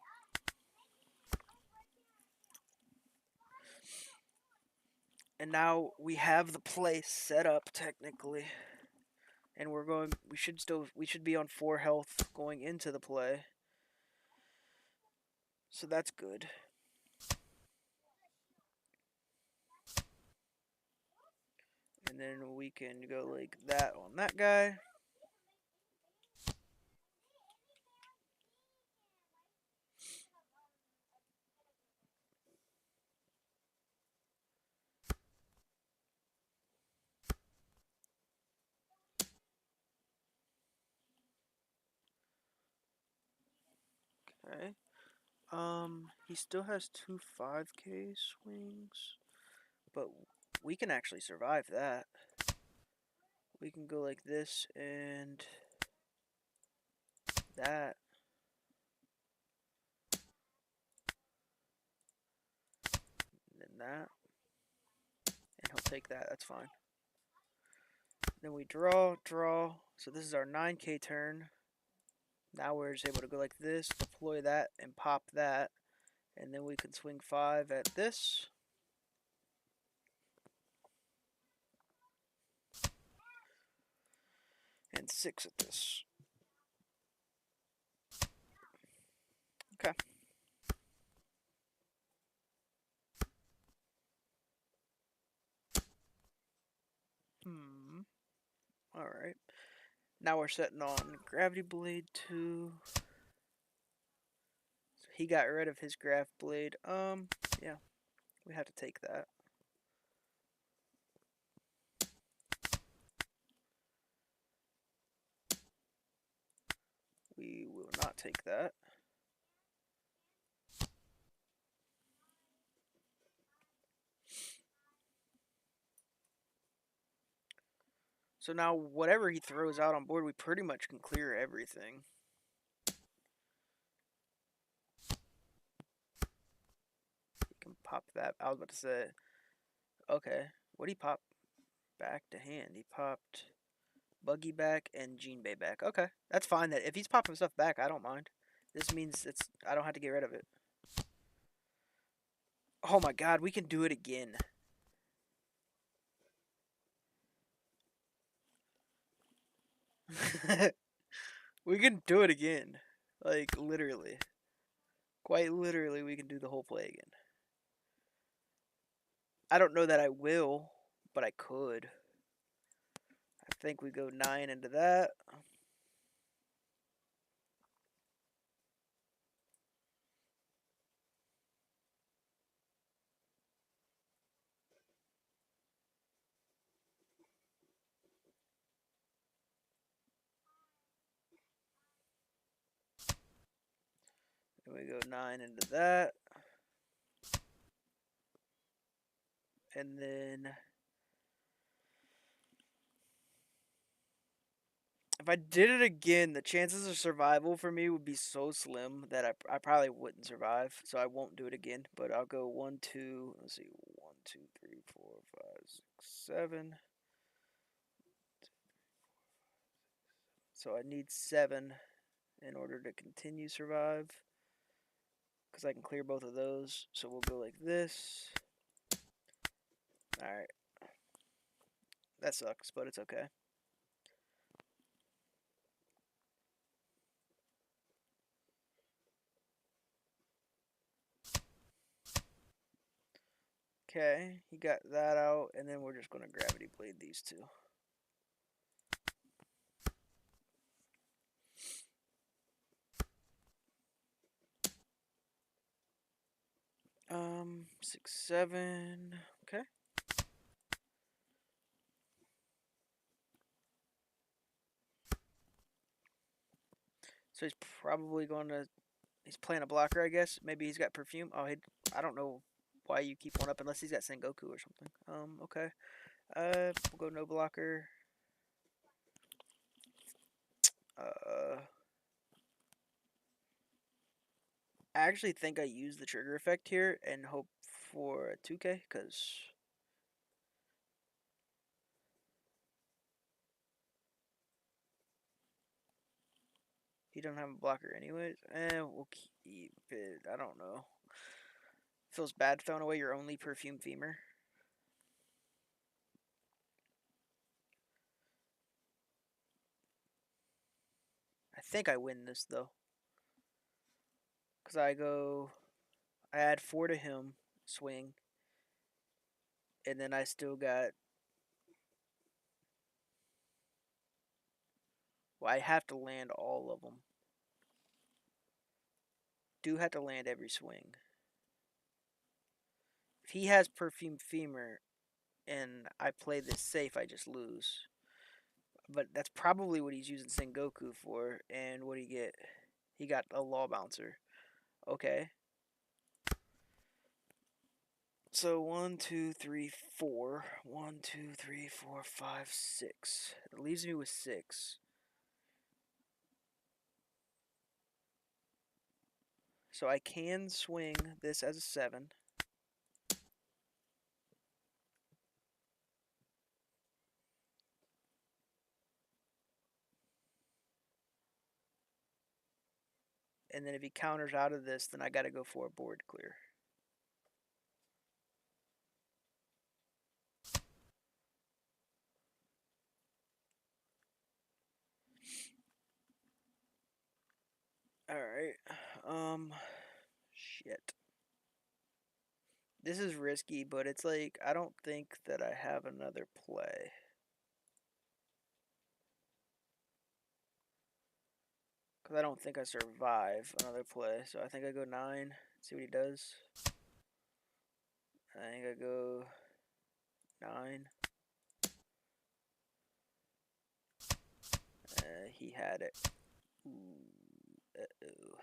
And now we have the play set up technically. And we should be on 4 health going into the play. So that's good. And then we can go like that on that guy. Okay. He still has two 5K swings, but we can actually survive that. We can go like this and that. And then that. And he'll take that. That's fine. Then we draw. So this is our 9K turn. Now we're just able to go like this, deploy that, and pop that. And then we can swing 5 at this. And 6 at this. Okay. Alright. Now we're setting on Gravity Blade 2. So he got rid of his Grav Blade. Yeah. We have to take that. We will not take that. So now whatever he throws out on board, we pretty much can clear everything. He can pop that. I was about to say, okay, what did he pop? Back to hand. He popped Buggy back and Gene Bay back. Okay, that's fine. That if he's popping stuff back, I don't mind. This means I don't have to get rid of it. Oh my god, we can do it again. We can do it again. Like, literally. Quite literally, we can do the whole play again. I don't know that I will, but I could. I think we go 9 into that. And we go 9 into that. And then if I did it again, the chances of survival for me would be so slim that I probably wouldn't survive. So I won't do it again. But I'll go 1, 2. Let's see. 1, 2, 3, 4, 5, 6, 7. So I need 7 in order to continue survive. Because I can clear both of those. So we'll go like this. Alright. That sucks, but it's okay. Okay, he got that out, and then we're just going to Gravity Blade these two. 6, 7. Okay. So he's probably going to. He's playing a blocker, I guess. Maybe he's got Perfume. Oh, I don't know why you keep one up unless he's got Sengoku or something. Okay. We'll go no blocker. I actually think I use the trigger effect here and hope for a 2K because he doesn't have a blocker anyways. We'll keep it. I don't know. Feels bad throwing away your only Perfume Femur. I think I win this though. Because I add 4 to him, swing. And then I still got. Well, I have to land all of them. Do have to land every swing. If he has Perfume Femur and I play this safe, I just lose. But that's probably what he's using Sengoku for. And what do you get? He got a Law Bouncer. Okay. So 1, 2, 3, 4. 1, 2, 3, 4, 5, 6. It leaves me with 6. So I can swing this as a 7. And then if he counters out of this, then I got to go for a board clear. Alright. Shit. This is risky, but it's like, I don't think that I have another play. Because I don't think I survive another play. So I think I go 9. See what he does. I think I go 9. He had it. Ooh. Uh-oh.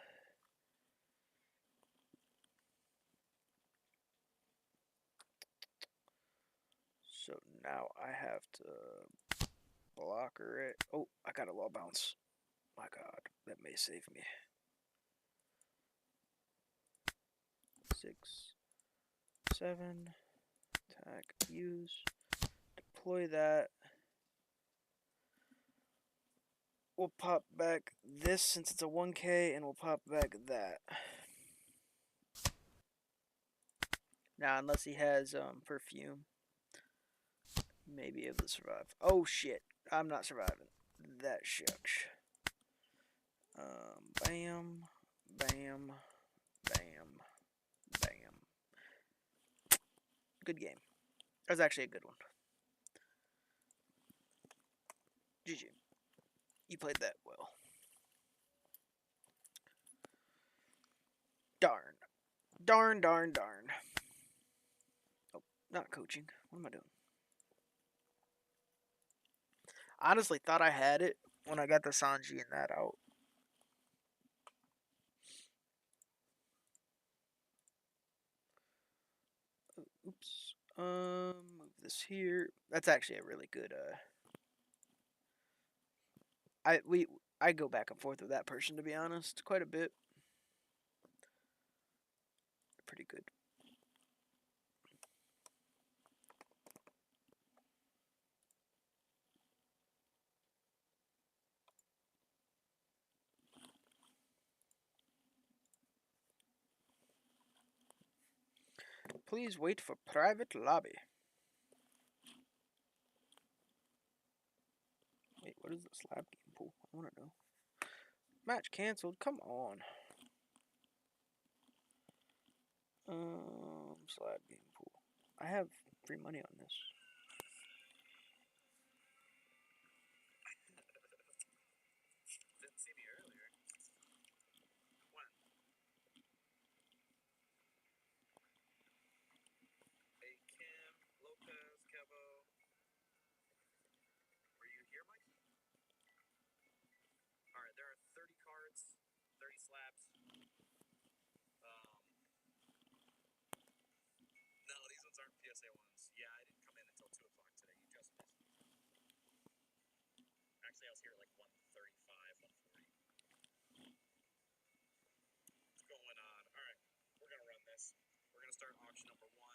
So now I have to blocker it. Oh, I got a low bounce. My god, that may save me. 6, 7. Attack, use. Deploy that. We'll pop back this since it's a 1K, and we'll pop back that. Now, unless he has perfume, may be able to survive. Oh shit, I'm not surviving. That shucks. Bam, bam, bam, bam. Good game. That was actually a good one. GG. You played that well. Darn. Darn, darn, darn. Oh, not coaching. What am I doing? Honestly, thought I had it when I got the Sanji and that out. Oops. Move this here. That's actually a really good. I go back and forth with that person, to be honest, quite a bit. Pretty good. Please wait for private lobby. Wait, what is the slab game pool? I want to know. Match canceled. Come on. Slab game pool. I have free money on this. Didn't see me earlier. When? Hey, Kim, Lopez, Kevo. Were you here, Mike? Alright, there are 30 cards, 30 slabs. No, these ones aren't PSA ones. Yeah, I didn't come in until 2 o'clock today. You just missed me. Actually, I was here at like 1:35, 1:40. What's going on? Alright, we're going to run this. We're going to start auction number 1.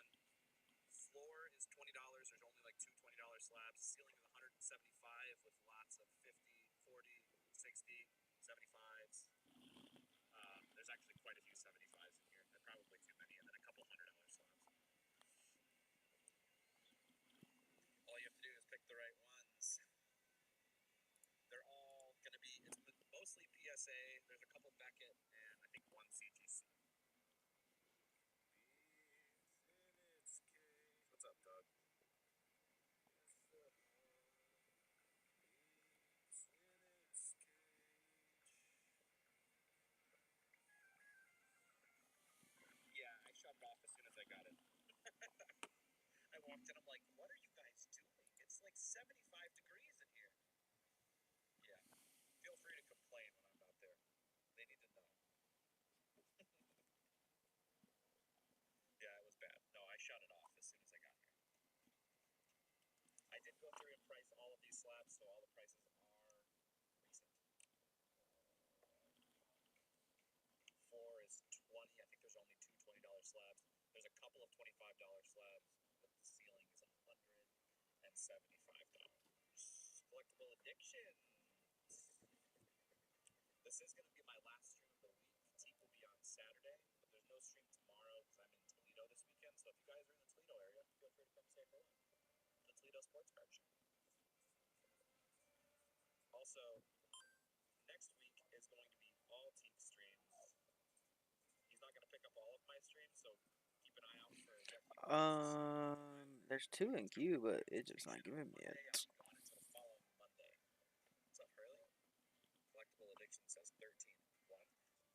Floor is $20. There's only like two $20 slabs. Ceiling is 175 with lots of 50, 40, 60, 75s. There's actually quite a few 75s in here. They're probably too many, and then a couple $100 slabs. All you have to do is pick the right ones. They're all going to be, it's mostly PSA. There's a couple Beckett, and I think one CGC. What's up, Doug? Yeah, I shut it off as soon as I got it. I walked in, I'm like, what are you guys doing? It's like 75 degrees in here. Yeah. Feel free to complain when I'm not there. They need to know. go through and price all of these slabs, so all the prices are recent. 4 is 20. I think there's only two $20 slabs. There's a couple of $25 slabs, but the ceiling is $175. Collectible addictions. This is going to be my last stream of the week. Teak will be on Saturday, but there's no stream tomorrow because I'm in Toledo this weekend. So if you guys are in the Toledo area, feel free to come say hello. The Toledo Sports Card Show. Also, next week is going to be all Teak streams. He's not going to pick up all of my streams, so keep an eye out for what he posts. There's 2 in queue, but it's just not giving me it. Monday, I'm gone until the following Monday. What's up, Hurley? Collectible addiction says 13. 1,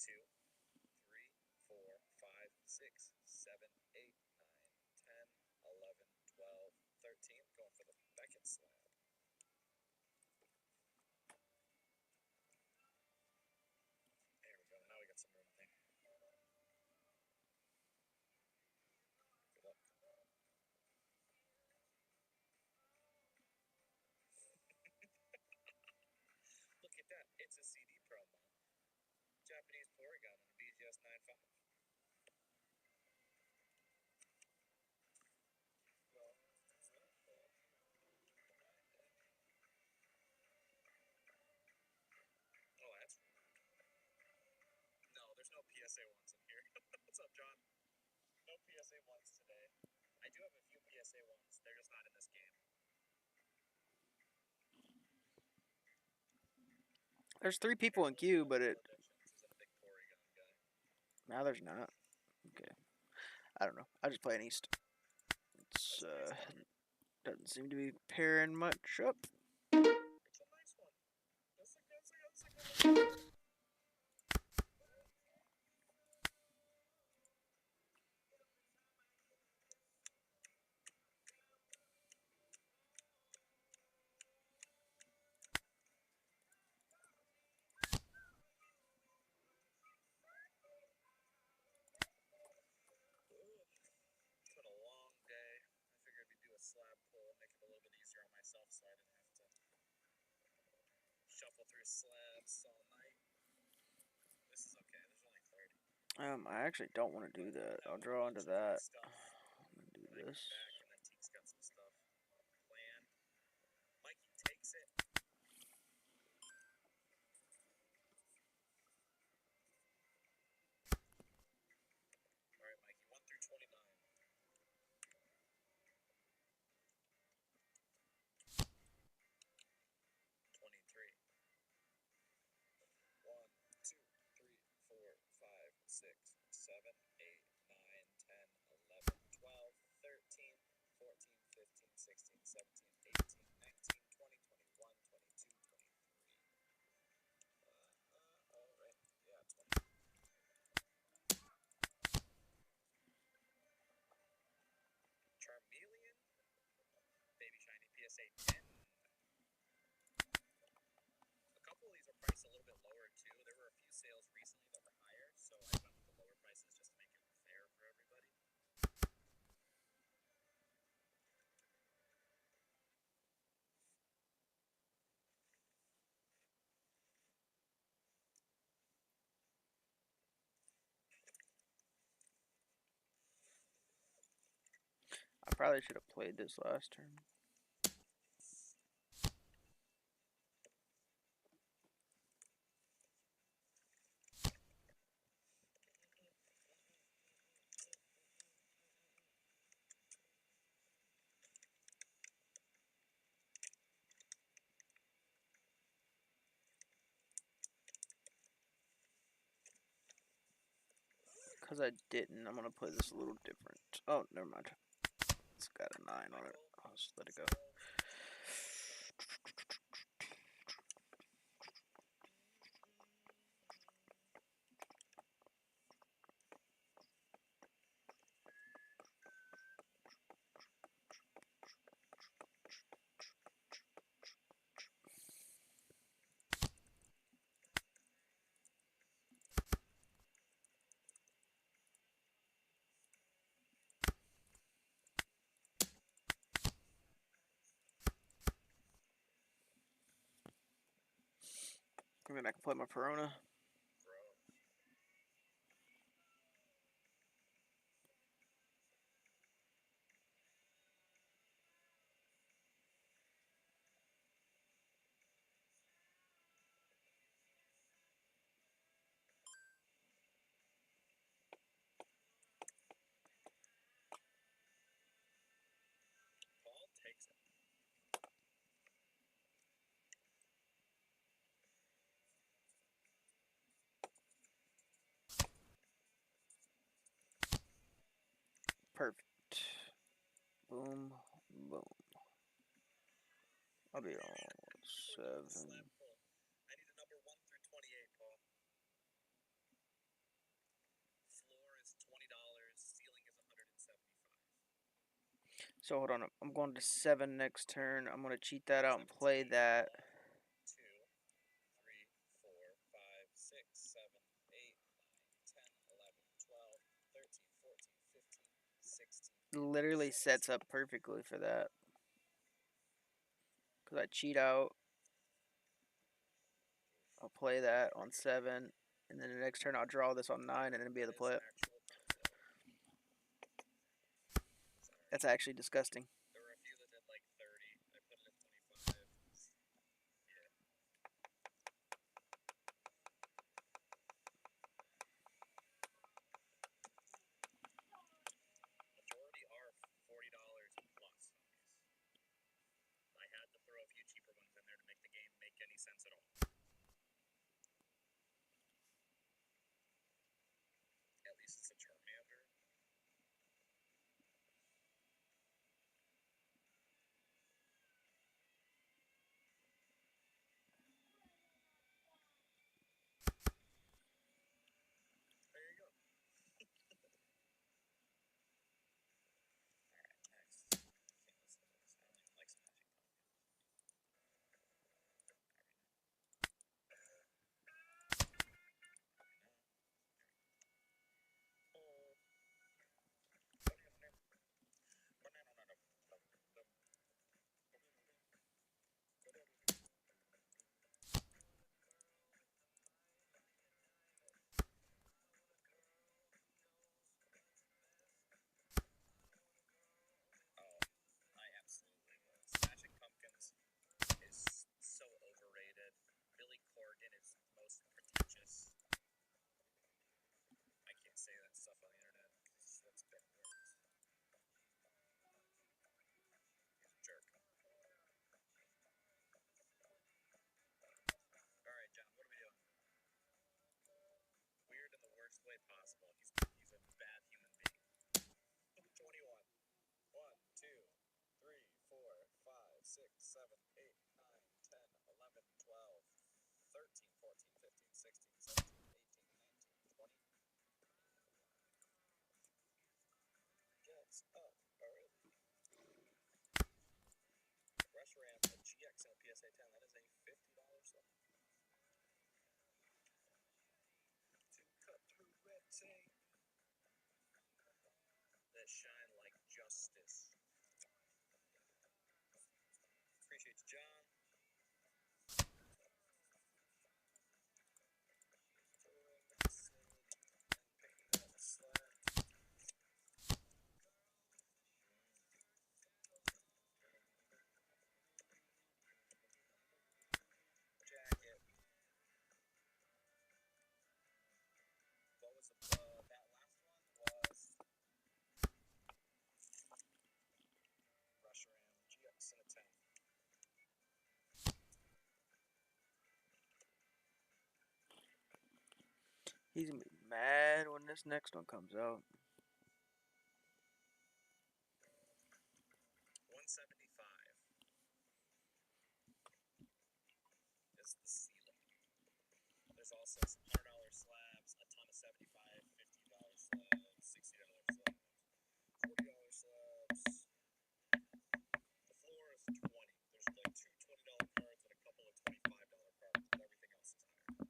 2, 3, 4, 5, 6, 7, 8, 9, 10, 11, 12, 13. Going for the Beckett slab. There we go. Now we got some room there. Good luck. Look at that. It's a CD promo. Japanese Porygon and a BGS 9.5. Oh, that's rude. No, there's no PSA 1s in here. What's up, John? No PSA 1s today. I do have a few PSA 1s. They're just not in this game. There's 3 people in queue, but it Addictions is a big Porygon guy. now there's not. Okay, I don't know. I just play an East. It's doesn't seem to be pairing much up. It's a nice one. That's a good one. It's been a long day. I figured we'd do a slab pull, make it a little bit easier on myself so I didn't have to shuffle through slabs all night. This is okay. There's only 30. I actually don't want to do that. I'll draw into that. I'm gonna do this. Back, and then Teek's got some stuff planned. Mikey takes it. All right, Mikey, 1 through 29. 23. 1, 2, 3, 4, 5, 6, 7, 8, 9, 10, 11, 12, 13, 14, 15, 16, 17, 18, 19, 20, 21, 22, 23. All right. Yeah, 20. Charmeleon. Baby Shiny PSA 10. A couple of these are priced a little bit lower too. There were a few sales recently that were higher, so I went with the lower prices just to make it fair for everybody. I probably should have played this last turn. Because I didn't, I'm going to play this a little different. Oh, never mind. It's got a 9 on it. I'll just let it go. And then I can play my Perona. Bro. Paul takes it. Perfect. Boom, boom. I'll be on Slab 7. pull. I need a number 1 through 28, Paul. Floor is $20. Ceiling is 175. So hold on, I'm going to 7 next turn. I'm gonna cheat that out and play that. 2, 3, 4, 5, 6, 7, 8, 9, 10, 11, 12, 13, 14, 15, 16. Literally sets up perfectly for that. Cause I cheat out. I'll play that on 7, and then the next turn I'll draw this on 9, and then be able to play it. Actual times, though. That's actually disgusting. There were a few that did like 30. I put it at 25. Yeah. Majority are $40 plus on these. I had to throw a few cheaper ones in there to make the game make any sense at all. At least it's a Charmander. There you go. Alright, next. Can't listen to this. I don't even like Smashing I absolutely will. Smashing Pumpkins is so overrated. Billy Corgan is most pretentious. I can't say that stuff on the internet because that's bad words. He's a jerk. Alright, John, what are we doing? Weird in the worst way possible. He's a bad human being. 21. 1, 2, 3, 4, 5, 6, 7, 8, 9, 10, 11, 12, 13, 14, 15, 16, 17, 18, 19, 20. Gets up early. Rush Ram, a GX and a PSA 10. That is a $50 slot. To cut through red tape. That shine like justice. Appreciate you, John. Jacket. What was that last one? Was Rush Ram GX and a 10. He's gonna be mad when this next one comes out. 175 is the ceiling. There's also some $100 slabs, a ton of $75, $50 slabs, $60 slabs, $40 slabs. The floor is 20. There's like two $20 cards and a couple of $25 cards, but everything else is higher.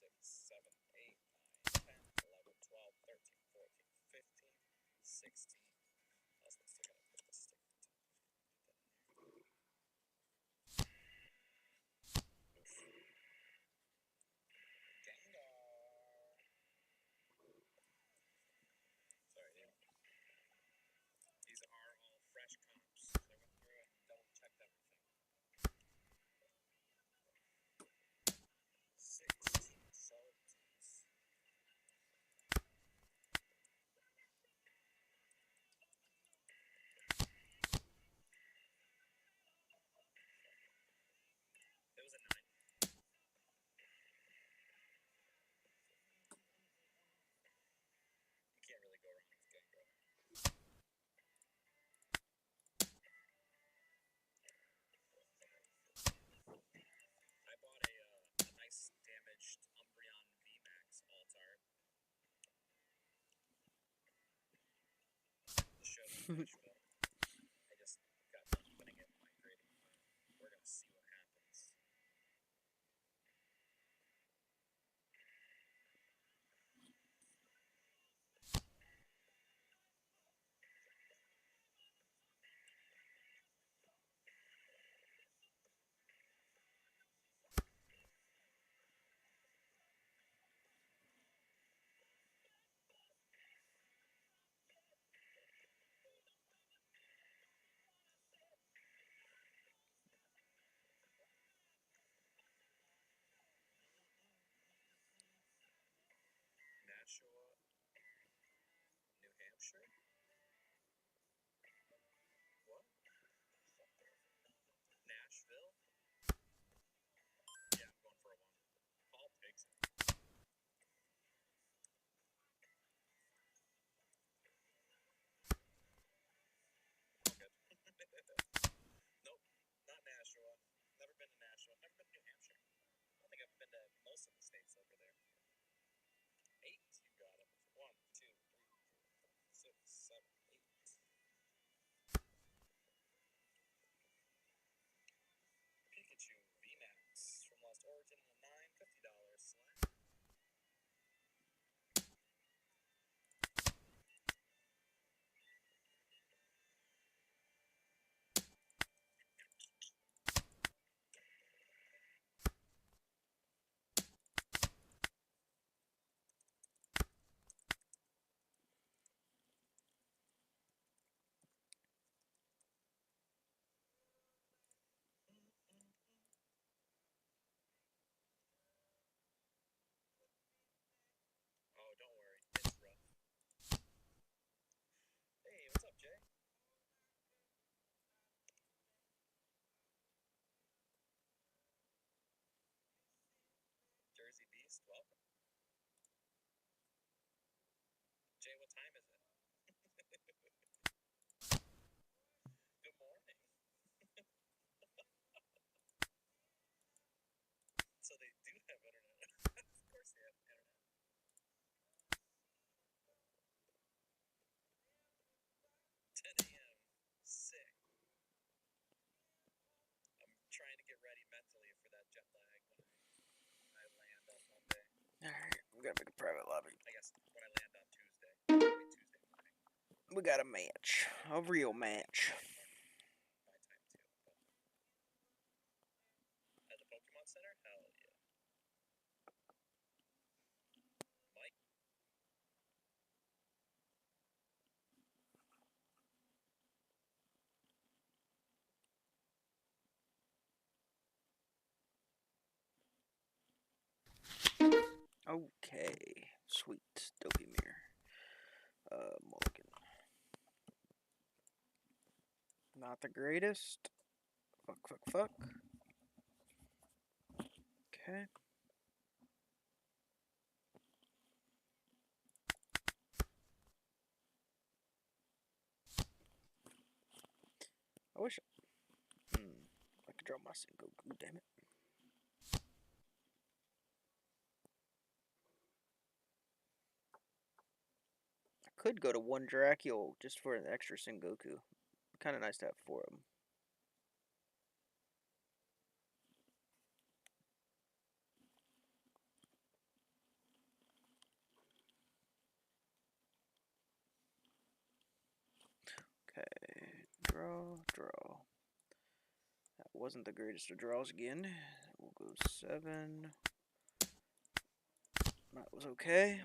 6, 7, 8, 9, 10, 11, 12, 13, 14, 15, 16. Let's stick it up. Let's stick it up. Sorry, these are all fresh comps. So I went through and double checked everything. 16 Celtics. It was a 9. You can't really go wrong with Gengar. I bought a nice damaged Umbreon VMAX Altar. The show in Nashville. I just got done putting it in my grading pile. We're gonna see what happens. Nashua, New Hampshire. What? Nashville? Yeah, I'm going for a 1. Paul takes it. Okay. Nope, not Nashua. Never been to Nashua. Never been to New Hampshire. I don't think I've been to most of the states over there. 8, you got it. 1, 2, 3, 4, 5, 6, 7, 8. Pikachu VMAX from Lost Origin in a 9, $50 slab. Oh, don't worry, it's rough. Hey, what's up, Jay? Jersey Beast, welcome. Jay, what time is it? Good morning. So they do have internet. Of course they have internet. 10 a.m. Sick. I'm trying to get ready mentally for that jet lag when I land on Monday. Alright, we gotta make a private lobby. I guess when I land on Tuesday. Maybe Tuesday morning. We got a match. A real match. My time too. But at the Pokemon Center? Hell yeah. Mike? Okay. Sweet. Doflamingo. Mulligan. Not the greatest. Fuck. Okay. I wish I could draw my Sengoku, damn it. I could go to one Dracul just for an extra Sengoku. Kind of nice to have 4 of them. draw, draw. That wasn't the greatest of draws again. We'll go 7. That was okay.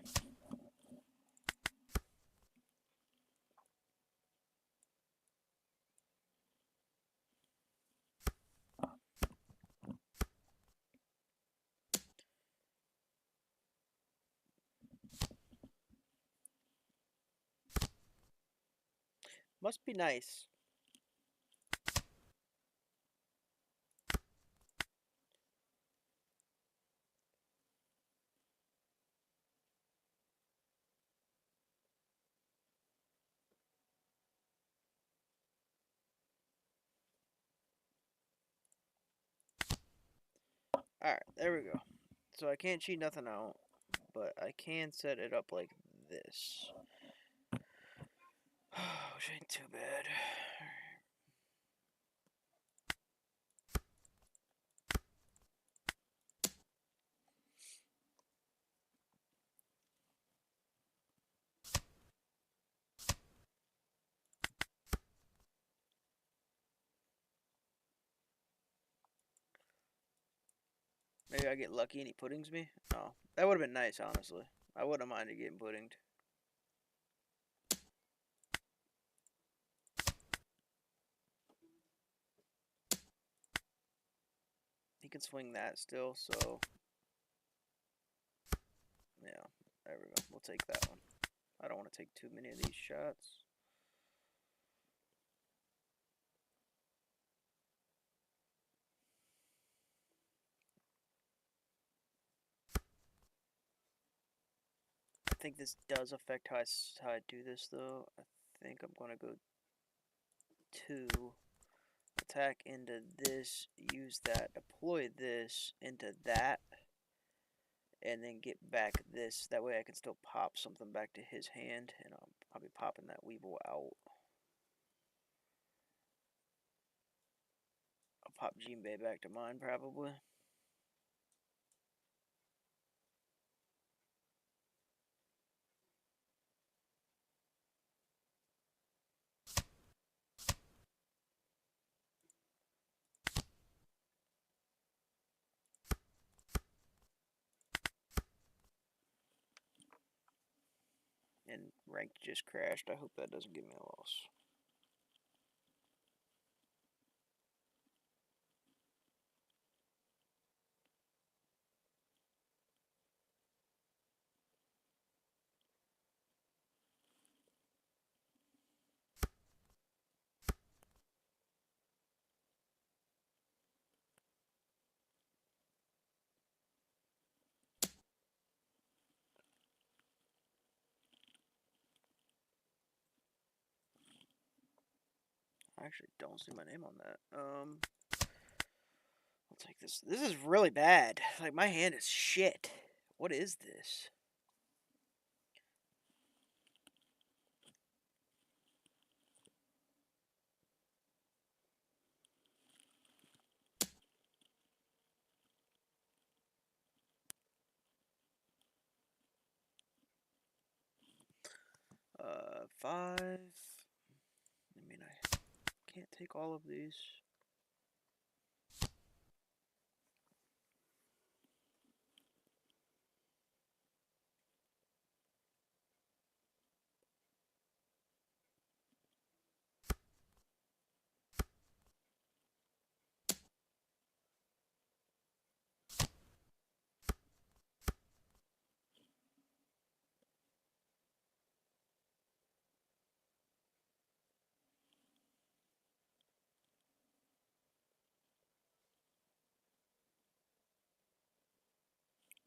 Must be nice. Alright, there we go. So I can't cheat nothing out, but I can set it up like this. Which ain't too bad. Maybe I get lucky and he puddings me? Oh, that would have been nice, honestly. I wouldn't have minded getting puddinged. He can swing that still, so... Yeah, there we go. We'll take that one. I don't want to take too many of these shots. I think this does affect how I do this, though. I think I'm going to go 2, attack into this, use that, deploy this into that, and then get back this. That way I can still pop something back to his hand, and I'll be popping that Weevil out. I'll pop Jinbei back to mine, probably. And ranked just crashed. I hope that doesn't give me a loss. I actually don't see my name on that. I'll take this. This is really bad. Like, my hand is shit. What is this? Five. I mean, I can't take all of these.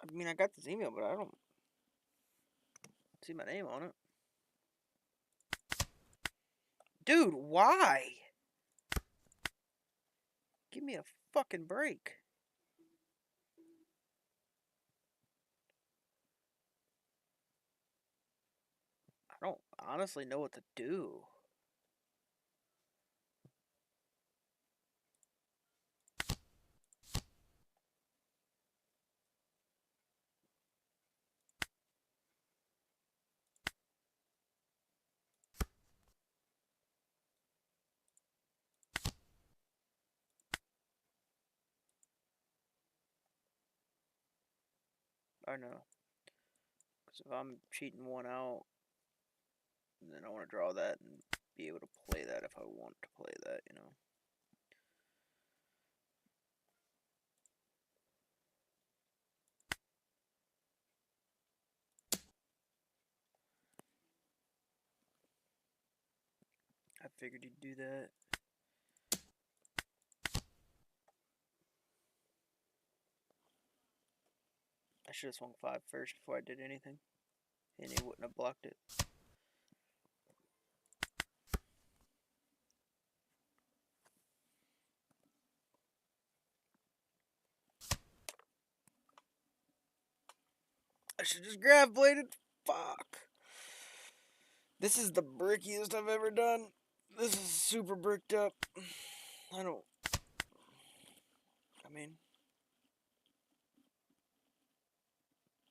I mean, I got this email, but I don't see my name on it. Dude, why? Give me a fucking break. I don't honestly know what to do. Or no. Because if I'm cheating one out, then I want to draw that and be able to play that if I want to play that, you know. I figured he'd do that. I should have swung 5 first before I did anything. And he wouldn't have blocked it. I should just grab bladed. Fuck. This is the brickiest I've ever done. This is super bricked up. I mean,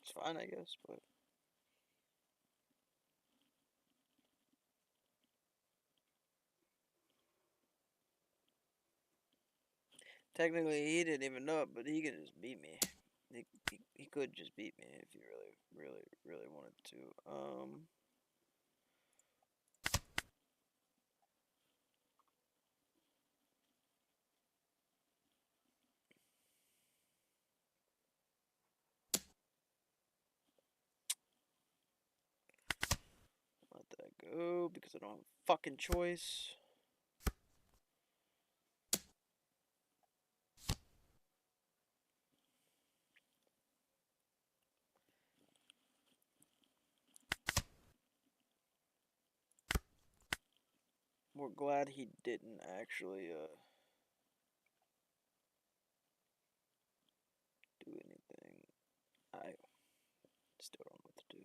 it's fine, I guess, but. Technically, he didn't even know it, but he could just beat me. He could just beat me if he really wanted to. Let that go because I don't have a fucking choice. We're glad he didn't actually do anything. I still don't know what to do.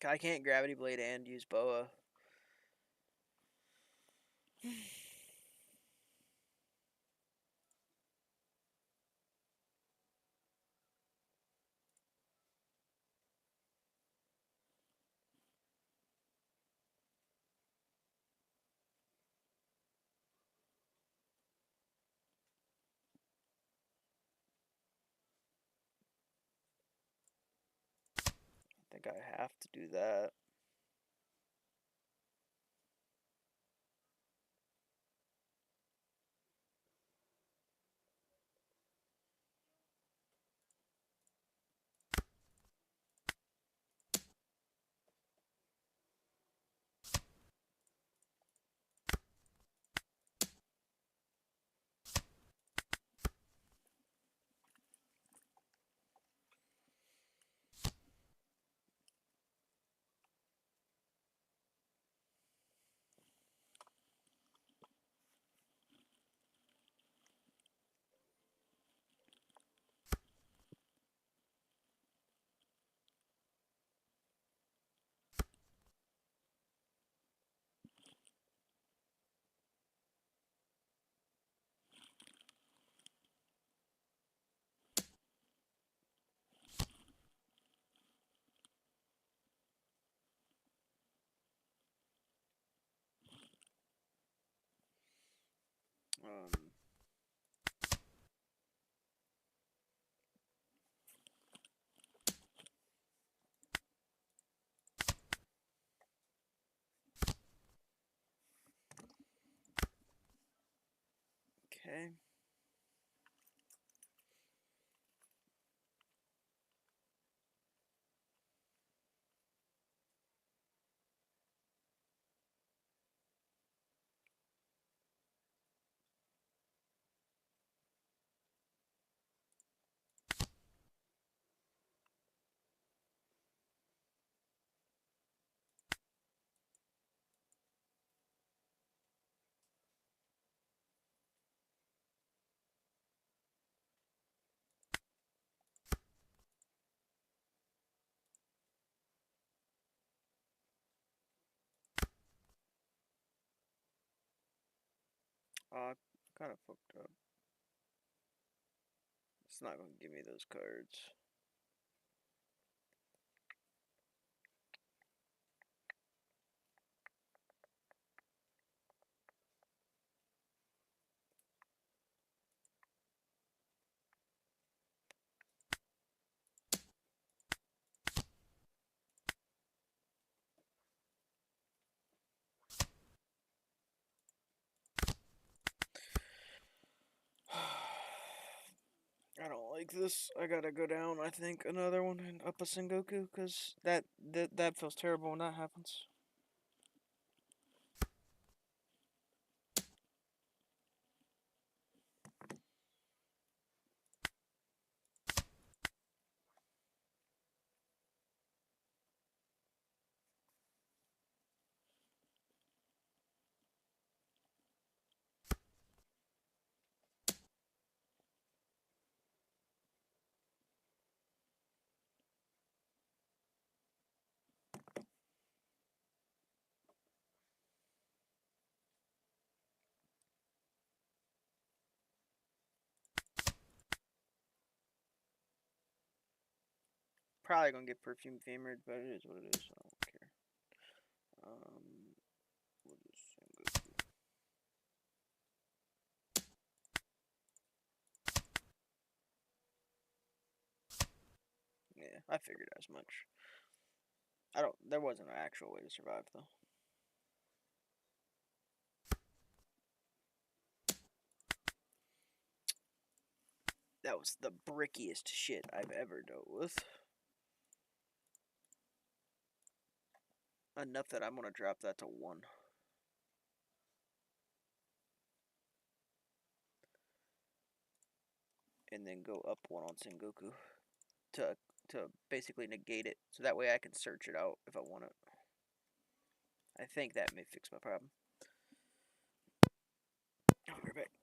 I can't gravity blade and use boa. I think I have to do that. Okay. Kind of fucked up. It's not going to give me those cards. I don't like this. I gotta go down, I think, another one and up a Sengoku, because that feels terrible when that happens. Probably gonna get Perfume Famered, but it is what it is. I don't care. We'll just Sengoku. Yeah, I figured as much. There wasn't an actual way to survive, though. That was the brickiest shit I've ever dealt with. Enough that I'm gonna drop that to 1. And then go up 1 on Sengoku to basically negate it, so that way I can search it out if I want it. I think that may fix my problem. I'll be right back.